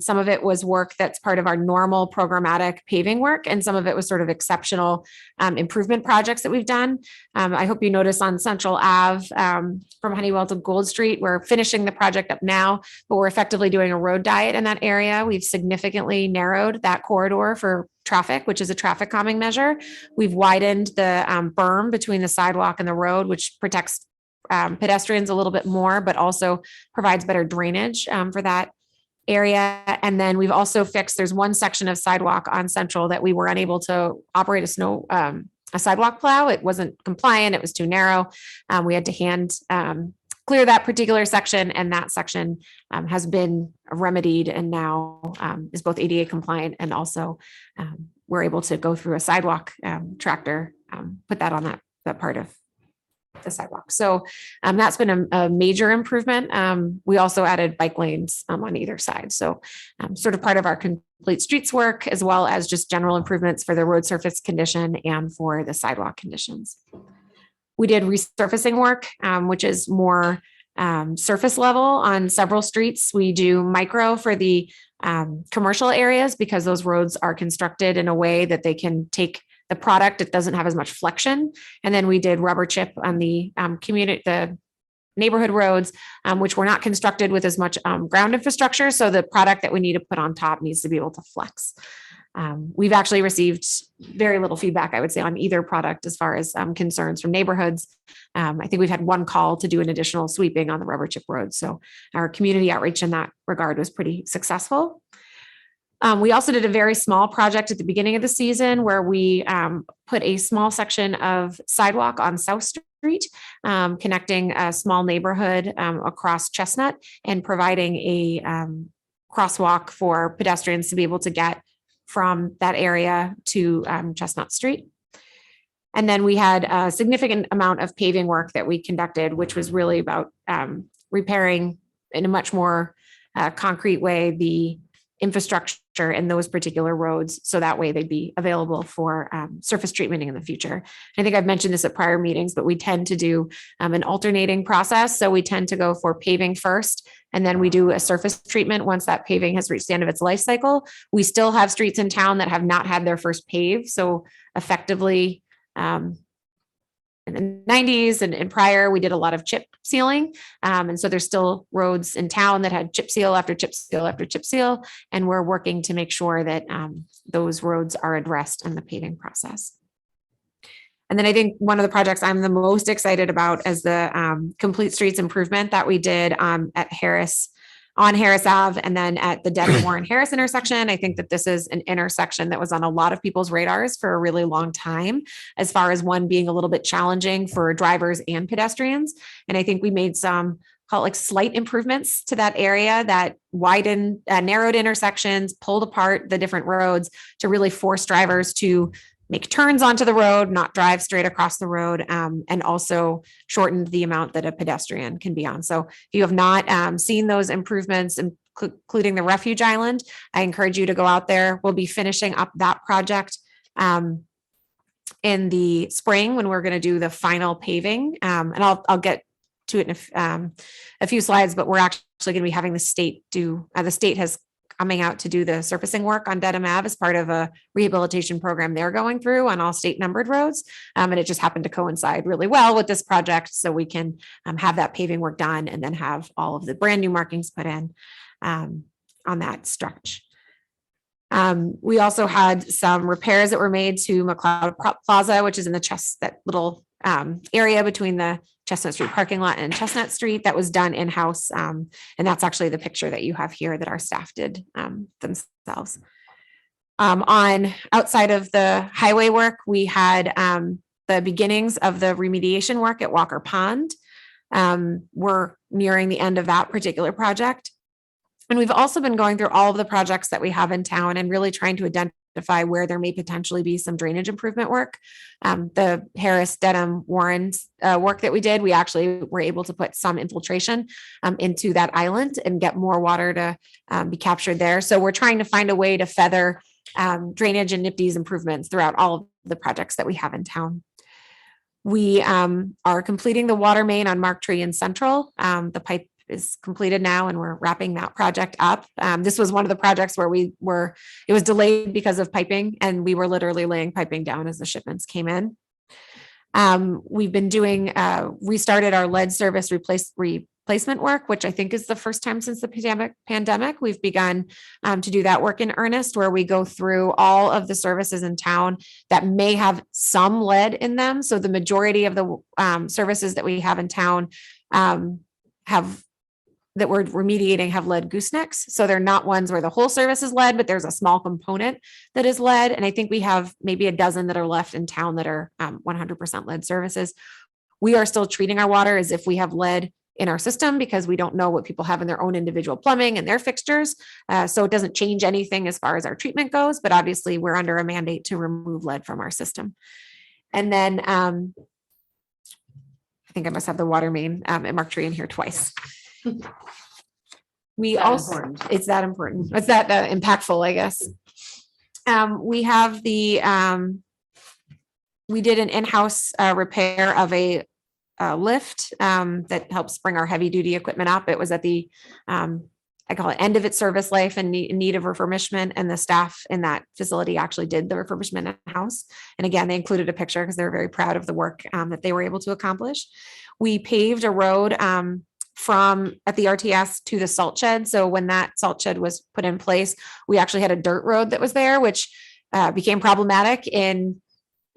Some of it was work that's part of our normal programmatic paving work, and some of it was sort of exceptional improvement projects that we've done. I hope you notice on Central Ave from Honeywell to Gold Street, we're finishing the project up now, but we're effectively doing a road diet in that area. We've significantly narrowed that corridor for traffic, which is a traffic calming measure. We've widened the berm between the sidewalk and the road, which protects pedestrians a little bit more, but also provides better drainage for that area. And then we've also fixed, there's one section of sidewalk on Central that we were unable to operate a sidewalk plow. It wasn't compliant. It was too narrow. We had to hand clear that particular section, and that section has been remedied and now is both ADA compliant, and also we're able to go through a sidewalk tractor, put that on that part of the sidewalk. So that's been a major improvement. We also added bike lanes on either side. So sort of part of our complete streets work, as well as just general improvements for the road surface condition and for the sidewalk conditions. We did resurfacing work, which is more surface level on several streets. We do micro for the commercial areas because those roads are constructed in a way that they can take the product. It doesn't have as much flexion. And then we did rubber chip on the the neighborhood roads, which were not constructed with as much ground infrastructure. So the product that we need to put on top needs to be able to flex. We've actually received very little feedback, I would say, on either product as far as concerns from neighborhoods. I think we've had one call to do an additional sweeping on the rubber chip road. So our community outreach in that regard was pretty successful. We also did a very small project at the beginning of the season where we put a small section of sidewalk on South Street, connecting a small neighborhood across Chestnut and providing a crosswalk for pedestrians to be able to get from that area to Chestnut Street. And then we had a significant amount of paving work that we conducted, which was really about repairing in a much more concrete way the infrastructure in those particular roads, so that way they'd be available for surface treatment in the future. I think I've mentioned this at prior meetings, but we tend to do an alternating process. So we tend to go for paving first, and then we do a surface treatment once that paving has reached the end of its life cycle. We still have streets in town that have not had their first pave. So effectively, in the 90s and prior, we did a lot of chip sealing. And so there's still roads in town that had chip seal after chip seal after chip seal. And we're working to make sure that those roads are addressed in the paving process. And then I think one of the projects I'm the most excited about is the complete streets improvement that we did at Harris Ave, and then at the Dedham Warren Harris intersection. I think that this is an intersection that was on a lot of people's radars for a really long time, as far as one being a little bit challenging for drivers and pedestrians. And I think we made some, call it like slight improvements to that area that widened, narrowed intersections, pulled apart the different roads to really force drivers to make turns onto the road, not drive straight across the road, and also shortened the amount that a pedestrian can be on. So if you have not seen those improvements, including the refuge island, I encourage you to go out there. We'll be finishing up that project in the spring when we're going to do the final paving. And I'll get to it in a few slides, but we're actually going to be having the state do, the state has coming out to do the surfacing work on Dedham Ave as part of a rehabilitation program they're going through on all state numbered roads. And it just happened to coincide really well with this project. So we can have that paving work done and then have all of the brand new markings put in on that stretch. We also had some repairs that were made to McLeod Plaza, which is in that little area between the Chestnut Street parking lot and Chestnut Street. That was done in-house. And that's actually the picture that you have here that our staff did themselves. On outside of the highway work, we had the beginnings of the remediation work at Walker Pond. We're nearing the end of that particular project. And we've also been going through all of the projects that we have in town and really trying to identify where there may potentially be some drainage improvement work. The Harris, Dedham, Warren's work that we did, we actually were able to put some infiltration into that island and get more water to be captured there. So we're trying to find a way to feather drainage and NIPD's improvements throughout all of the projects that we have in town. We are completing the water main on Mark Tree and Central. The pipe is completed now, and we're wrapping that project up. This was one of the projects where it was delayed because of piping, and we were literally laying piping down as the shipments came in. We've been doing, restarted our lead service replacement work, which I think is the first time since the pandemic. We've begun to do that work in earnest, where we go through all of the services in town that may have some lead in them. So the majority of the services that we have in town that we're remediating have lead goosenecks. So they're not ones where the whole service is lead, but there's a small component that is lead. And I think we have maybe a dozen that are left in town that are 100% lead services. We are still treating our water as if we have lead in our system, because we don't know what people have in their own individual plumbing and their fixtures. So it doesn't change anything as far as our treatment goes, but obviously we're under a mandate to remove lead from our system. And then I think I must have the water main at Mark Tree in here twice. We also, it's that important. It's that impactful, I guess. We have we did an in-house repair of a lift that helps bring our heavy duty equipment up. It was at the, I call it end of its service life and in need of refurbishment. And the staff in that facility actually did the refurbishment in-house. And again, they included a picture because they were very proud of the work that they were able to accomplish. We paved a road from at the RTS to the salt shed. So when that salt shed was put in place, we actually had a dirt road that was there, which became problematic in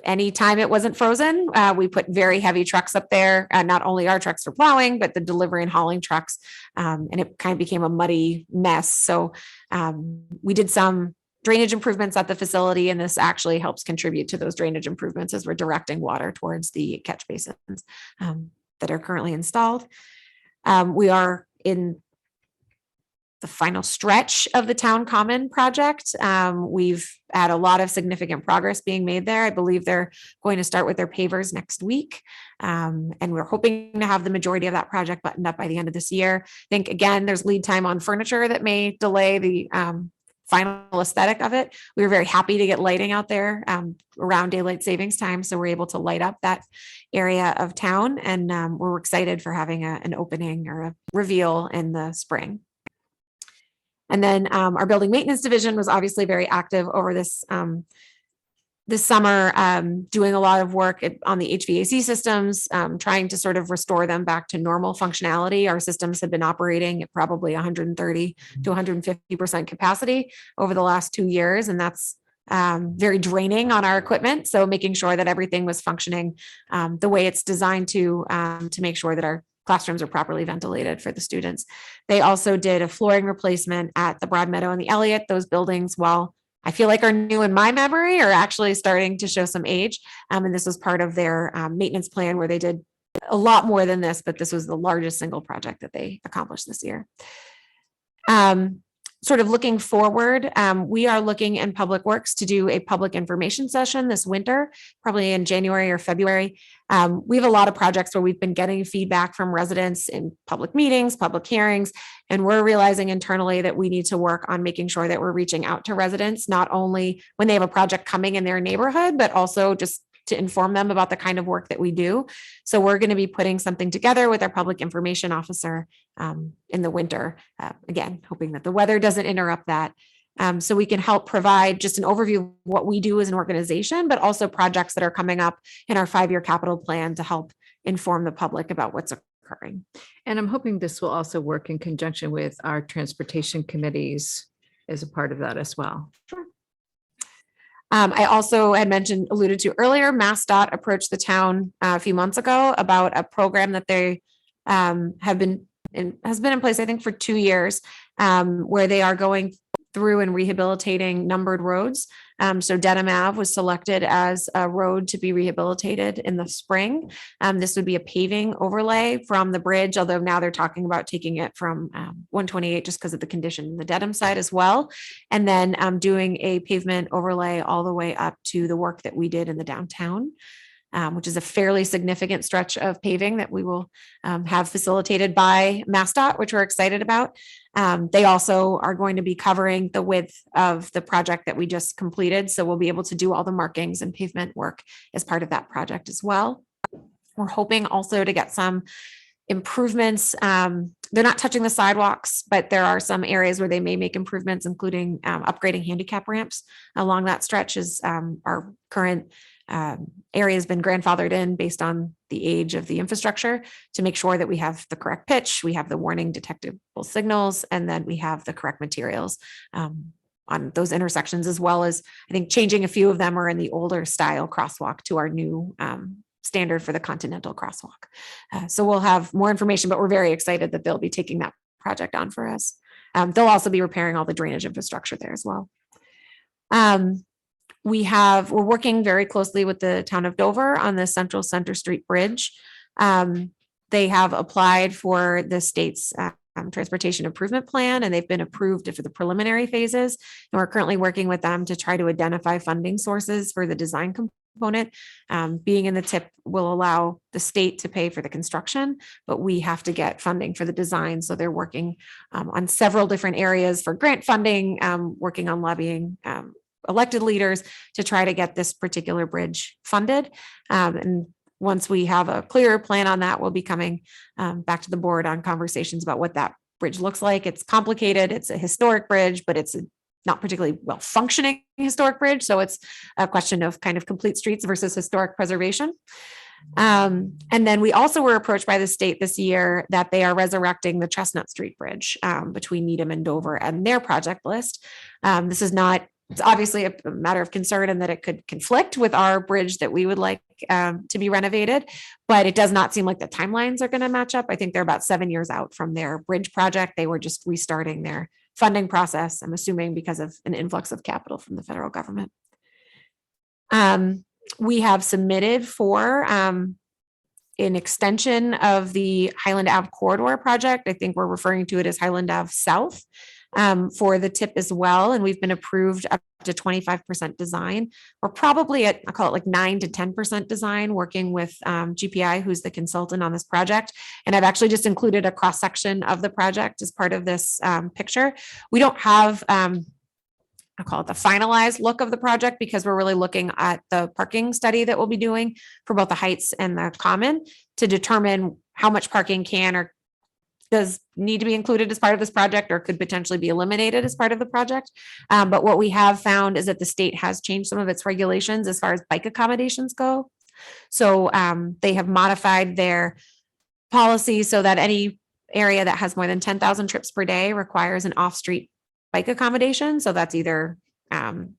any time it wasn't frozen. We put very heavy trucks up there, not only our trucks for plowing, but the delivery and hauling trucks. And it kind of became a muddy mess. So we did some drainage improvements at the facility, and this actually helps contribute to those drainage improvements as we're directing water towards the catch basins that are currently installed. We are in the final stretch of the town common project. We've had a lot of significant progress being made there. I believe they're going to start with their pavers next week. And we're hoping to have the majority of that project buttoned up by the end of this year. I think, again, there's lead time on furniture that may delay the final aesthetic of it. We were very happy to get lighting out there around daylight savings time. So we're able to light up that area of town, and we're excited for having an opening or a reveal in the spring. And then our building maintenance division was obviously very active over this summer, doing a lot of work on the HVAC systems, trying to sort of restore them back to normal functionality. Our systems have been operating at probably 130 to 150% capacity over the last 2 years. And that's very draining on our equipment. So making sure that everything was functioning the way it's designed to make sure that our classrooms are properly ventilated for the students. They also did a flooring replacement at the Broad Meadow and the Elliott. Those buildings, while I feel like are new in my memory, are actually starting to show some age. And this was part of their maintenance plan, where they did a lot more than this, but this was the largest single project that they accomplished this year. Sort of looking forward, we are looking in Public Works to do a public information session this winter, probably in January or February. We have a lot of projects where we've been getting feedback from residents in public meetings, public hearings, and we're realizing internally that we need to work on making sure that we're reaching out to residents, not only when they have a project coming in their neighborhood, but also just to inform them about the kind of work that we do. So we're going to be putting something together with our public information officer in the winter, again, hoping that the weather doesn't interrupt that. So we can help provide just an overview of what we do as an organization, but also projects that are coming up in our 5-year capital plan to help inform the public about what's occurring. And I'm hoping this will also work in conjunction with our transportation committees as a part of that as well. Sure. I also had alluded to earlier, MassDOT approached the town a few months ago about a program that they has been in place, I think, for 2 years, where they are going through and rehabilitating numbered roads. So Dedham Ave was selected as a road to be rehabilitated in the spring. This would be a paving overlay from the bridge, although now they're talking about taking it from 128 just because of the condition in the Dedham side as well. And then doing a pavement overlay all the way up to the work that we did in the downtown. Which is a fairly significant stretch of paving that we will have facilitated by MassDOT, which we're excited about. They also are going to be covering the width of the project that we just completed. So we'll be able to do all the markings and pavement work as part of that project as well. We're hoping also to get some improvements they're not touching the sidewalks, but there are some areas where they may make improvements, including upgrading handicap ramps along that stretch. Is our current area has been grandfathered in based on the age of the infrastructure to make sure that we have the correct pitch, we have the warning detectable signals, and then we have the correct materials on those intersections, as well as I think changing a few of them are in the older style crosswalk to our new standard for the Continental crosswalk. So we'll have more information, but we're very excited that they'll be taking that project on for us. They'll also be repairing all the drainage infrastructure there as well. We're working very closely with the town of Dover on the Central Center Street Bridge. They have applied for the state's transportation improvement plan, and they've been approved for the preliminary phases. And we're currently working with them to try to identify funding sources for the design component. Being in the TIP will allow the state to pay for the construction, but we have to get funding for the design. So they're working on several different areas for grant funding, working on lobbying elected leaders to try to get this particular bridge funded. And once we have a clearer plan on that, we'll be coming back to the board on conversations about what that bridge looks like. It's complicated. It's a historic bridge, but it's a not particularly well functioning historic bridge. So it's a question of kind of complete streets versus historic preservation. And then we also were approached by the state this year that they are resurrecting the Chestnut Street Bridge between Needham and Dover and their project list. This is not, it's obviously a matter of concern in that it could conflict with our bridge that we would like to be renovated, but it does not seem like the timelines are going to match up. I think they're about 7 years out from their bridge project. They were just restarting their funding process, I'm assuming because of an influx of capital from the federal government. We have submitted for an extension of the Highland Ave corridor project. I think we're referring to it as Highland Ave South for the TIP as well. And we've been approved up to 25% design. We're probably at, I'll call it like 9 to 10% design, working with GPI, who's the consultant on this project. And I've actually just included a cross section of the project as part of this picture. We don't have, I'll call it the finalized look of the project because we're really looking at the parking study that we'll be doing for both the Heights and the Common to determine how much parking can or does need to be included as part of this project or could potentially be eliminated as part of the project. But what we have found is that the state has changed some of its regulations as far as bike accommodations go. So they have modified their policy so that any area that has more than 10,000 trips per day requires an off-street bike accommodation. So that's either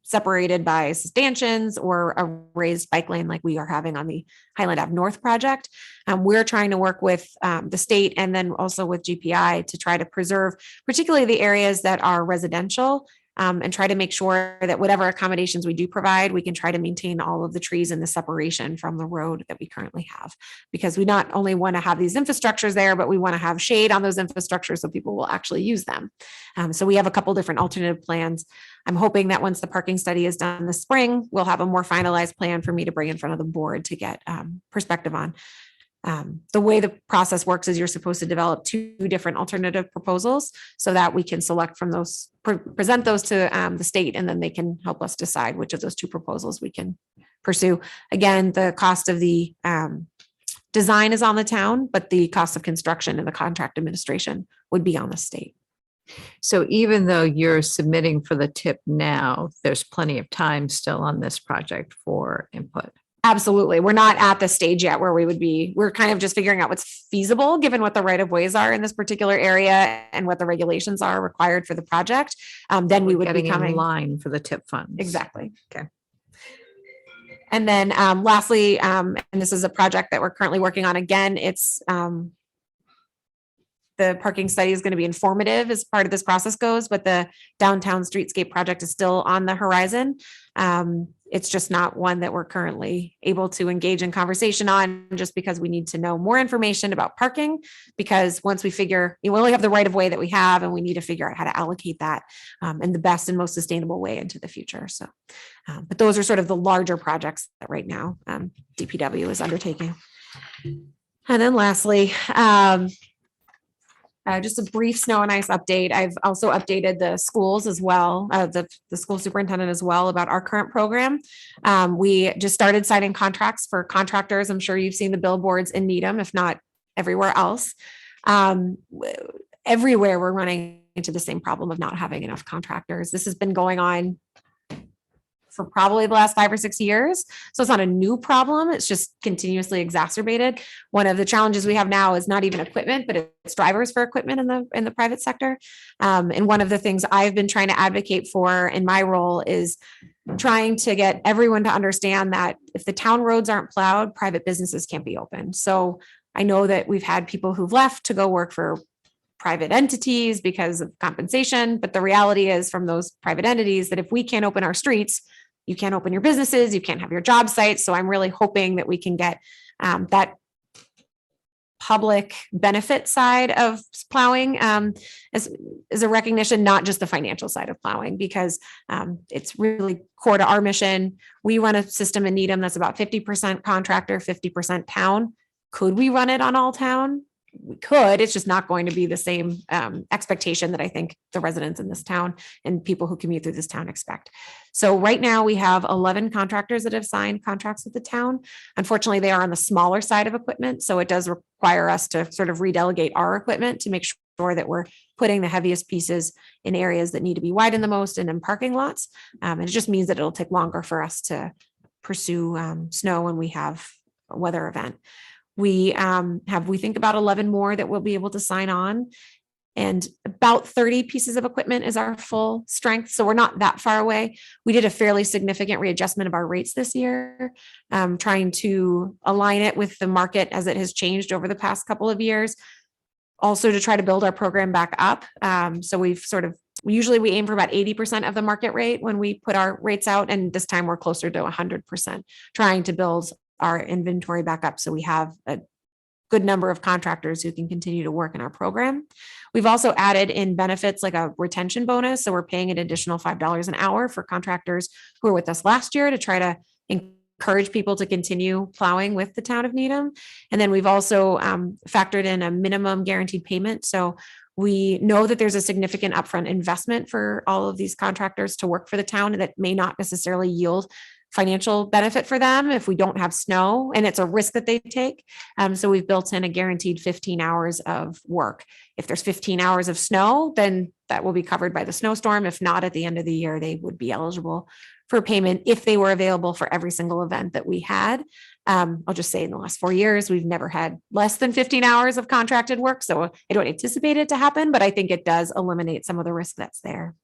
separated by stanchions or a raised bike lane like we are having on the Highland Ave North project. We're trying to work with the state and then also with GPI to try to preserve particularly the areas that are residential and try to make sure that whatever accommodations we do provide, we can try to maintain all of the trees and the separation from the road that we currently have. Because we not only want to have these infrastructures there, but we want to have shade on those infrastructures so people will actually use them. So we have a couple different alternative plans. I'm hoping that once the parking study is done this spring, we'll have a more finalized plan for me to bring in front of the board to get perspective on. The way the process works is you're supposed to develop 2 different alternative proposals so that we can select from those, present those to the state, and then they can help us decide which of those 2 proposals we can pursue. Again, the cost of the design is on the town, but the cost of construction and the contract administration would be on the state. So even though you're submitting for the TIP now, there's plenty of time still on this project for input. Absolutely. We're not at the stage yet where we would be, we're kind of just figuring out what's feasible given what the right of ways are in this particular area and what the regulations are required for the project. Then we would be coming in line for the TIP funds. Exactly. Okay. And then lastly, and this is a project that we're currently working on again, it's the parking study is going to be informative as part of this process goes, but the downtown streetscape project is still on the horizon. It's just not one that we're currently able to engage in conversation on just because we need to know more information about parking, because once we figure, we only have the right of way that we have, and we need to figure out how to allocate that in the best and most sustainable way into the future. So, but those are sort of the larger projects that right now DPW is undertaking. And then lastly, just a brief snow and ice update. I've also updated the schools as well, the school superintendent as well about our current program. We just started signing contracts for contractors. I'm sure you've seen the billboards in Needham, if not everywhere else. Everywhere we're running into the same problem of not having enough contractors. This has been going on for probably the last 5 or 6 years. So it's not a new problem. It's just continuously exacerbated. One of the challenges we have now is not even equipment, but it's drivers for equipment in the private sector. And one of the things I've been trying to advocate for in my role is trying to get everyone to understand that if the town roads aren't plowed, private businesses can't be open. So I know that we've had people who've left to go work for private entities because of compensation, but the reality is from those private entities that if we can't open our streets, you can't open your businesses, you can't have your job sites. So I'm really hoping that we can get that public benefit side of plowing as a recognition, not just the financial side of plowing, because it's really core to our mission. We run a system in Needham that's about 50% contractor, 50% town. Could we run it on all town? We could. It's just not going to be the same expectation that I think the residents in this town and people who commute through this town expect. So right now we have 11 contractors that have signed contracts with the town. Unfortunately, they are on the smaller side of equipment. So it does require us to sort of redelegate our equipment to make sure that we're putting the heaviest pieces in areas that need to be widened the most and in parking lots. And it just means that it'll take longer for us to pursue snow when we have a weather event. We think about 11 more that we'll be able to sign on, and about 30 pieces of equipment is our full strength. So we're not that far away. We did a fairly significant readjustment of our rates this year, trying to align it with the market as it has changed over the past couple of years. Also to try to build our program back up. So usually we aim for about 80% of the market rate when we put our rates out. And this time we're closer to 100%, trying to build our inventory back up so we have a good number of contractors who can continue to work in our program. We've also added in benefits like a retention bonus. So we're paying an additional $5 an hour for contractors who were with us last year to try to encourage people to continue plowing with the town of Needham. And then we've also factored in a minimum guaranteed payment. So we know that there's a significant upfront investment for all of these contractors to work for the town that may not necessarily yield financial benefit for them if we don't have snow, and it's a risk that they take. So we've built in a guaranteed 15 hours of work. If there's 15 hours of snow, then that will be covered by the snowstorm. If not, at the end of the year, they would be eligible for payment if they were available for every single event that we had. I'll just say in the last 4 years, we've never had less than 15 hours of contracted work. So I don't anticipate it to happen, but I think it does eliminate some of the risk that's there.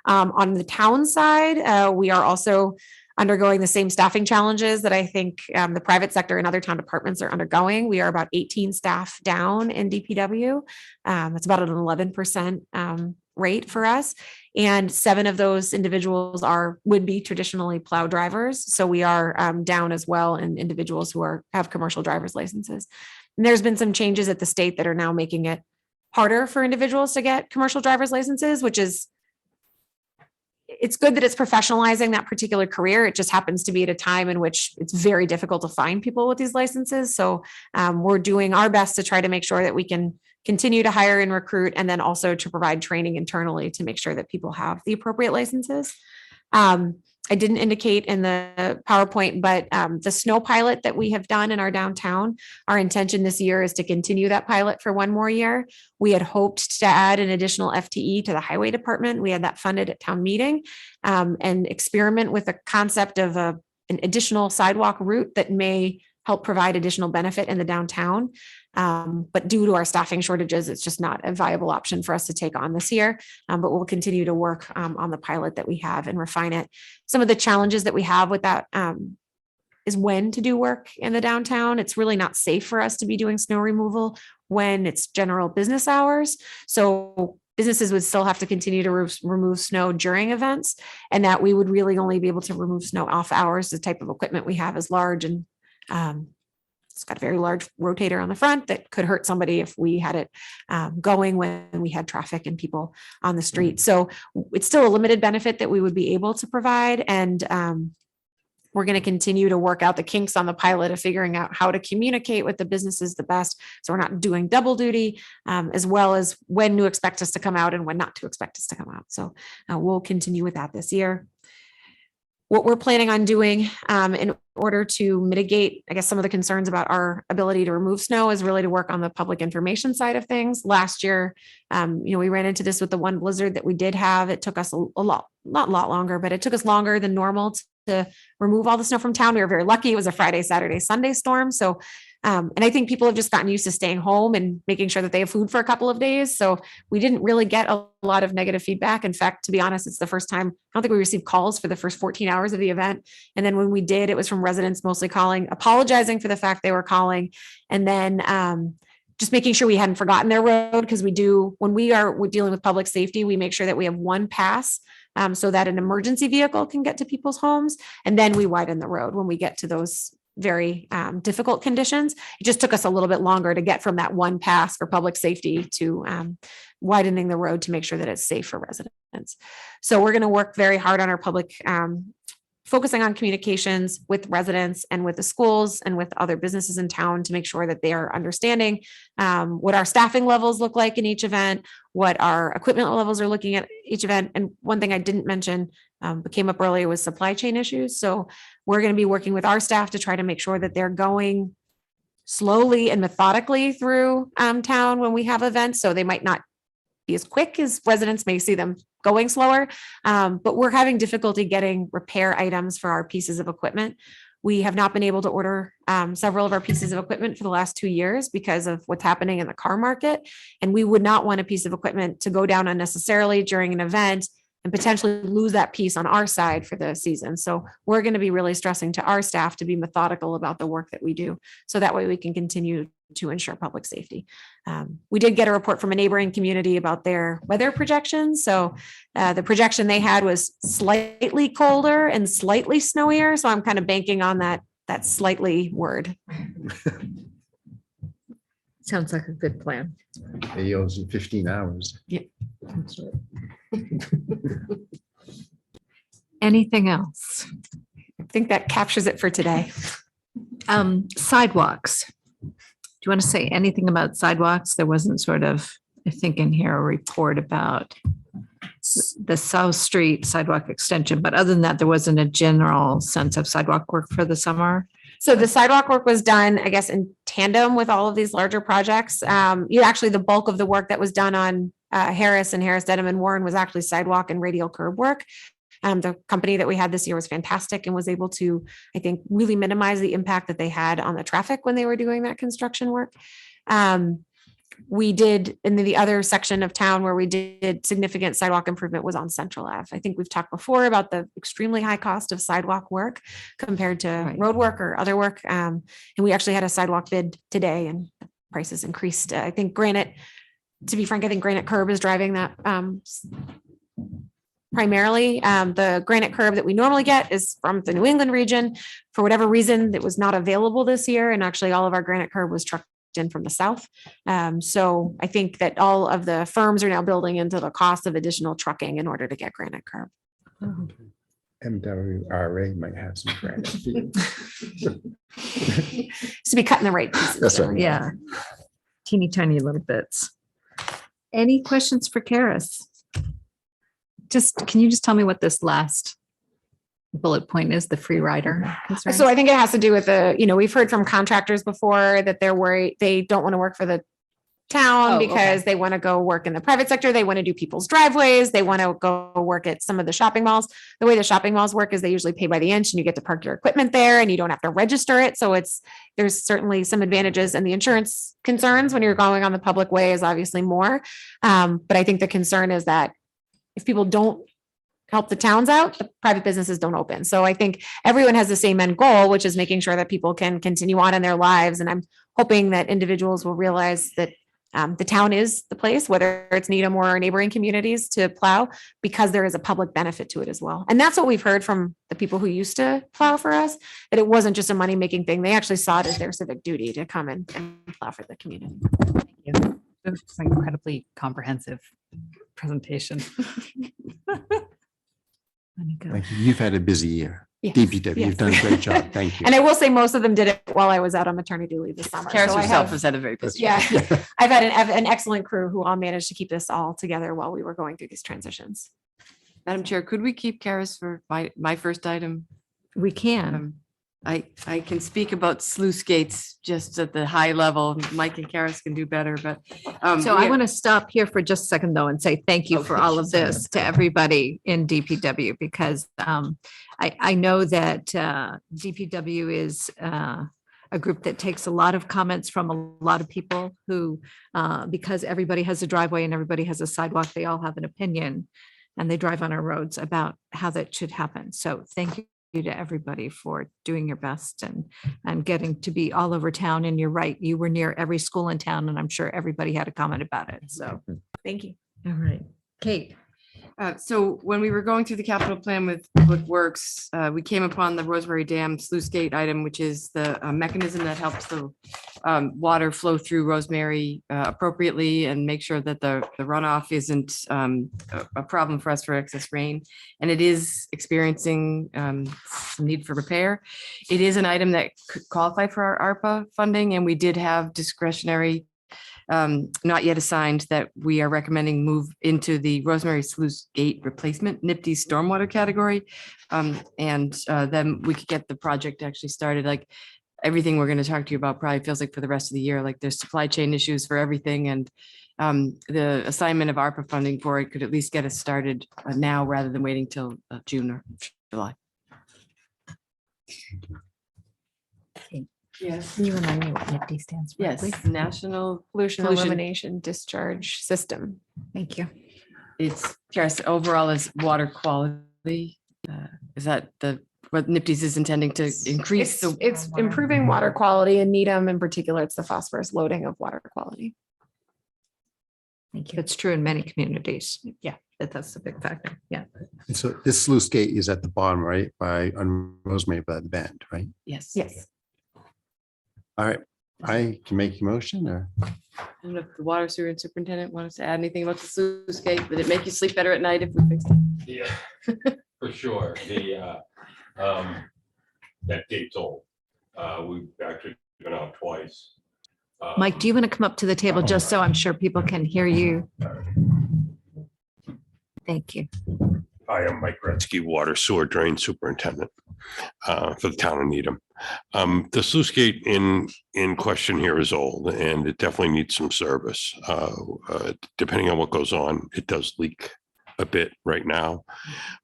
On the town side, we are also undergoing the same staffing challenges that I think the private sector and other town departments are undergoing. We are about 18 staff down in DPW. That's about an 11% rate for us. And 7 of those individuals would be traditionally plow drivers. So we are down as well in individuals who have commercial driver's licenses. And there's been some changes at the state that are now making it harder for individuals to get commercial driver's licenses, which is it's good that it's professionalizing that particular career. It just happens to be at a time in which it's very difficult to find people with these licenses. So we're doing our best to try to make sure that we can continue to hire and recruit, and then also to provide training internally to make sure that people have the appropriate licenses. I didn't indicate in the PowerPoint, but the snow pilot that we have done in our downtown, our intention this year is to continue that pilot for 1 more year. We had hoped to add an additional FTE to the highway department. We had that funded at town meeting, and experiment with the concept of an additional sidewalk route that may help provide additional benefit in the downtown. But due to our staffing shortages, it's just not a viable option for us to take on this year. But we'll continue to work on the pilot that we have and refine it. Some of the challenges that we have with that is when to do work in the downtown. It's really not safe for us to be doing snow removal when it's general business hours. So businesses would still have to continue to remove snow during events, and that we would really only be able to remove snow off hours. The type of equipment we have is large, and it's got a very large rotator on the front that could hurt somebody if we had it going when we had traffic and people on the street. So it's still a limited benefit that we would be able to provide. And we're going to continue to work out the kinks on the pilot of figuring out how to communicate with the businesses the best. So we're not doing double duty, as well as when to expect us to come out and when not to expect us to come out. So we'll continue with that this year. what we're planning on doing in order to mitigate, I guess, some of the concerns about our ability to remove snow is really to work on the public information side of things. Last year, we ran into this with the one blizzard that we did have. It took us a lot, not a lot longer, but it took us longer than normal to remove all the snow from town. We were very lucky. It was a Friday, Saturday, Sunday storm. So, and I think people have just gotten used to staying home and making sure that they have food for a couple of days. So we didn't really get a lot of negative feedback. In fact, to be honest, it's the first time, I don't think we received calls for the first 14 hours of the event. And then when we did, it was from residents mostly calling, apologizing for the fact they were calling. And then just making sure we hadn't forgotten their road, because when we're dealing with public safety, we make sure that we have one pass so that an emergency vehicle can get to people's homes. And then we widen the road when we get to those very difficult conditions. It just took us a little bit longer to get from that one pass for public safety to widening the road to make sure that it's safe for residents. So we're going to work very hard on our public, focusing on communications with residents and with the schools and with other businesses in town to make sure that they are understanding what our staffing levels look like in each event, what our equipment levels are looking at each event. And one thing I didn't mention, but came up earlier, was supply chain issues. So we're going to be working with our staff to try to make sure that they're going slowly and methodically through town when we have events. So they might not be as quick as residents may see them going slower, but we're having difficulty getting repair items for our pieces of equipment. We have not been able to order several of our pieces of equipment for the last 2 years because of what's happening in the car market. And we would not want a piece of equipment to go down unnecessarily during an event and potentially lose that piece on our side for the season. So we're going to be really stressing to our staff to be methodical about the work that we do. So that way we can continue to ensure public safety. We did get a report from a neighboring community about their weather projections. So the projection they had was slightly colder and slightly snowier. So I'm kind of banking on that slightly word. Sounds like a good plan. AO's in 15 hours. Yeah. Anything else? I think that captures it for today. Sidewalks. Do you want to say anything about sidewalks? There wasn't sort of, I think in here, a report about the South Street sidewalk extension, but other than that, there wasn't a general sense of sidewalk work for the summer. So the sidewalk work was done, I guess, in tandem with all of these larger projects. Actually, the bulk of the work that was done on Harris and Harris, Dedham and Warren was actually sidewalk and radial curb work. The company that we had this year was fantastic and was able to, I think, really minimize the impact that they had on the traffic when they were doing that construction work. We did, in the other section of town where we did significant sidewalk improvement was on Central Ave. I think we've talked before about the extremely high cost of sidewalk work compared to road work or other work. And we actually had a sidewalk bid today and prices increased. I think granite, to be frank, I think granite curb is driving that primarily. The granite curb that we normally get is from the New England region. For whatever reason, it was not available this year. And actually all of our granite curb was trucked in from the south. So I think that all of the firms are now building into the cost of additional trucking in order to get granite curb. MWRA might have some granite. To be cutting the right pieces. That's right. Yeah. Teeny tiny little bits. Any questions for Karis? Can you just tell me what this last bullet point is, the free rider concern? So I think it has to do with we've heard from contractors before that they're worried, they don't want to work for the town because they want to go work in the private sector. They want to do people's driveways. They want to go work at some of the shopping malls. The way the shopping malls work is they usually pay by the inch and you get to park your equipment there and you don't have to register it. So there's certainly some advantages, and the insurance concerns when you're going on the public way is obviously more. But I think the concern is that if people don't help the towns out, the private businesses don't open. So I think everyone has the same end goal, which is making sure that people can continue on in their lives. And I'm hoping that individuals will realize that the town is the place, whether it's Needham or neighboring communities, to plow, because there is a public benefit to it as well. And that's what we've heard from the people who used to plow for us, that it wasn't just a money-making thing. They actually saw it as their civic duty to come and plow for the community. Thank you. It was an incredibly comprehensive presentation. Thank you. You've had a busy year. Yes, DPW, yes. you've done a great job. Thank you. And I will say most of them did it while I was out on maternity leave this summer. Karis So I herself have- has had a very busy. Yeah, I've had an excellent crew who all managed to keep this all together while we were going through these transitions. Madam Chair, could we keep Karis for my first item? We can. I can speak about sluice gates just at the high level. Mike and Karis can do better, but. So I want to stop here for just a second though and say thank you for Okay. all of this to everybody in DPW because I know that DPW is a group that takes a lot of comments from a lot of people who, because everybody has a driveway and everybody has a sidewalk, they all have an opinion and they drive on our roads about how that should happen. So thank you to everybody for doing your best and getting to be all over town. And you're right, you were near every school in town and I'm sure everybody had a comment about it. So, Thank you. all right. Kate. So when we were going through the capital plan with Public Works, we came upon the Rosemary Dam sluice gate item, which is the mechanism that helps the water flow through Rosemary appropriately and make sure that the runoff isn't a problem for us for excess rain. And it is experiencing some need for repair. It is an item that could qualify for our ARPA funding, and we did have discretionary not yet assigned that we are recommending move into the Rosemary Sluice Gate replacement NIPD stormwater category. And then we could get the project actually started. Like everything we're going to talk to you about probably feels like for the rest of the year, like there's supply chain issues for everything. And the assignment of ARPA funding for it could at least get us started now rather than waiting till June or July. Yes. Can you remind me what NIPD stands for? Yes, please? National Pollution Pollution. Elimination Discharge System. Thank you. It's, Karis, overall is water quality. Is that what NIPD's is intending to increase? It's improving water quality in Needham in particular. It's the phosphorus loading of water quality. Thank you. It's true in many communities. Yeah, that's a big factor. Yeah. And so this sluice gate is at the bottom, right, on Rosemary by the bend, right? Yes. Yes. All right, I can make a motion or? I don't know if the water sewer and superintendent wants to add anything about the sluice gate. Would it make you sleep better at night if we fixed it? Yeah, for sure. That gate's old. We've actually been out twice. Mike, do you want to come up to the table just so I'm sure people can hear you? Thank you. I am Mike Gretzky, Water Sewer Drain Superintendent for the town of Needham. The sluice gate in question here is old and it definitely needs some service. Depending on what goes on, it does leak a bit right now.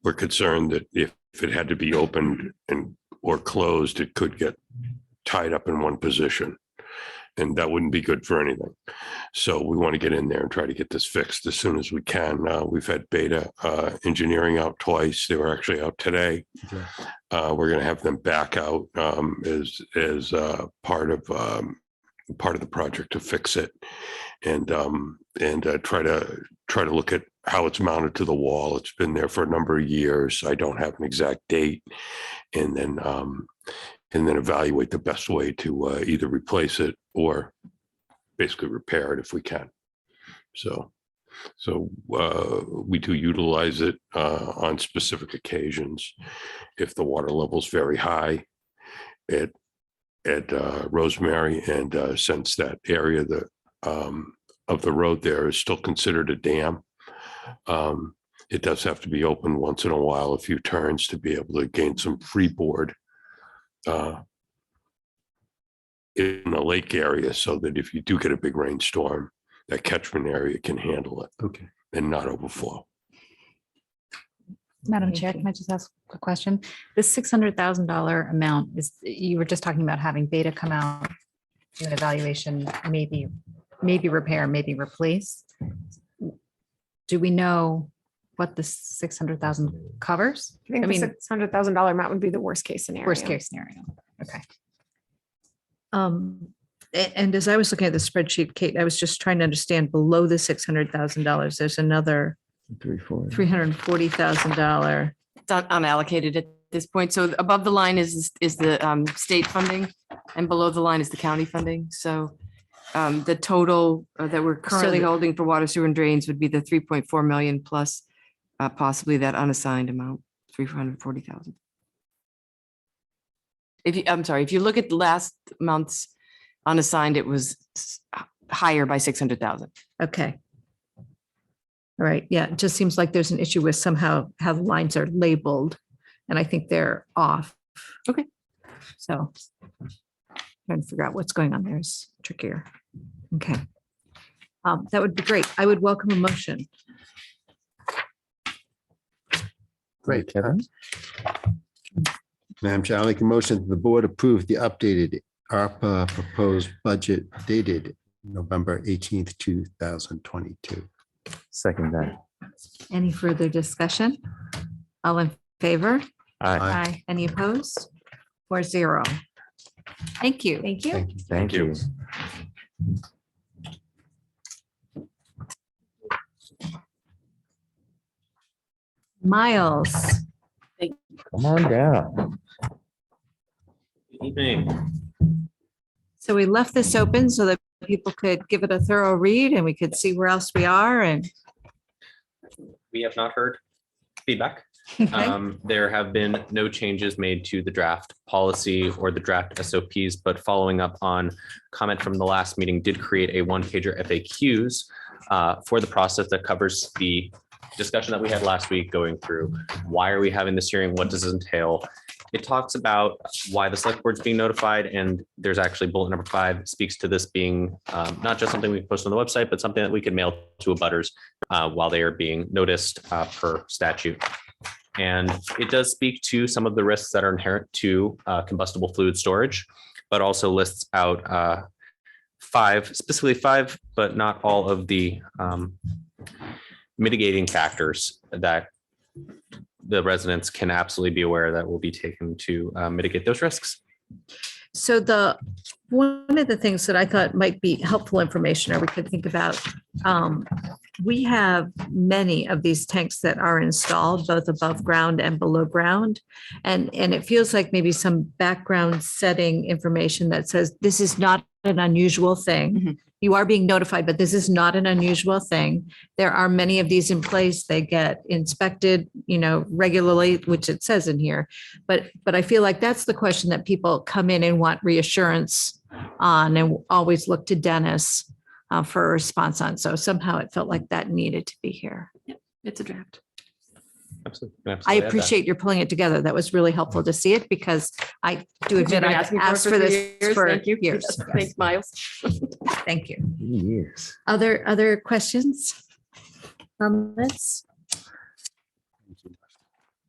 We're concerned that if it had to be opened or closed, it could get tied up in one position. And that wouldn't be good for anything. So we want to get in there and try to get this fixed as soon as we can. We've had Beta Engineering out twice. They were actually out today. We're going to have them back out as part of the project to fix it and try to look at how it's mounted to the wall. It's been there for a number of years. I don't have an exact date, and then evaluate the best way to either replace it or basically repair it if we can. So we do utilize it on specific occasions. If the water level is very high at Rosemary, and since that area of the road there is still considered a dam, it does have to be opened once in a while, a few turns, to be able to gain some freeboard in the lake area, so that if you do get a big rainstorm, that catchment area can handle it. Okay. And not overflow. Madam Chair, can I just ask a question? This $600,000 amount is, you were just talking about having Beta come out, do an evaluation, maybe repair, maybe replace. Do we know what the 600,000 covers? I think the $600,000 amount would be the worst case scenario. Worst case scenario. Okay. And as I was looking at the spreadsheet, Kate, I was just trying to understand below the $600,000, there's another $340,000. It's unallocated at this point. So above the line is the state funding and below the line is the county funding. So the total that we're currently holding for water, sewer and drains would be the 3.4 million plus possibly that unassigned amount, 340,000. If you look at the last month's unassigned, it was higher by 600,000. Okay. All right, yeah, it just seems like there's an issue with somehow how the lines are labeled, and I think they're off. Okay. So trying to figure out what's going on there is trickier. Okay. That would be great. I would welcome a motion. Great. Madam Chair, I'll make a motion that the board approve the updated ARPA proposed budget dated November 18th, 2022. Second that. Any further discussion? All in favor? Aye. Aye. Any opposed? 4-0. Thank you. Thank you. Thank you. Miles. Come on down. Evening. So we left this open so that people could give it a thorough read and we could see where else we are and. We have not heard feedback. Okay. There have been no changes made to the draft policy or the draft SOPs, but following up on comment from the last meeting did create a one-pager FAQs for the process that covers the discussion that we had last week, going through why are we having this hearing? What does this entail? It talks about why the select board's being notified, and there's actually bullet number 5 speaks to this being not just something we post on the website, but something that we can mail to abutters while they are being noticed per statute. And it does speak to some of the risks that are inherent to combustible fluid storage, but also lists out 5, specifically 5, but not all of the mitigating factors that the residents can absolutely be aware that will be taken to mitigate those risks. So one of the things that I thought might be helpful information, or we could think about, we have many of these tanks that are installed both above ground and below ground. And it feels like maybe some background setting information that says this is not an unusual thing. Mm-hmm. You are being notified, but this is not an unusual thing. There are many of these in place. They get inspected, regularly, which it says in here. But I feel like that's the question that people come in and want reassurance on and always look to Dennis for a response on. So somehow it felt like that needed to be here. It's a draft. Absolutely. I appreciate your pulling it together. That was really helpful to see it because I do You've admit been I asking asked it for this 3 years. for Thank you. years. Yes, Thanks, Miles. Thank you. Years. Other questions? Comments?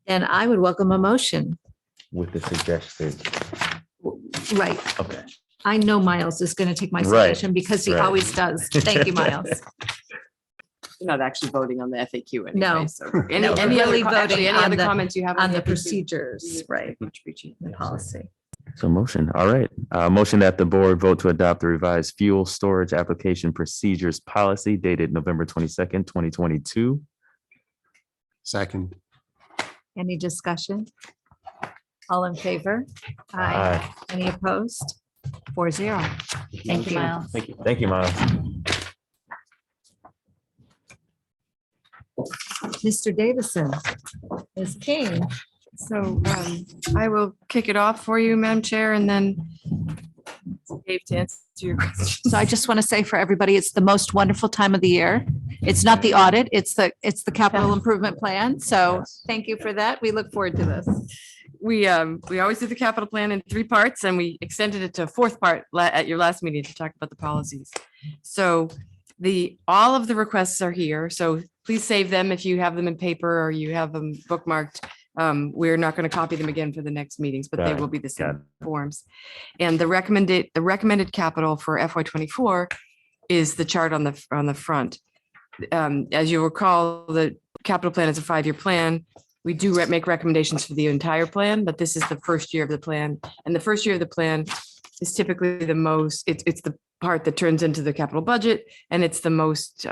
And I would welcome a motion. With the suggested. Right. Okay. I know Miles is going to take my Right. suggestion because he Right. always does. Thank you, Miles. You're not actually voting on the FAQ anyway. No. So No, any we're other, really actually, voting any on other the- comments you have On the FAQ? procedures, right, Much appreciated. the policy. So motion. All right. Motion that the board vote to adopt the revised fuel storage application procedures policy dated November 22nd, 2022. Second. Any discussion? All in favor? Aye. Any opposed? 4-0. Thank you, Miles. Thank you. Thank you, Miles. Mr. Davison is king. So I will kick it off for you, Madam Chair, and then Dave to answer your question. So I just want to say for everybody, it's the most wonderful time of the year. It's not the audit, it's the capital improvement plan. So thank you for that. We look forward to this. We always do the capital plan in 3 parts, and we extended it to a 4th part at your last meeting to talk about the policies. So all of the requests are here, so please save them if you have them in paper or you have them bookmarked. We're not going to copy them again for the next meetings, but they will be the same forms. And the recommended capital for FY24 is the chart on the front. As you recall, the capital plan is a 5-year plan. We do make recommendations for the entire plan, but this is the first year of the plan. And the first year of the plan is typically the most, it's the part that turns into the capital budget, and it's the most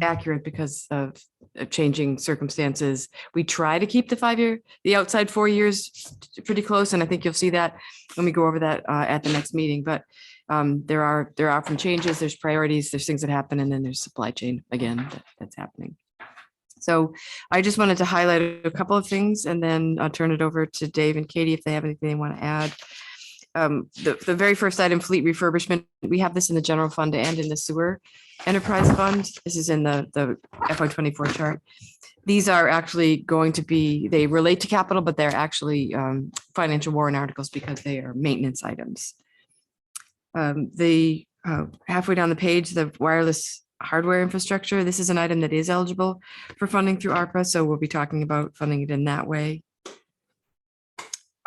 accurate because of changing circumstances. We try to keep the outside 4 years pretty close, and I think you'll see that when we go over that at the next meeting. But there are often changes, there's priorities, there's things that happen, and then there's supply chain again that's happening. So I just wanted to highlight a couple of things, and then I'll turn it over to Dave and Katie if they have anything they want to add. The very first item, fleet refurbishment, we have this in the general fund and in the sewer enterprise fund. This is in the FY24 chart. These are actually going to be, they relate to capital, but they're actually financial warrant articles because they are maintenance items. Halfway down the page, the wireless hardware infrastructure, this is an item that is eligible for funding through ARPA, so we'll be talking about funding it in that way.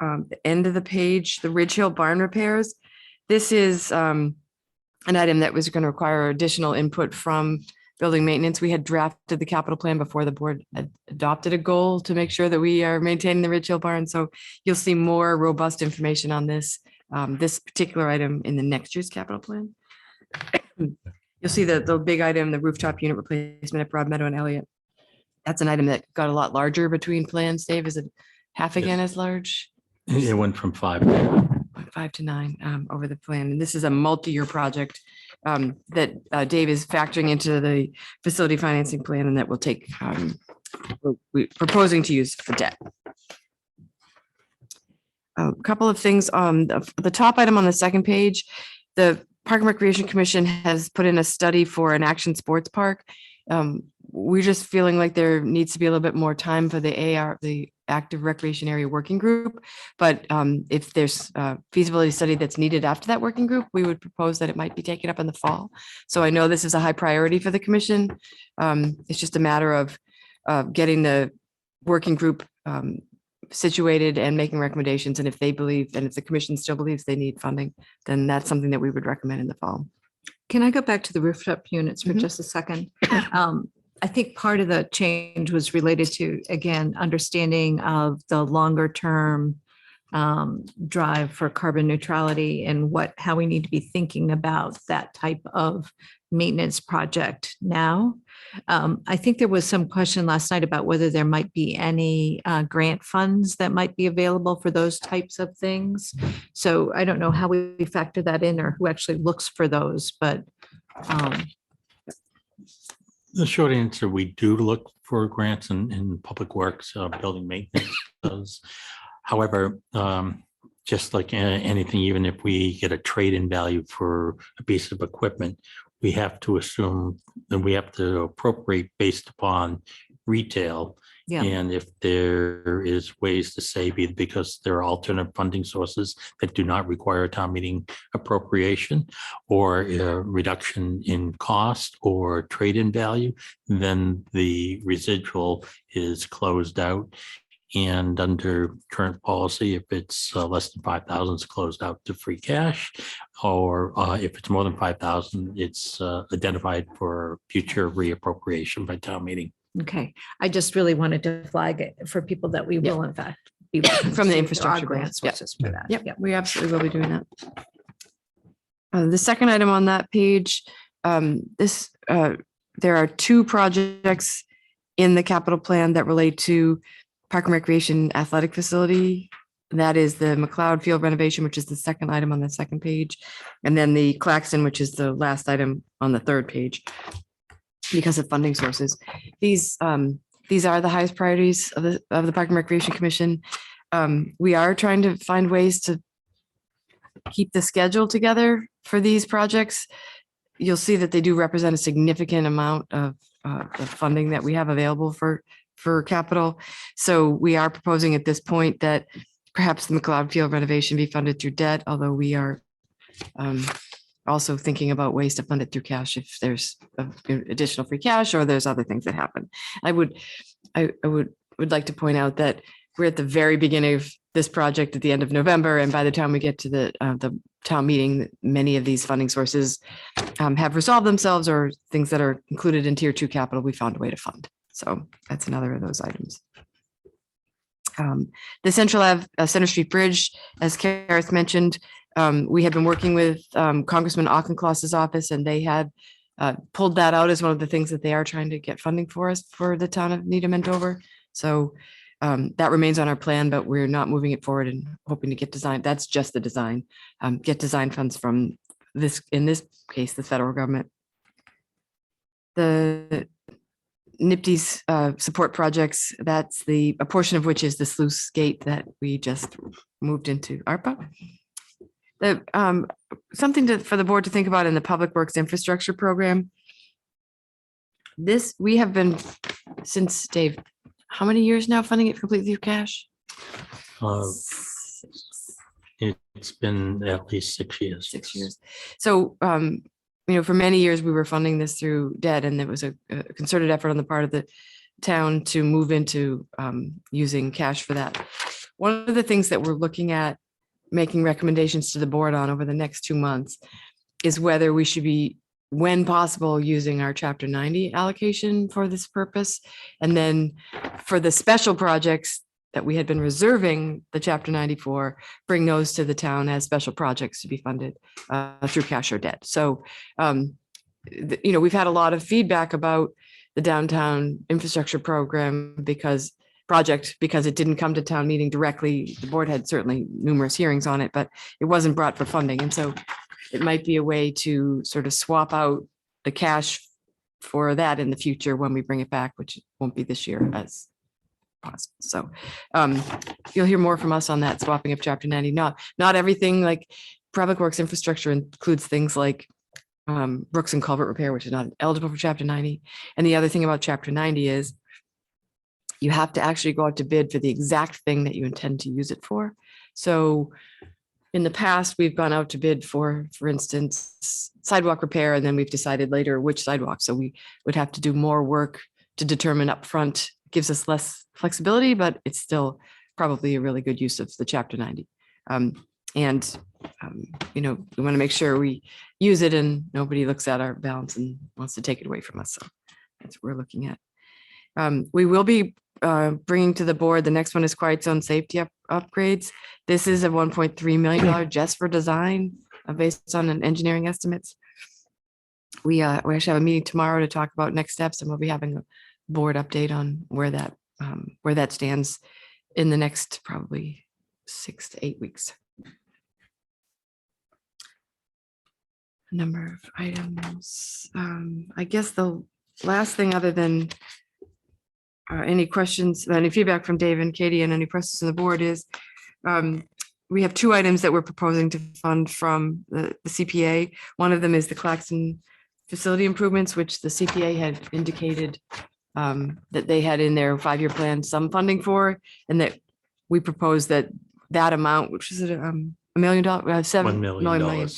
The end of the page, the Ridge Hill barn repairs. This is an item that was going to require additional input from building maintenance. We had drafted the capital plan before the board adopted a goal to make sure that we are maintaining the Ridge Hill barn. So you'll see more robust information on this, this particular item in the next year's capital plan. You'll see the big item, the rooftop unit replacement at Broad Meadow and Elliott. That's an item that got a lot larger between plans. Dave, is it half again as large? It went from 5. 5 to 9 over the plan. And this is a multi-year project that Dave is factoring into the facility financing plan and that will take, we're proposing to use for debt. A couple of things on the top item on the second page, the Park and Recreation Commission has put in a study for an action sports park. We're just feeling like there needs to be a little bit more time for the Active Recreation Area Working Group. But if there's a feasibility study that's needed after that working group, we would propose that it might be taken up in the fall. So I know this is a high priority for the commission. It's just a matter of getting the working group situated and making recommendations. And if they believe, and if the commission still believes they need funding, then that's something that we would recommend in the fall. Can I go back to the rooftop units for just a second? I think part of the change was related to, again, understanding of the longer term drive for carbon neutrality and how we need to be thinking about that type of maintenance project now. I think there was some question last night about whether there might be any grant funds that might be available for those types of things. So I don't know how we factor that in or who actually looks for those, but The short answer, we do look for grants in public works, building maintenance does. However, just like anything, even if we get a trade-in value for a piece of equipment, we have to assume that we have to appropriate based upon retail. Yeah. And if there is ways to save, either because there are alternate funding sources that do not require a town meeting appropriation or a reduction in cost or trade-in value, then the residual is closed out. And under current policy, if it's less than 5,000, it's closed out to free cash. Or if it's more than 5,000, it's identified for future reappropriation by town meeting. okay. I just really wanted to flag it for people that we will in fact be looking From the to. There are infrastructure grants grants. sources for that. Yep, we absolutely will be doing that. The second item on that page, there are 2 projects in the capital plan that relate to Park and Recreation Athletic Facility. That is the McLeod Field renovation, which is the second item on the second page. And then the Claxton, which is the last item on the third page because of funding sources. These are the highest priorities of the Park and Recreation Commission. We are trying to find ways to keep the schedule together for these projects. You'll see that they do represent a significant amount of the funding that we have available for capital. So we are proposing at this point that perhaps the McLeod Field renovation be funded through debt, although we are also thinking about ways to fund it through cash if there's additional free cash or there's other things that happen. I would like to point out that we're at the very beginning of this project at the end of November, and by the time we get to the town meeting, many of these funding sources have resolved themselves, or things that are included in tier 2 capital we found a way to fund. So that's another of those items. The Center Street Bridge, as Kareth mentioned, we had been working with Congressman Auchincloss's office, and they had pulled that out as one of the things that they are trying to get funding for us for the town of Needham and Dover. So that remains on our plan, but we're not moving it forward and hoping to get design. That's just the design, get design funds from this, in this case, the federal government. The NIPD's support projects, that's a portion of which is the sluice gate that we just moved into ARPA. that something for the board to think about in the Public Works Infrastructure Program. This, we have been, since Dave, how many years now funding it completely through cash? It's been at least 6 years. 6 years. So, for many years, we were funding this through debt, and there was a concerted effort on the part of the town to move into using cash for that. One of the things that we're looking at making recommendations to the board on over the next 2 months is whether we should be, when possible, using our Chapter 90 allocation for this purpose. And then for the special projects that we had been reserving the Chapter 90 for, bring those to the town as special projects to be funded through cash or debt. So, we've had a lot of feedback about the downtown infrastructure program because it didn't come to town meeting directly. The board had certainly numerous hearings on it, but it wasn't brought for funding. And so it might be a way to sort of swap out the cash for that in the future when we bring it back, which won't be this year as possible. So you'll hear more from us on that swapping of Chapter 90. Not everything, like Public Works Infrastructure includes things like Brooks and Culvert Repair, which is not eligible for Chapter 90. And the other thing about Chapter 90 is you have to actually go out to bid for the exact thing that you intend to use it for. So in the past, we've gone out to bid for instance, sidewalk repair, and then we've decided later which sidewalk. So we would have to do more work to determine upfront. Gives us less flexibility, but it's still probably a really good use of the Chapter 90. We want to make sure we use it and nobody looks at our balance and wants to take it away from us. So that's what we're looking at. We will be bringing to the board, the next one is quiet zone safety upgrades. This is a $1.3 million just for design based on an engineering estimates. We actually have a meeting tomorrow to talk about next steps, and we'll be having a board update on where that stands in the next probably 6 to 8 weeks. A number of items. I guess the last thing, other than any questions, any feedback from Dave and Katie and any questions on the board, is we have 2 items that we're proposing to fund from the CPA. One of them is the Claxton facility improvements, which the CPA had indicated that they had in their 5-year plan some funding for, and that we propose that amount, which is $1 million, $7 million,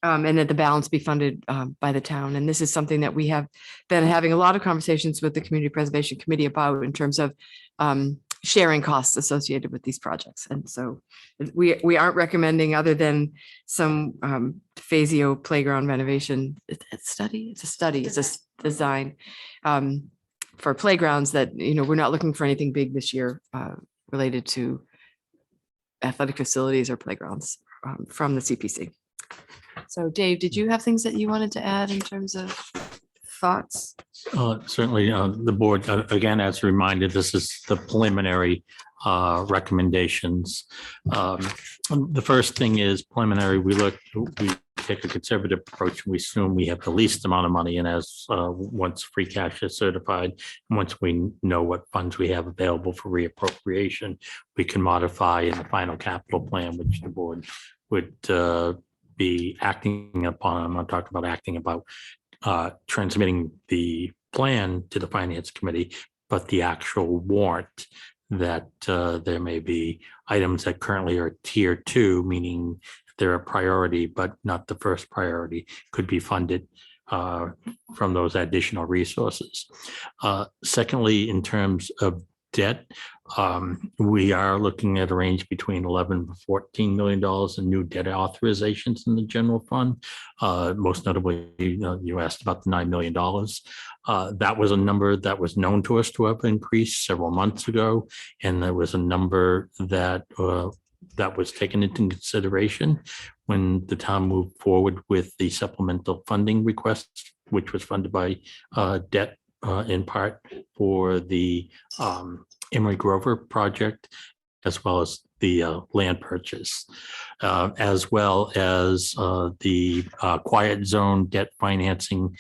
and that the balance be funded by the town. And this is something that we have been having a lot of conversations with the Community Preservation Committee about in terms of sharing costs associated with these projects. And so we aren't recommending, other than some Fazio playground renovation it's a design for playgrounds, that we're not looking for anything big this year related to athletic facilities or playgrounds from the CPC. So Dave, did you have things that you wanted to add in terms of thoughts? Certainly, the board, again, as reminded, this is the preliminary recommendations. The first thing is preliminary. We take a conservative approach. We assume we have the least amount of money, and as once free cash is certified, and once we know what funds we have available for reappropriation, we can modify in the final capital plan, which the board would be acting upon. I'm not talking about acting about transmitting the plan to the Finance Committee, but the actual warrant that there may be items that currently are tier 2, meaning they're a priority, but not the first priority, could be funded from those additional resources. Secondly, in terms of debt, we are looking at a range between $11 to $14 million in new debt authorizations in the general fund. Most notably, you asked about the $9 million. That was a number that was known to us to have increased several months ago, and there was a number that was taken into consideration when the town moved forward with the supplemental funding request, which was funded by debt in part for the Emery Grover project, as well as the land purchase, as well as the quiet zone debt financing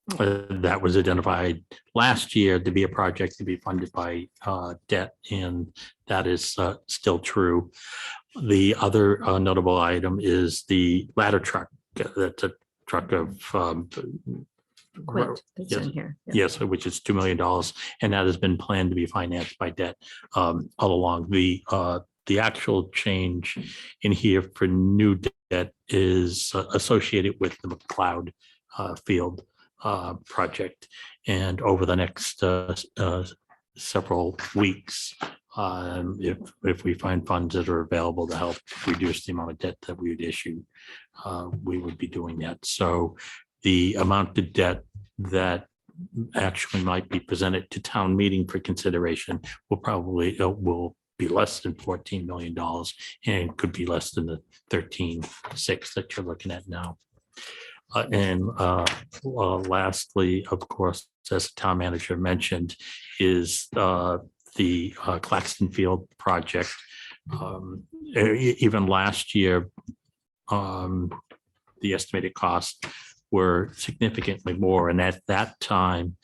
that was identified last year to be a project to be funded by debt, and that is still true. The other notable item is the ladder truck. That's a truck of Quint that's in here. Yeah. yes, which is $2 million, and that has been planned to be financed by debt all along. The actual change in here for new debt is associated with the McLeod Field project, and over the next several weeks, if we find funds that are available to help reduce the amount of debt that we would issue, we would be doing that. So the amount of debt that actually might be presented to town meeting for consideration will probably will be less than $14 million, and could be less than the 13.6 that you're looking at now. Lastly, of course, as the town manager mentioned, is the Claxton Field project. Even last year, the estimated costs were significantly more. And at that time,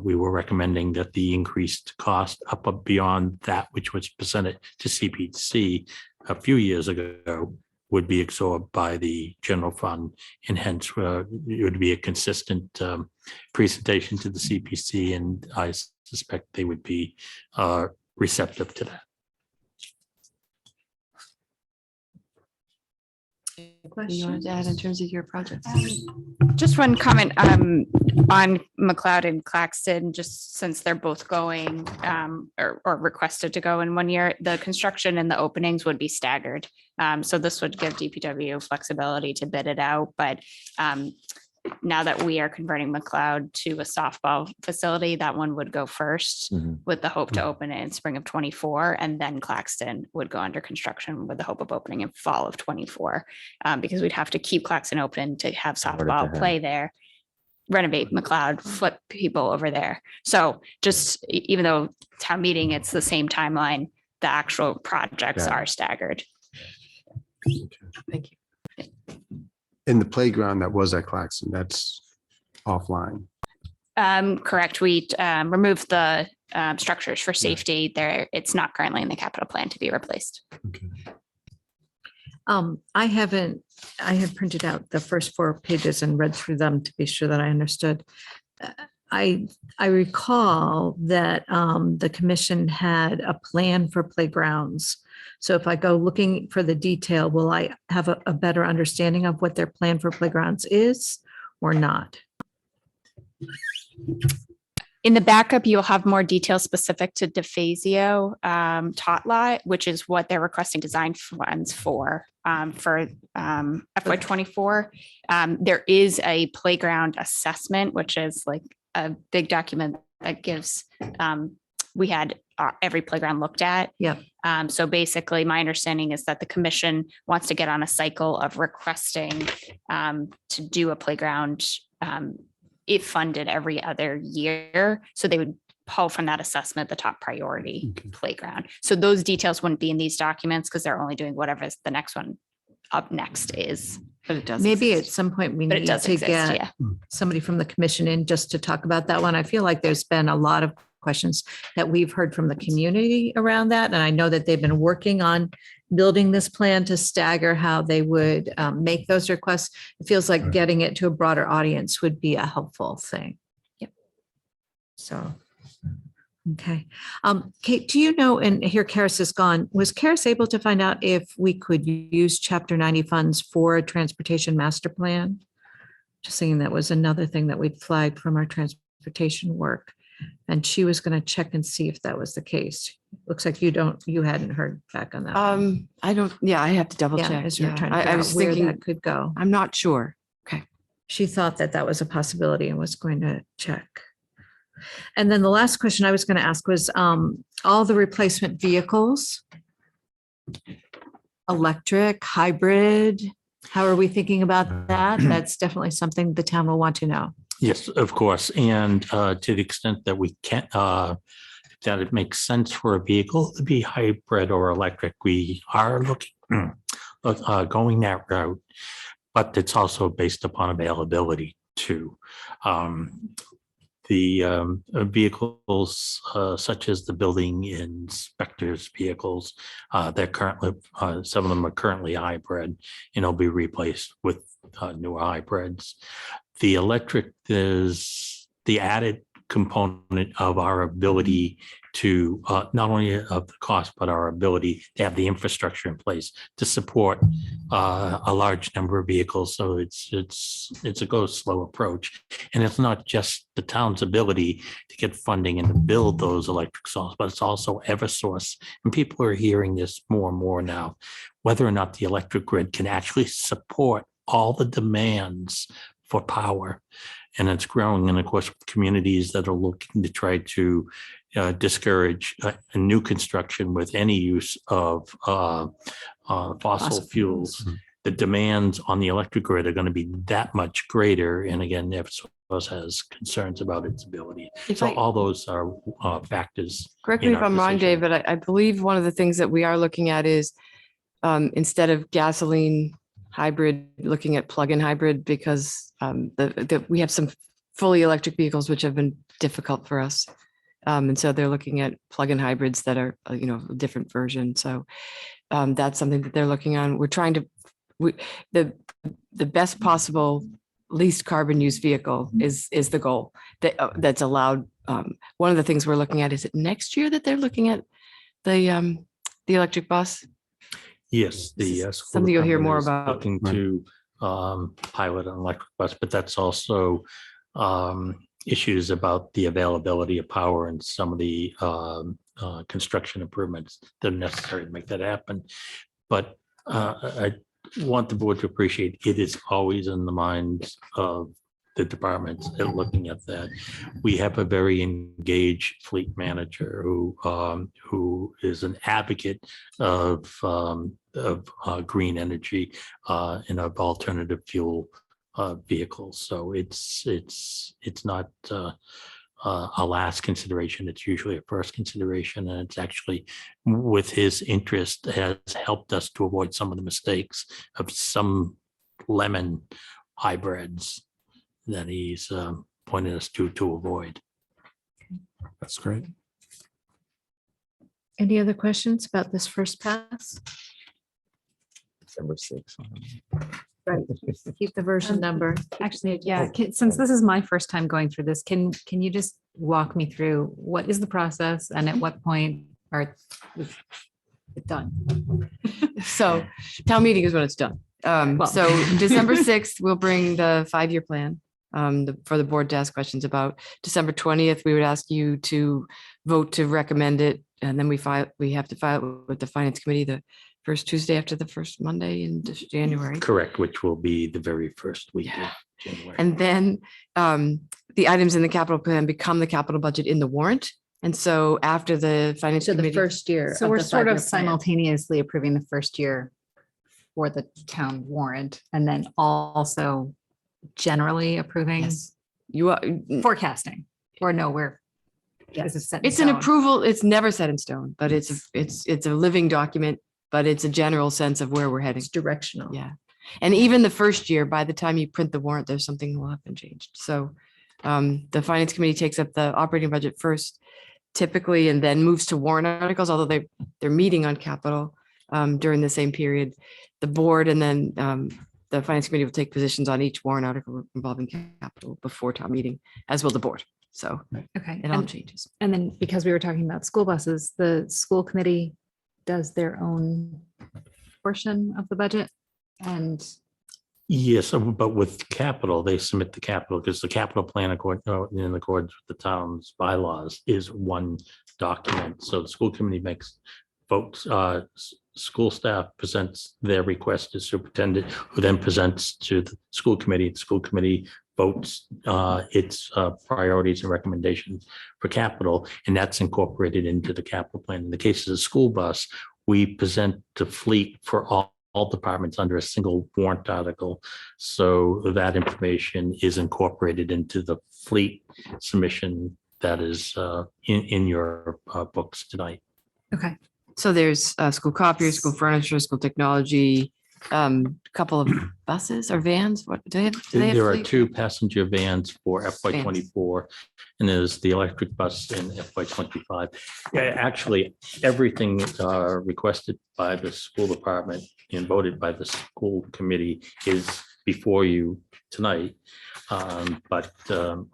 we were recommending that the increased cost up beyond that which was presented to CPC a few years ago would be absorbed by the general fund, and hence it would be a consistent presentation to the CPC, and I suspect they would be receptive to that. You wanted to add in terms of your projects? Just one comment on McLeod and Claxton, just since they're both going or requested to go in 1 year, the construction and the openings would be staggered. So this would give DPW flexibility to bid it out. But now that we are converting McLeod to a softball facility, that one would go first with the hope to open it in spring of 24. And then Claxton would go under construction with the hope of opening in fall of 24, because we'd have to keep Claxton open to have softball play there, renovate McLeod, flip people over there. So just even though town meeting, it's the same timeline, the actual projects are staggered. Thank you. In the playground that was at Claxton, that's offline. Correct. We removed the structures for safety there. It's not currently in the capital plan to be replaced. I had printed out the first 4 pages and read through them to be sure that I understood. I recall that the commission had a plan for playgrounds. So if I go looking for the detail, will I have a better understanding of what their plan for playgrounds is or not? In the backup, you'll have more details specific to DeFazio tot lot, which is what they're requesting design funds for FY24. There is a playground assessment, which is like a big document that gives, we had every playground looked at. Yeah. So basically, my understanding is that the commission wants to get on a cycle of requesting to do a playground if funded every other year. So they would pull from that assessment the top priority playground. So those details wouldn't be in these documents because they're only doing whatever the next one up next is. But it does. Maybe at some point we But it need does to exist, get yeah. somebody from the commission in just to talk about that one. I feel like there's been a lot of questions that we've heard from the community around that. And I know that they've been working on building this plan to stagger how they would make those requests. It feels like getting it to a broader audience would be a helpful thing. Yep. So, okay. Kate, do you know, and here Karis is gone, was Karis able to find out if we could use Chapter 90 funds for a transportation master plan? Just saying that was another thing that we'd flagged from our transportation work. And she was going to check and see if that was the case. Looks like you hadn't heard back on that. I don't, I have to double Yeah, check. as you're trying to I figure out was where thinking, that could go. I'm not sure. Okay. She thought that that was a possibility and was going to check. And then the last question I was going to ask was all the replacement vehicles, electric, hybrid, how are we thinking about that? That's definitely something the town will want to know. Yes, of course. And to the extent that we can, that it makes sense for a vehicle to be hybrid or electric, we are looking, going that route. But it's also based upon availability two. The vehicles such as the building inspectors' vehicles, they're currently, some of them are currently hybrid and will be replaced with newer hybrids. The electric is the added component of our ability to not only of the cost, but our ability to have the infrastructure in place to support a large number of vehicles. So it's a go slow approach, and it's not just the town's ability to get funding and to build those electric stalls, but it's also Eversource. And people are hearing this more and more now, whether or not the electric grid can actually support all the demands for power. And it's growing. And of course, communities that are looking to try to discourage a new construction with any use of fossil fuels, the demands on the electric grid are going to be that much greater. And again, Eversource has concerns about its ability. So all those are factors. Correct me if I'm wrong, Dave, but I believe one of the things that we are looking at is instead of gasoline hybrid, looking at plug-in hybrid, because we have some fully electric vehicles which have been difficult for us. And so they're looking at plug-in hybrids that are, a different version. So that's something that they're looking on. We're trying to, the best possible least carbon use vehicle is the goal that's allowed. One of the things we're looking at, is it next year that they're looking at the electric bus? Yes, the something you'll hear more about. Looking to pilot an electric bus, but that's also issues about the availability of power and some of the construction improvements that are necessary to make that happen. But I want the board to appreciate it is always in the minds of the departments and looking at that. We have a very engaged fleet manager who is an advocate of green energy and of alternative fuel vehicles. So it's not a last consideration. It's usually a first consideration, and it's actually, with his interest, has helped us to avoid some of the mistakes of some lemon hybrids that he's pointed us to avoid. That's great. Any other questions about this first pass? December 6th. Right. Keep the version number. Actually, yeah, since this is my first time going through this, can you just walk me through what is the process and at what point are it done? So town meeting is when it's done. So December 6th, we'll bring the 5-year plan for the board to ask questions about. December 20th, we would ask you to vote to recommend it. And then we have to file it with the finance committee the first Tuesday after the first Monday in January. Correct, which will be the very first week of January. And then the items in the capital plan become the capital budget in the warrant. And so after the finance committee. The first year. So we're sort of 5-year plan. simultaneously approving the first year for the town warrant, and then also generally approving. Yes. You are forecasting, or no, we're. Yes, it's an approval. It's never set in stone, but it's a living document, but it's a general sense of where we're heading. It's directional. Yeah. And even the first year, by the time you print the warrant, there's something that will have been changed. So the finance committee takes up the operating budget first, typically, and then moves to warrant articles, although they're meeting on capital during the same period. The board and then the finance committee will take positions on each warrant article involving capital before town meeting, as will the board. So okay, it all changes. And then because we were talking about school buses, the school committee does their own portion of the budget. And yes, but with capital, they submit the capital because the capital plan in accordance with the town's bylaws is one document. So the school committee makes votes. School staff presents their request to superintendent, who then presents to the school committee. The school committee votes its priorities and recommendations for capital, and that's incorporated into the capital plan. In the case of the school bus, we present the fleet for all departments under a single warrant article. So that information is incorporated into the fleet submission that is in your books tonight. okay. So there's school copiers, school furniture, school technology, couple of buses or vans. What do they have? Do they have There are fleet? 2 passenger vans for FY Vans. '24, and there's the electric bus in FY '25. Yeah, actually, everything requested by the school department and voted by the school committee is before you tonight. But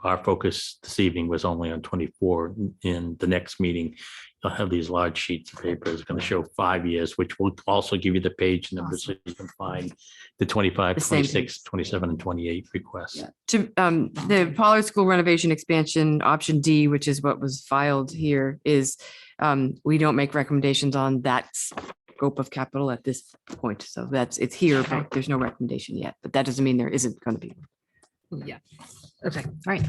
our focus this evening was only on 24. In the next meeting, you'll have these large sheets of paper. It's going to show 5 years, which will also give you the page numbers so you can find the 25, The same 26, 27, and 28 requests. To the Pollard School renovation expansion, option D, which is what was filed here, is we don't make recommendations on that scope of capital at this point. So it's here, but there's no recommendation yet. But that doesn't mean there isn't going to be. Yeah. Okay, all right.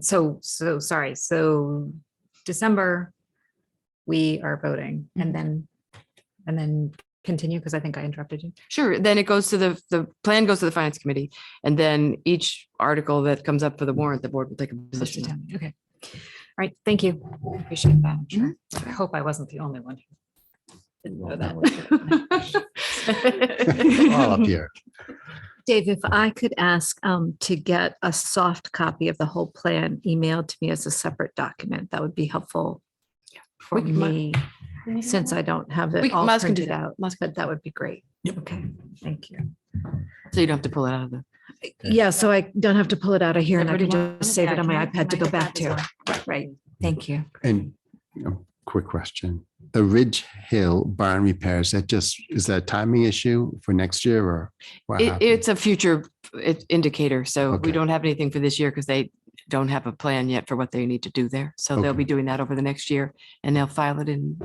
So sorry. So December, we are voting and then continue because I think I interrupted you. Sure. Then it goes to the plan goes to the finance committee, and then each article that comes up for the warrant, the board will take a position on. Okay. All right. Thank you. Appreciate that. I'm sure. I hope I wasn't the only one. Who didn't know that. All up here. Dave, if I could ask to get a soft copy of the whole plan emailed to me as a separate document, that would be helpful for We can- me, since I don't have it We- all Maz can do printed that. out, but that would be great. Okay, thank you. So you don't have to pull it out of the. Yeah, so I don't have to pull it out of here and I Everybody can want just it? save Yeah, it on my can I iPad to go back to. Right, thank you. And quick question, the Ridge Hill barn repairs, is that a timing issue for next year or? what happened? It's a future indicator. So Okay. we don't have anything for this year because they don't have a plan yet for what they need to do there. So they'll Okay. be doing that over the next year and they'll file it in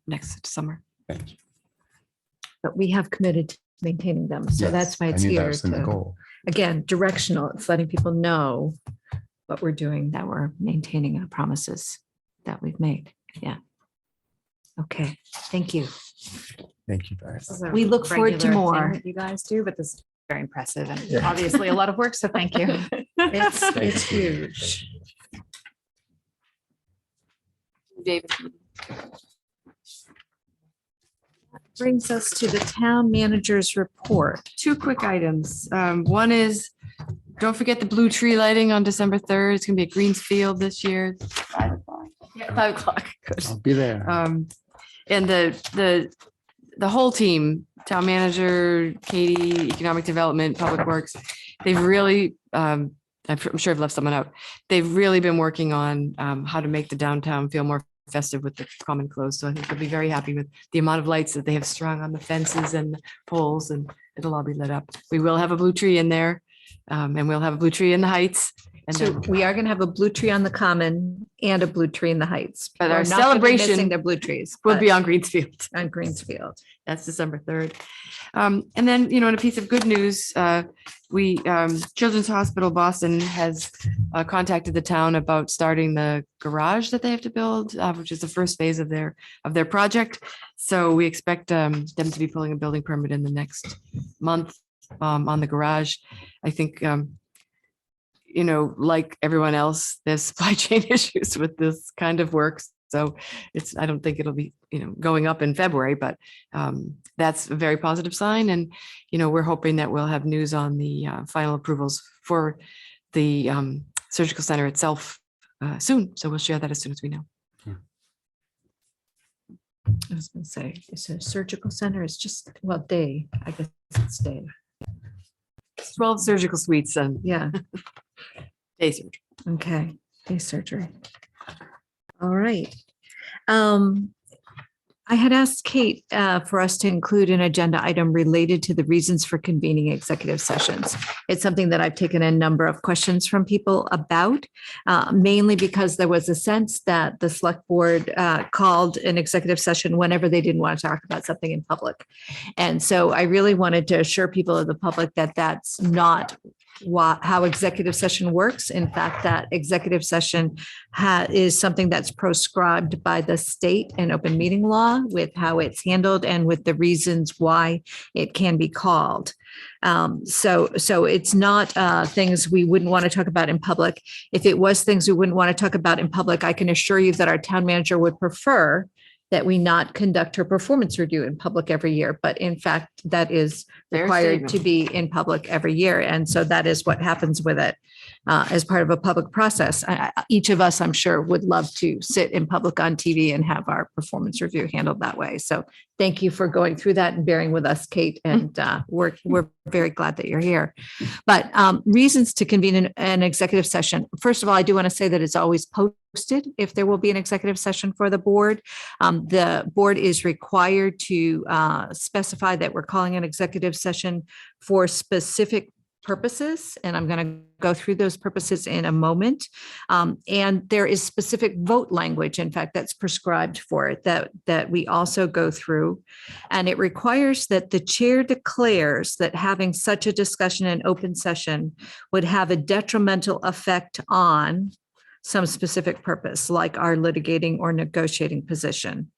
next summer. Thank you. But we have committed to maintaining them, so Yes, that's why I it's knew that here was in the to, goal. again, directional. It's letting people know what we're doing, that we're maintaining our promises that we've made. Yeah. Okay, thank you. Thank you very much. We look forward to Regular thing more. that You guys do, but this is very impressive and Yeah. obviously a lot of work, so thank you. It's huge. David. Brings us to the town manager's report. 2 quick items. One is, don't forget the blue tree lighting on December 3rd. It's gonna be at Greensfield this year. 5 o'clock. Yeah, 5 o'clock. Good. I'll be there. And the whole team, town manager, Katie, economic development, public works, they've really, I'm sure I've left someone out. They've really been working on how to make the downtown feel more festive with the common clothes. So I think they'll be very happy with the amount of lights that they have strung on the fences and the poles, and it'll all be lit up. We will have a blue tree in there, and we'll have a blue tree in the Heights. And So then, we are going to have a blue tree on the common and a blue tree in the Heights. But We're our not gonna be celebration missing their blue trees. we'll but be on Greensfield. on Greensfield. That's December 3rd. And then, in a piece of good news, we, Children's Hospital Boston has contacted the town about starting the garage that they have to build, which is the first phase of their project. So we expect them to be pulling a building permit in the next month on the garage. I think, like everyone else, there's supply chain issues with this kind of work. So I don't think it'll be, going up in February, but that's a very positive sign. And, we're hoping that we'll have news on the final approvals for the surgical center itself soon. So we'll share that as soon as we know. I was going to say, it's a surgical center. It's just, well, day, I guess it's day. 12 surgical suites and Yeah. day surgery. Okay, day surgery. All right. I had asked Kate for us to include an agenda item related to the reasons for convening executive sessions. It's something that I've taken a number of questions from people about, mainly because there was a sense that the select board called an executive session whenever they didn't want to talk about something in public. And so I really wanted to assure people of the public that that's not how executive session works. In fact, that executive session is something that's proscribed by the state and open meeting law with how it's handled and with the reasons why it can be called. So it's not things we wouldn't want to talk about in public. If it was things we wouldn't want to talk about in public, I can assure you that our town manager would prefer that we not conduct her performance review in public every year, but in fact, that is Fair required to statement. be in public every year. And so that is what happens with it as part of a public process. Each of us, I'm sure, would love to sit in public on TV and have our performance review handled that way. So thank you for going through that and bearing with us, Kate. And we're very glad that you're here. But reasons to convene an executive session. First of all, I do want to say that it's always posted if there will be an executive session for the board. The board is required to specify that we're calling an executive session for specific purposes, and I'm going to go through those purposes in a moment. And there is specific vote language, in fact, that's prescribed for it that we also go through. And it requires that the chair declares that having such a discussion in open session would have a detrimental effect on some specific purpose, like our litigating or negotiating position.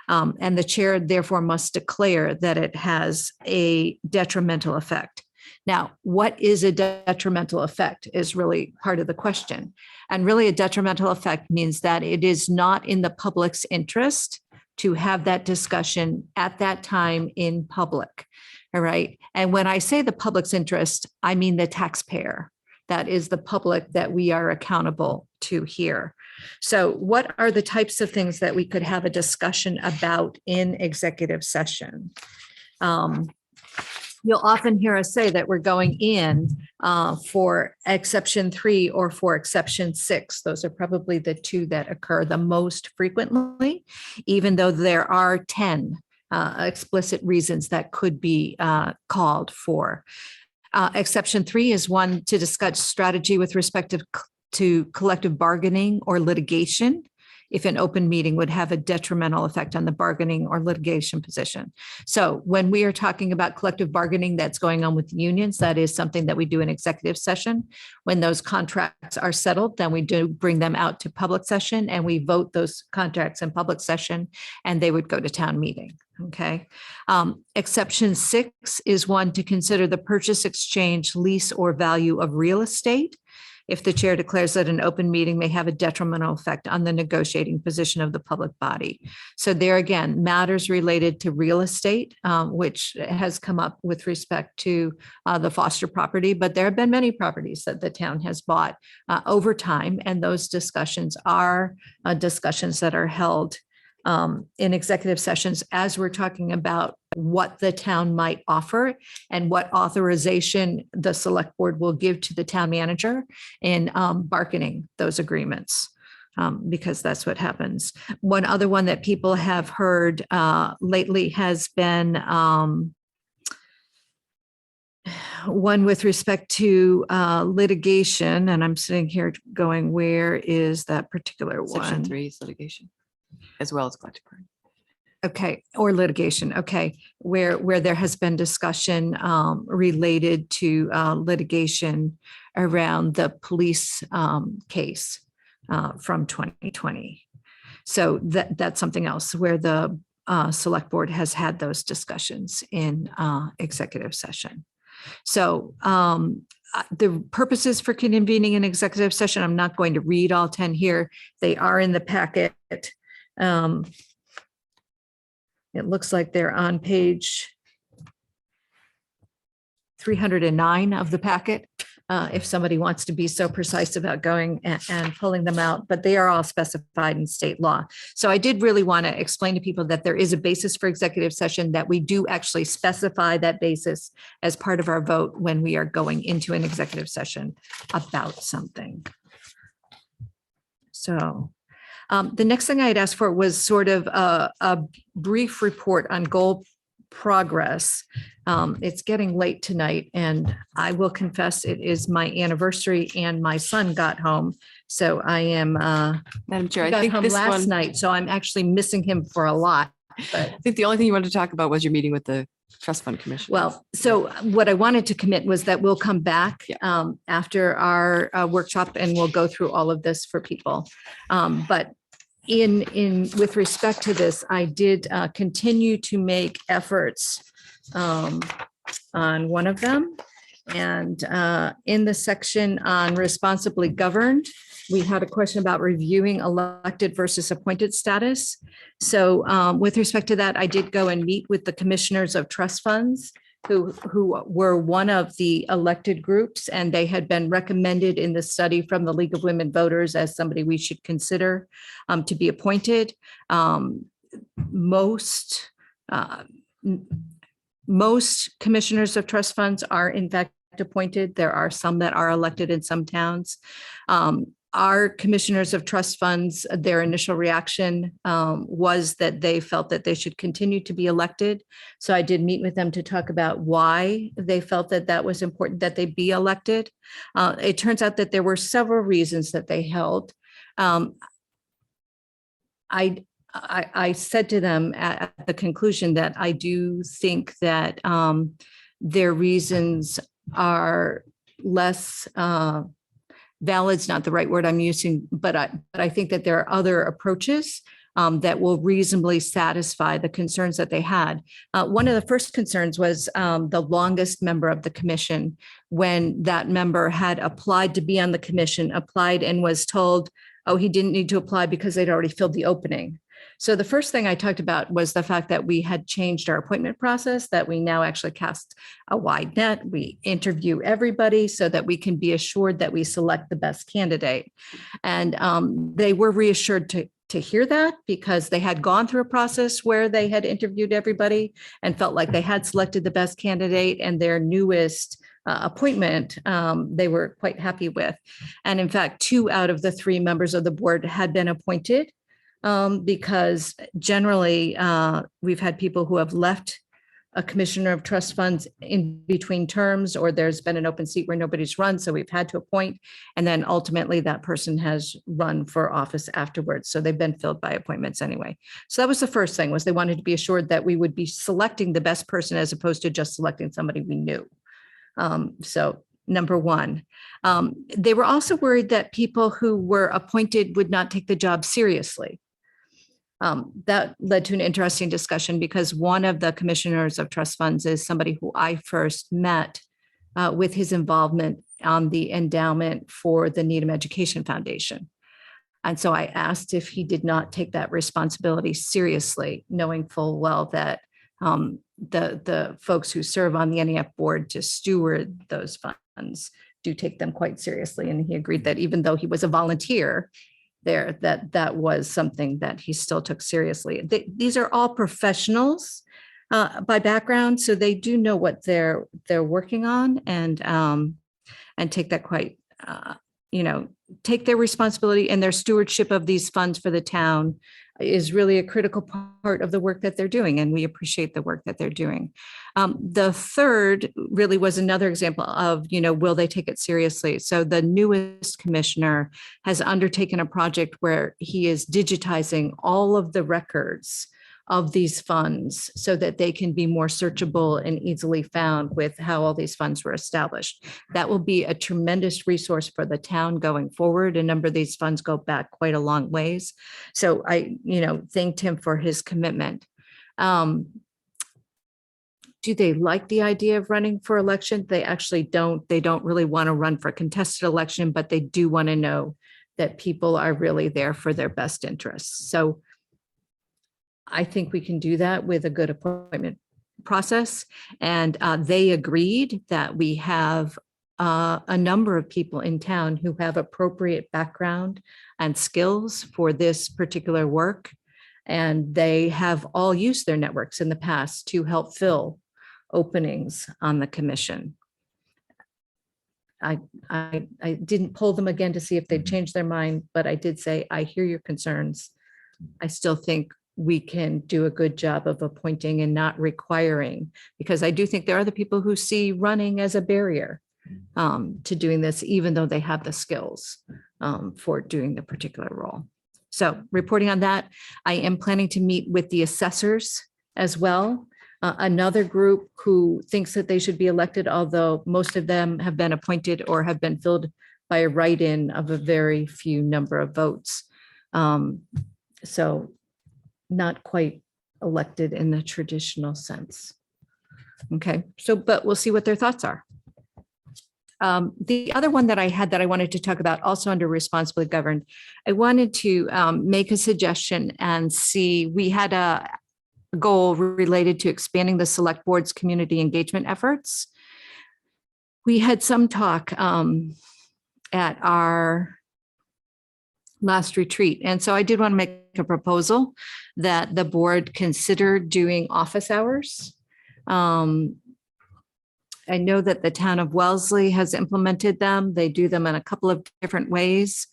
And the chair therefore must declare that it has a detrimental effect. Now, what is a detrimental effect is really part of the question. And really a detrimental effect means that it is not in the public's interest to have that discussion at that time in public. All right. And when I say the public's interest, I mean the taxpayer. That is the public that we are accountable to here. So what are the types of things that we could have a discussion about in executive session? You'll often hear us say that we're going in for exception 3 or for exception 6. Those are probably the two that occur the most frequently, even though there are 10 explicit reasons that could be called for. Exception 3 is one to discuss strategy with respect to collective bargaining or litigation, if an open meeting would have a detrimental effect on the bargaining or litigation position. So when we are talking about collective bargaining that's going on with unions, that is something that we do in executive session. When those contracts are settled, then we do bring them out to public session and we vote those contracts in public session and they would go to town meeting. Okay. Exception 6 is one to consider the purchase, exchange, lease, or value of real estate, if the chair declares that an open meeting may have a detrimental effect on the negotiating position of the public body. So there again, matters related to real estate, which has come up with respect to the Foster property, but there have been many properties that the town has bought over time, and those discussions are discussions that are held in executive sessions as we're talking about what the town might offer and what authorization the select board will give to the town manager in bargaining those agreements, because that's what happens. One other one that people have heard lately has been one with respect to litigation, and I'm sitting here going, where is that particular one? Section 3 is litigation, as well as collective bargaining. Okay, or litigation, okay, where there has been discussion related to litigation around the police case from 2020. So that's something else where the select board has had those discussions in executive session. So the purposes for convening an executive session, I'm not going to read all 10 here. They are in the packet. It looks like they're on page 309 of the packet, if somebody wants to be so precise about going and pulling them out, but they are all specified in state law. So I did really want to explain to people that there is a basis for executive session, that we do actually specify that basis as part of our vote when we are going into an executive session about something. So the next thing I had asked for was sort of a brief report on goal progress. It's getting late tonight, and I will confess it is my anniversary and my son got home. So I am Madam Chair, I got think home this last one, night, so I'm actually missing him for a lot. But I think the only thing you wanted to talk about was your meeting with the Trust Fund Commission. well, so what I wanted to commit was that we'll come back after our workshop and we'll go through all of this for people. But with respect to this, I did continue to make efforts on one of them. And in the section on responsibly governed, we had a question about reviewing elected versus appointed status. So with respect to that, I did go and meet with the commissioners of trust funds who were one of the elected groups, and they had been recommended in the study from the League of Women Voters as somebody we should consider to be appointed. Most commissioners of trust funds are in fact appointed. There are some that are elected in some towns. Our commissioners of trust funds, their initial reaction was that they felt that they should continue to be elected. So I did meet with them to talk about why they felt that that was important that they be elected. It turns out that there were several reasons that they held. I said to them at the conclusion that I do think that their reasons are less valid's not the right word I'm using, but I think that there are other approaches that will reasonably satisfy the concerns that they had. One of the first concerns was the longest member of the commission. When that member had applied to be on the commission, applied and was told, oh, he didn't need to apply because they'd already filled the opening. So the first thing I talked about was the fact that we had changed our appointment process, that we now actually cast a wide net. We interview everybody so that we can be assured that we select the best candidate. And they were reassured to hear that because they had gone through a process where they had interviewed everybody and felt like they had selected the best candidate, and their newest appointment they were quite happy with. And in fact, 2 out of the 3 members of the board had been appointed. Because generally we've had people who have left a commissioner of trust funds in between terms, or there's been an open seat where nobody's run, so we've had to appoint, and then ultimately that person has run for office afterwards, so they've been filled by appointments anyway. So that was the first thing, was they wanted to be assured that we would be selecting the best person as opposed to just selecting somebody we knew. So number one. They were also worried that people who were appointed would not take the job seriously. That led to an interesting discussion because one of the commissioners of trust funds is somebody who I first met with his involvement on the endowment for the Needham Education Foundation. And so I asked if he did not take that responsibility seriously, knowing full well that the folks who serve on the NEF board to steward those funds do take them quite seriously. And he agreed that even though he was a volunteer there, that was something that he still took seriously. These are all professionals by background, so they do know what they're working on, and take that quite, take their responsibility, and their stewardship of these funds for the town is really a critical part of the work that they're doing, and we appreciate the work that they're doing. The third really was another example of, will they take it seriously? So the newest commissioner has undertaken a project where he is digitizing all of the records of these funds so that they can be more searchable and easily found with how all these funds were established. That will be a tremendous resource for the town going forward. A number of these funds go back quite a long ways. So I, thanked him for his commitment. Do they like the idea of running for election? They actually don't. They don't really want to run for a contested election, but they do want to know that people are really there for their best interests. So I think we can do that with a good appointment process. And they agreed that we have a number of people in town who have appropriate background and skills for this particular work. And they have all used their networks in the past to help fill openings on the commission. I didn't poll them again to see if they've changed their mind, but I did say, I hear your concerns. I still think we can do a good job of appointing and not requiring, because I do think there are the people who see running as a barrier to doing this, even though they have the skills for doing the particular role. So reporting on that, I am planning to meet with the assessors as well. Another group who thinks that they should be elected, although most of them have been appointed or have been filled by a write-in of a very few number of votes. So not quite elected in the traditional sense. Okay, so, but we'll see what their thoughts are. The other one that I had that I wanted to talk about, also under responsibly governed, I wanted to make a suggestion and see, we had a goal related to expanding the select board's community engagement efforts. We had some talk at our last retreat. And so I did want to make a proposal that the board consider doing office hours. I know that the town of Wellesley has implemented them. They do them in a couple of different ways.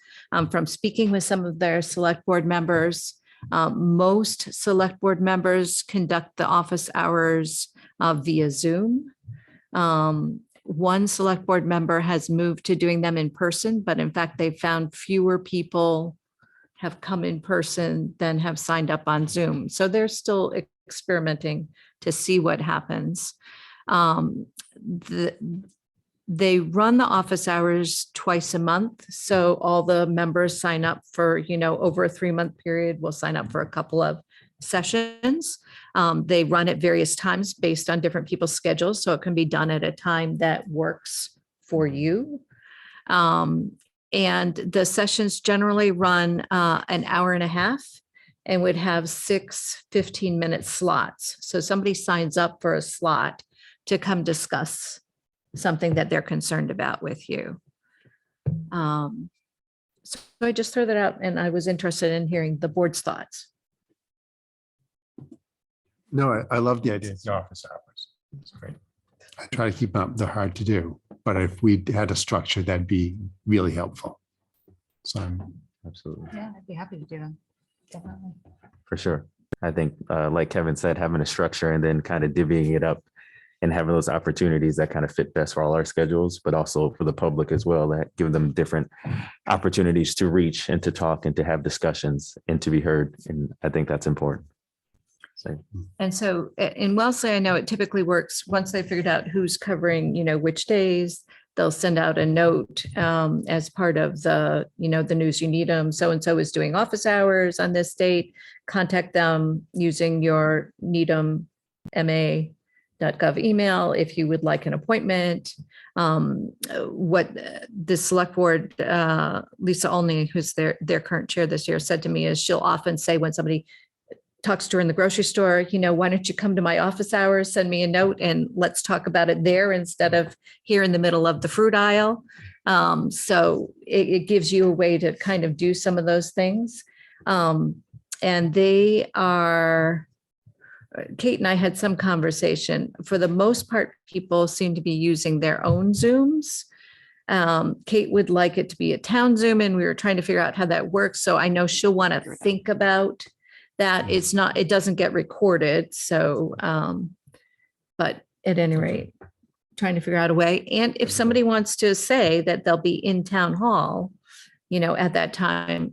From speaking with some of their select board members, most select board members conduct the office hours via Zoom. One select board member has moved to doing them in person, but in fact, they've found fewer people have come in person than have signed up on Zoom. So they're still experimenting to see what happens. They run the office hours twice a month. So all the members sign up for, over a 3-month period, will sign up for a couple of sessions. They run at various times based on different people's schedules. So it can be done at a time that works for you. And the sessions generally run an hour and a half and would have 6 15-minute slots. So somebody signs up for a slot to come discuss something that they're concerned about with you. So I just throw that out, and I was interested in hearing the board's thoughts. No, I love the idea. It's the office hours. It's great. I try to keep up. They're hard to do, but if we had a structure, that'd be really helpful. So Absolutely. Yeah, I'd be happy to do them. Definitely. For sure. I think, like Kevin said, having a structure and then kind of divvying it up and having those opportunities that kind of fit best for all our schedules, but also for the public as well, that give them different opportunities to reach and to talk and to have discussions and to be heard. And I think that's important. So, And so in Wellesley, I know it typically works once they figured out who's covering, which days, they'll send out a note as part of the, the news you need them. So-and-so is doing office hours on this date. Contact them using your needhamma.gov email if you would like an appointment. What the select board, Lisa Olney, who's their current chair this year, said to me is she'll often say when somebody talks to her in the grocery store, why don't you come to my office hours, send me a note and let's talk about it there instead of here in the middle of the fruit aisle. So it gives you a way to kind of do some of those things. And they are, Kate and I had some conversation. For the most part, people seem to be using their own Zooms. Kate would like it to be a town Zoom, and we were trying to figure out how that works. So I know she'll want to think about that. It doesn't get recorded. So, but at any rate, trying to figure out a way. And if somebody wants to say that they'll be in town hall, at that time,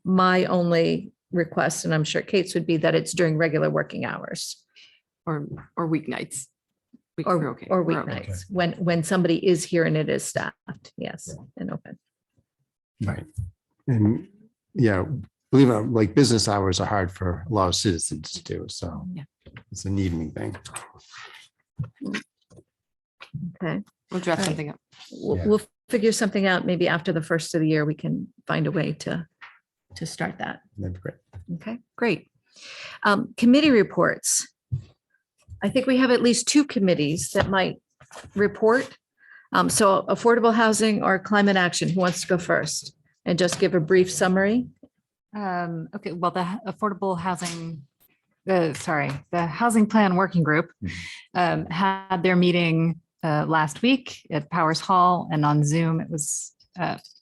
my only request, and I'm sure Kate's would be that it's during regular working hours. Or weeknights. Or We're weeknights, when somebody is here and it is staffed, yes, and open. right. And yeah, believe it or not, like business hours are hard for a lot of citizens to do. So Yeah. it's an evening thing. Okay. We'll draft All right. something up. We'll figure something out. Maybe after the first of the year, we can find a way to start that. That'd be great. Okay, great. Committee reports. I think we have at least 2 committees that might report. So affordable housing or climate action, who wants to go first? And just give a brief summary. Okay, well, the affordable housing, the housing plan working group had their meeting last week at Powers Hall and on Zoom. It was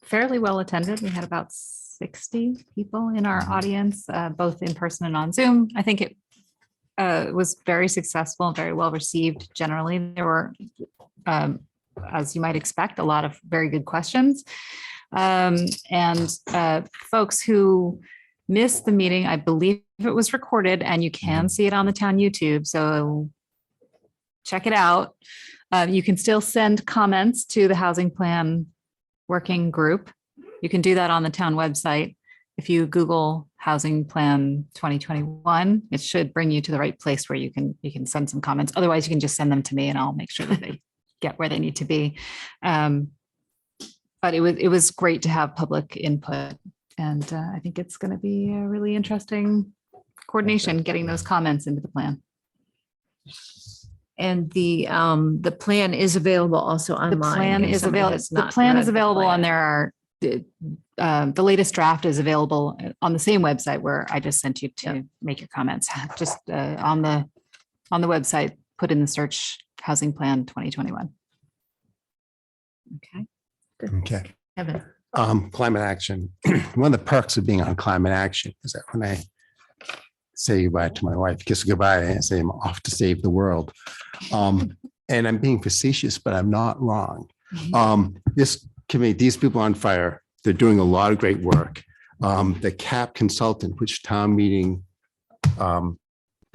fairly well attended. We had about 60 people in our audience, both in person and on Zoom. I think it was very successful and very well received. Generally, there were, as you might expect, a lot of very good questions. And folks who missed the meeting, I believe it was recorded and you can see it on the town YouTube. So check it out. You can still send comments to the housing plan working group. You can do that on the town website. If you Google Housing Plan 2021, it should bring you to the right place where you can send some comments. Otherwise, you can just send them to me and I'll make sure that they get where they need to be. But it was great to have public input. And I think it's going to be a really interesting coordination, getting those comments into the plan. And the plan is available also online. The plan if is somebody available. has The not plan read is the available plan. and there are, the latest draft is available on the same website where I just sent you to make your comments. Just on the website, put in the search Housing Plan 2021. Okay. Good. Okay. Kevin. Climate action. One of the perks of being on climate action is that when I say goodbye to my wife, kiss goodbye, and say I'm off to save the world. And I'm being facetious, but I'm not wrong. This committee, these people on fire, they're doing a lot of great work. The CAP consultant, which town meeting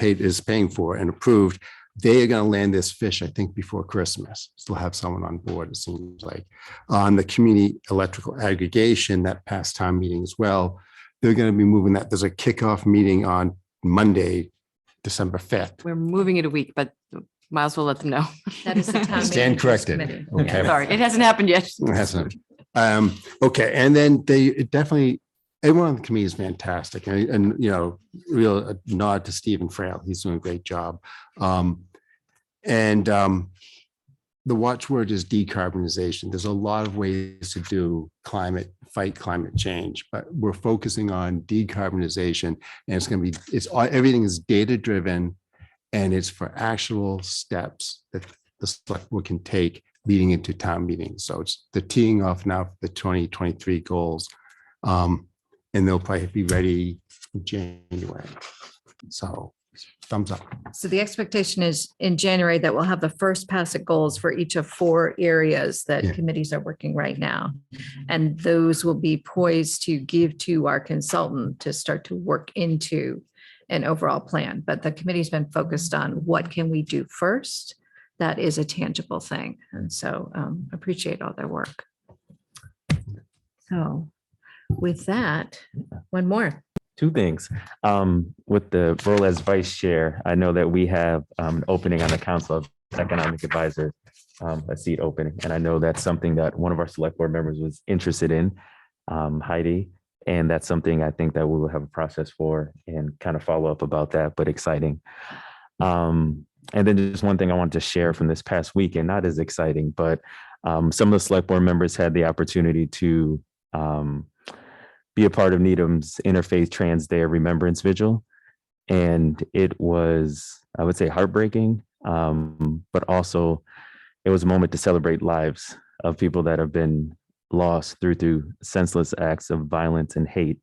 is paying for and approved, they are going to land this fish, I think, before Christmas. Still have someone on board, it seems like. On the community electrical aggregation, that past town meeting as well, they're going to be moving that. There's a kickoff meeting on Monday, December 5th. We're moving it a week, but might as well let them know. That is the town Stand manager's corrected. committee. Okay. Sorry, it hasn't happened yet. It hasn't. Okay, and then they definitely, everyone on the committee is fantastic, and you know, real nod to Stephen Frail. He's doing a great job. The watchword is decarbonization. There's a lot of ways to do fight climate change, but we're focusing on decarbonization, and it's going to be, everything is data driven, and it's for actual steps that the select board can take leading into town meetings. So it's the teeing off now for the 2023 goals, and they'll probably be ready in January. So thumbs up. So the expectation is in January that we'll have the first pass at goals for each of 4 areas that committees are working right now. And those will be poised to give to our consultant to start to work into an overall plan. But the committee's been focused on what can we do first? That is a tangible thing. And so appreciate all their work. So with that, one more. 2 things. With the role as vice chair, I know that we have an opening on the Council of Economic Advisors, a seat opening. And I know that's something that one of our select board members was interested in, Heidi. And that's something I think that we will have a process for and kind of follow up about that, but exciting. And then just one thing I wanted to share from this past weekend, not as exciting, but some of the select board members had the opportunity to be a part of Needham's Interfaith Trans Day of Remembrance Vigil. And it was, I would say, heartbreaking, but also it was a moment to celebrate lives of people that have been lost through senseless acts of violence and hate.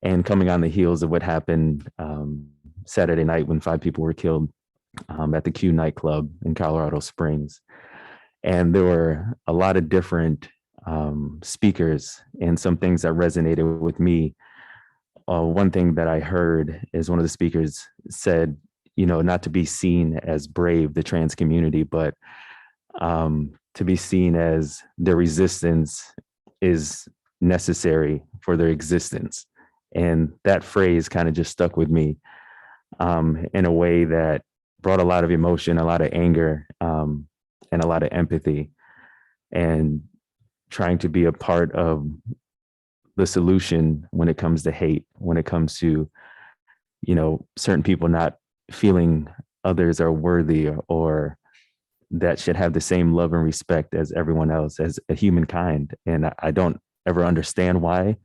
And coming on the heels of what happened Saturday night when 5 people were killed at the Q nightclub in Colorado Springs. And there were a lot of different speakers and some things that resonated with me. One thing that I heard is one of the speakers said, you know, not to be seen as brave, the trans community, but to be seen as their resistance is necessary for their existence. And that phrase kind of just stuck with me in a way that brought a lot of emotion, a lot of anger, and a lot of empathy. And trying to be a part of the solution when it comes to hate, when it comes to, you know, certain people not feeling others are worthy or that should have the same love and respect as everyone else, as a humankind. And I don't ever understand why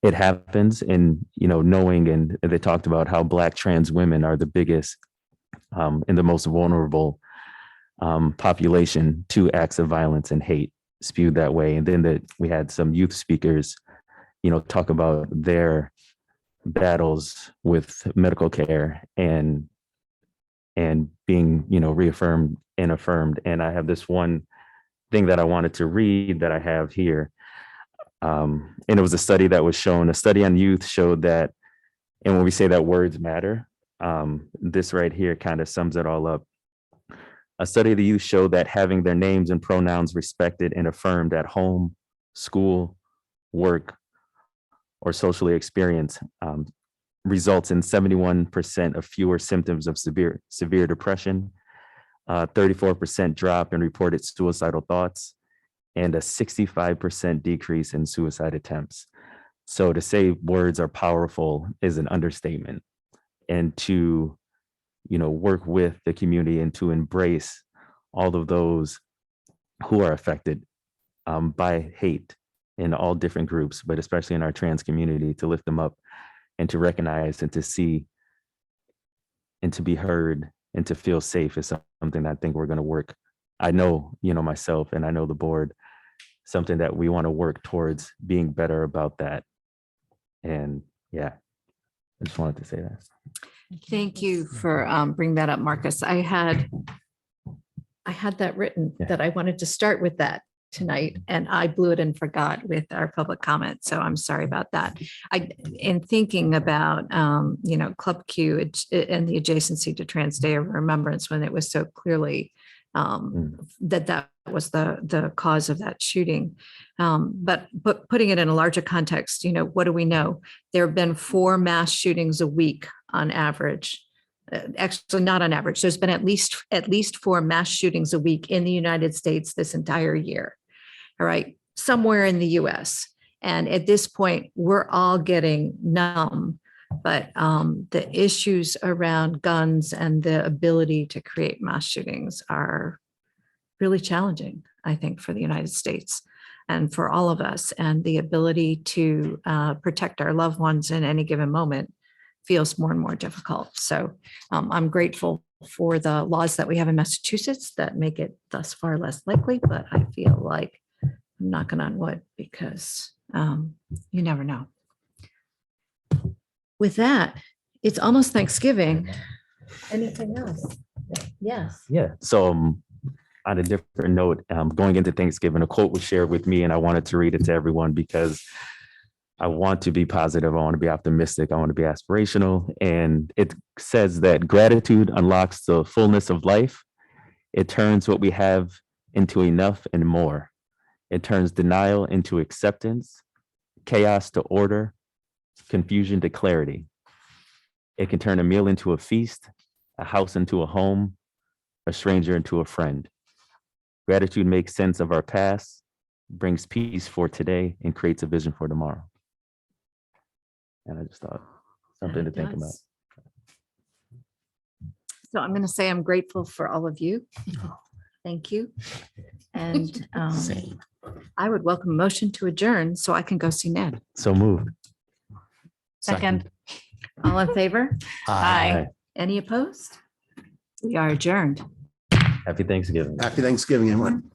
it happens. And, you know, knowing, and they talked about how Black trans women are the biggest and the most vulnerable population to acts of violence and hate spewed that way. And then we had some youth speakers, you know, talk about their battles with medical care and being, you know, reaffirmed and affirmed. And I have this one thing that I wanted to read that I have here. And it was a study that was shown, a study on youth showed that, and when we say that words matter, this right here kind of sums it all up. A study of the youth showed that having their names and pronouns respected and affirmed at home, school, work, or socially experienced results in 71% of fewer symptoms of severe depression, 34% drop in reported suicidal thoughts, and a 65% decrease in suicide attempts. So to say words are powerful is an understatement. And to, work with the community and to embrace all of those who are affected by hate in all different groups, but especially in our trans community, to lift them up and to recognize and to see and to be heard and to feel safe is something that I think we're going to work. I know, myself, and I know the board, something that we want to work towards being better about that. And yeah, I just wanted to say that. Thank you for bringing that up, Marcus. I had that written that I wanted to start with that tonight, and I blew it and forgot with our public comment. So I'm sorry about that. In thinking about, Club Q and the adjacency to Trans Day of Remembrance, when it was so clearly that was the cause of that shooting. But putting it in a larger context, what do we know? There have been 4 mass shootings a week on average. Actually, not on average. There's been at least 4 mass shootings a week in the United States this entire year. All right, somewhere in the US. And at this point, we're all getting numb. But the issues around guns and the ability to create mass shootings are really challenging, I think, for the United States and for all of us. And the ability to protect our loved ones in any given moment feels more and more difficult. So I'm grateful for the laws that we have in Massachusetts that make it thus far less likely, but I feel like I'm knocking on wood because you never know. With that, it's almost Thanksgiving. Anything else? Yes. Yeah. So on a different note, going into Thanksgiving, a quote was shared with me and I wanted to read it to everyone because I want to be positive. I want to be optimistic. I want to be aspirational. And it says that gratitude unlocks the fullness of life. It turns what we have into enough and more. It turns denial into acceptance, chaos to order, confusion to clarity. It can turn a meal into a feast, a house into a home, a stranger into a friend. Gratitude makes sense of our past, brings peace for today, and creates a vision for tomorrow. And I just thought something to think about. So I'm going to say I'm grateful for all of you. Thank you. And I would welcome a motion to adjourn so I can go see Ned. So moved. Second. All in favor? Aye. Any opposed? We are adjourned. Happy Thanksgiving. Happy Thanksgiving, everyone.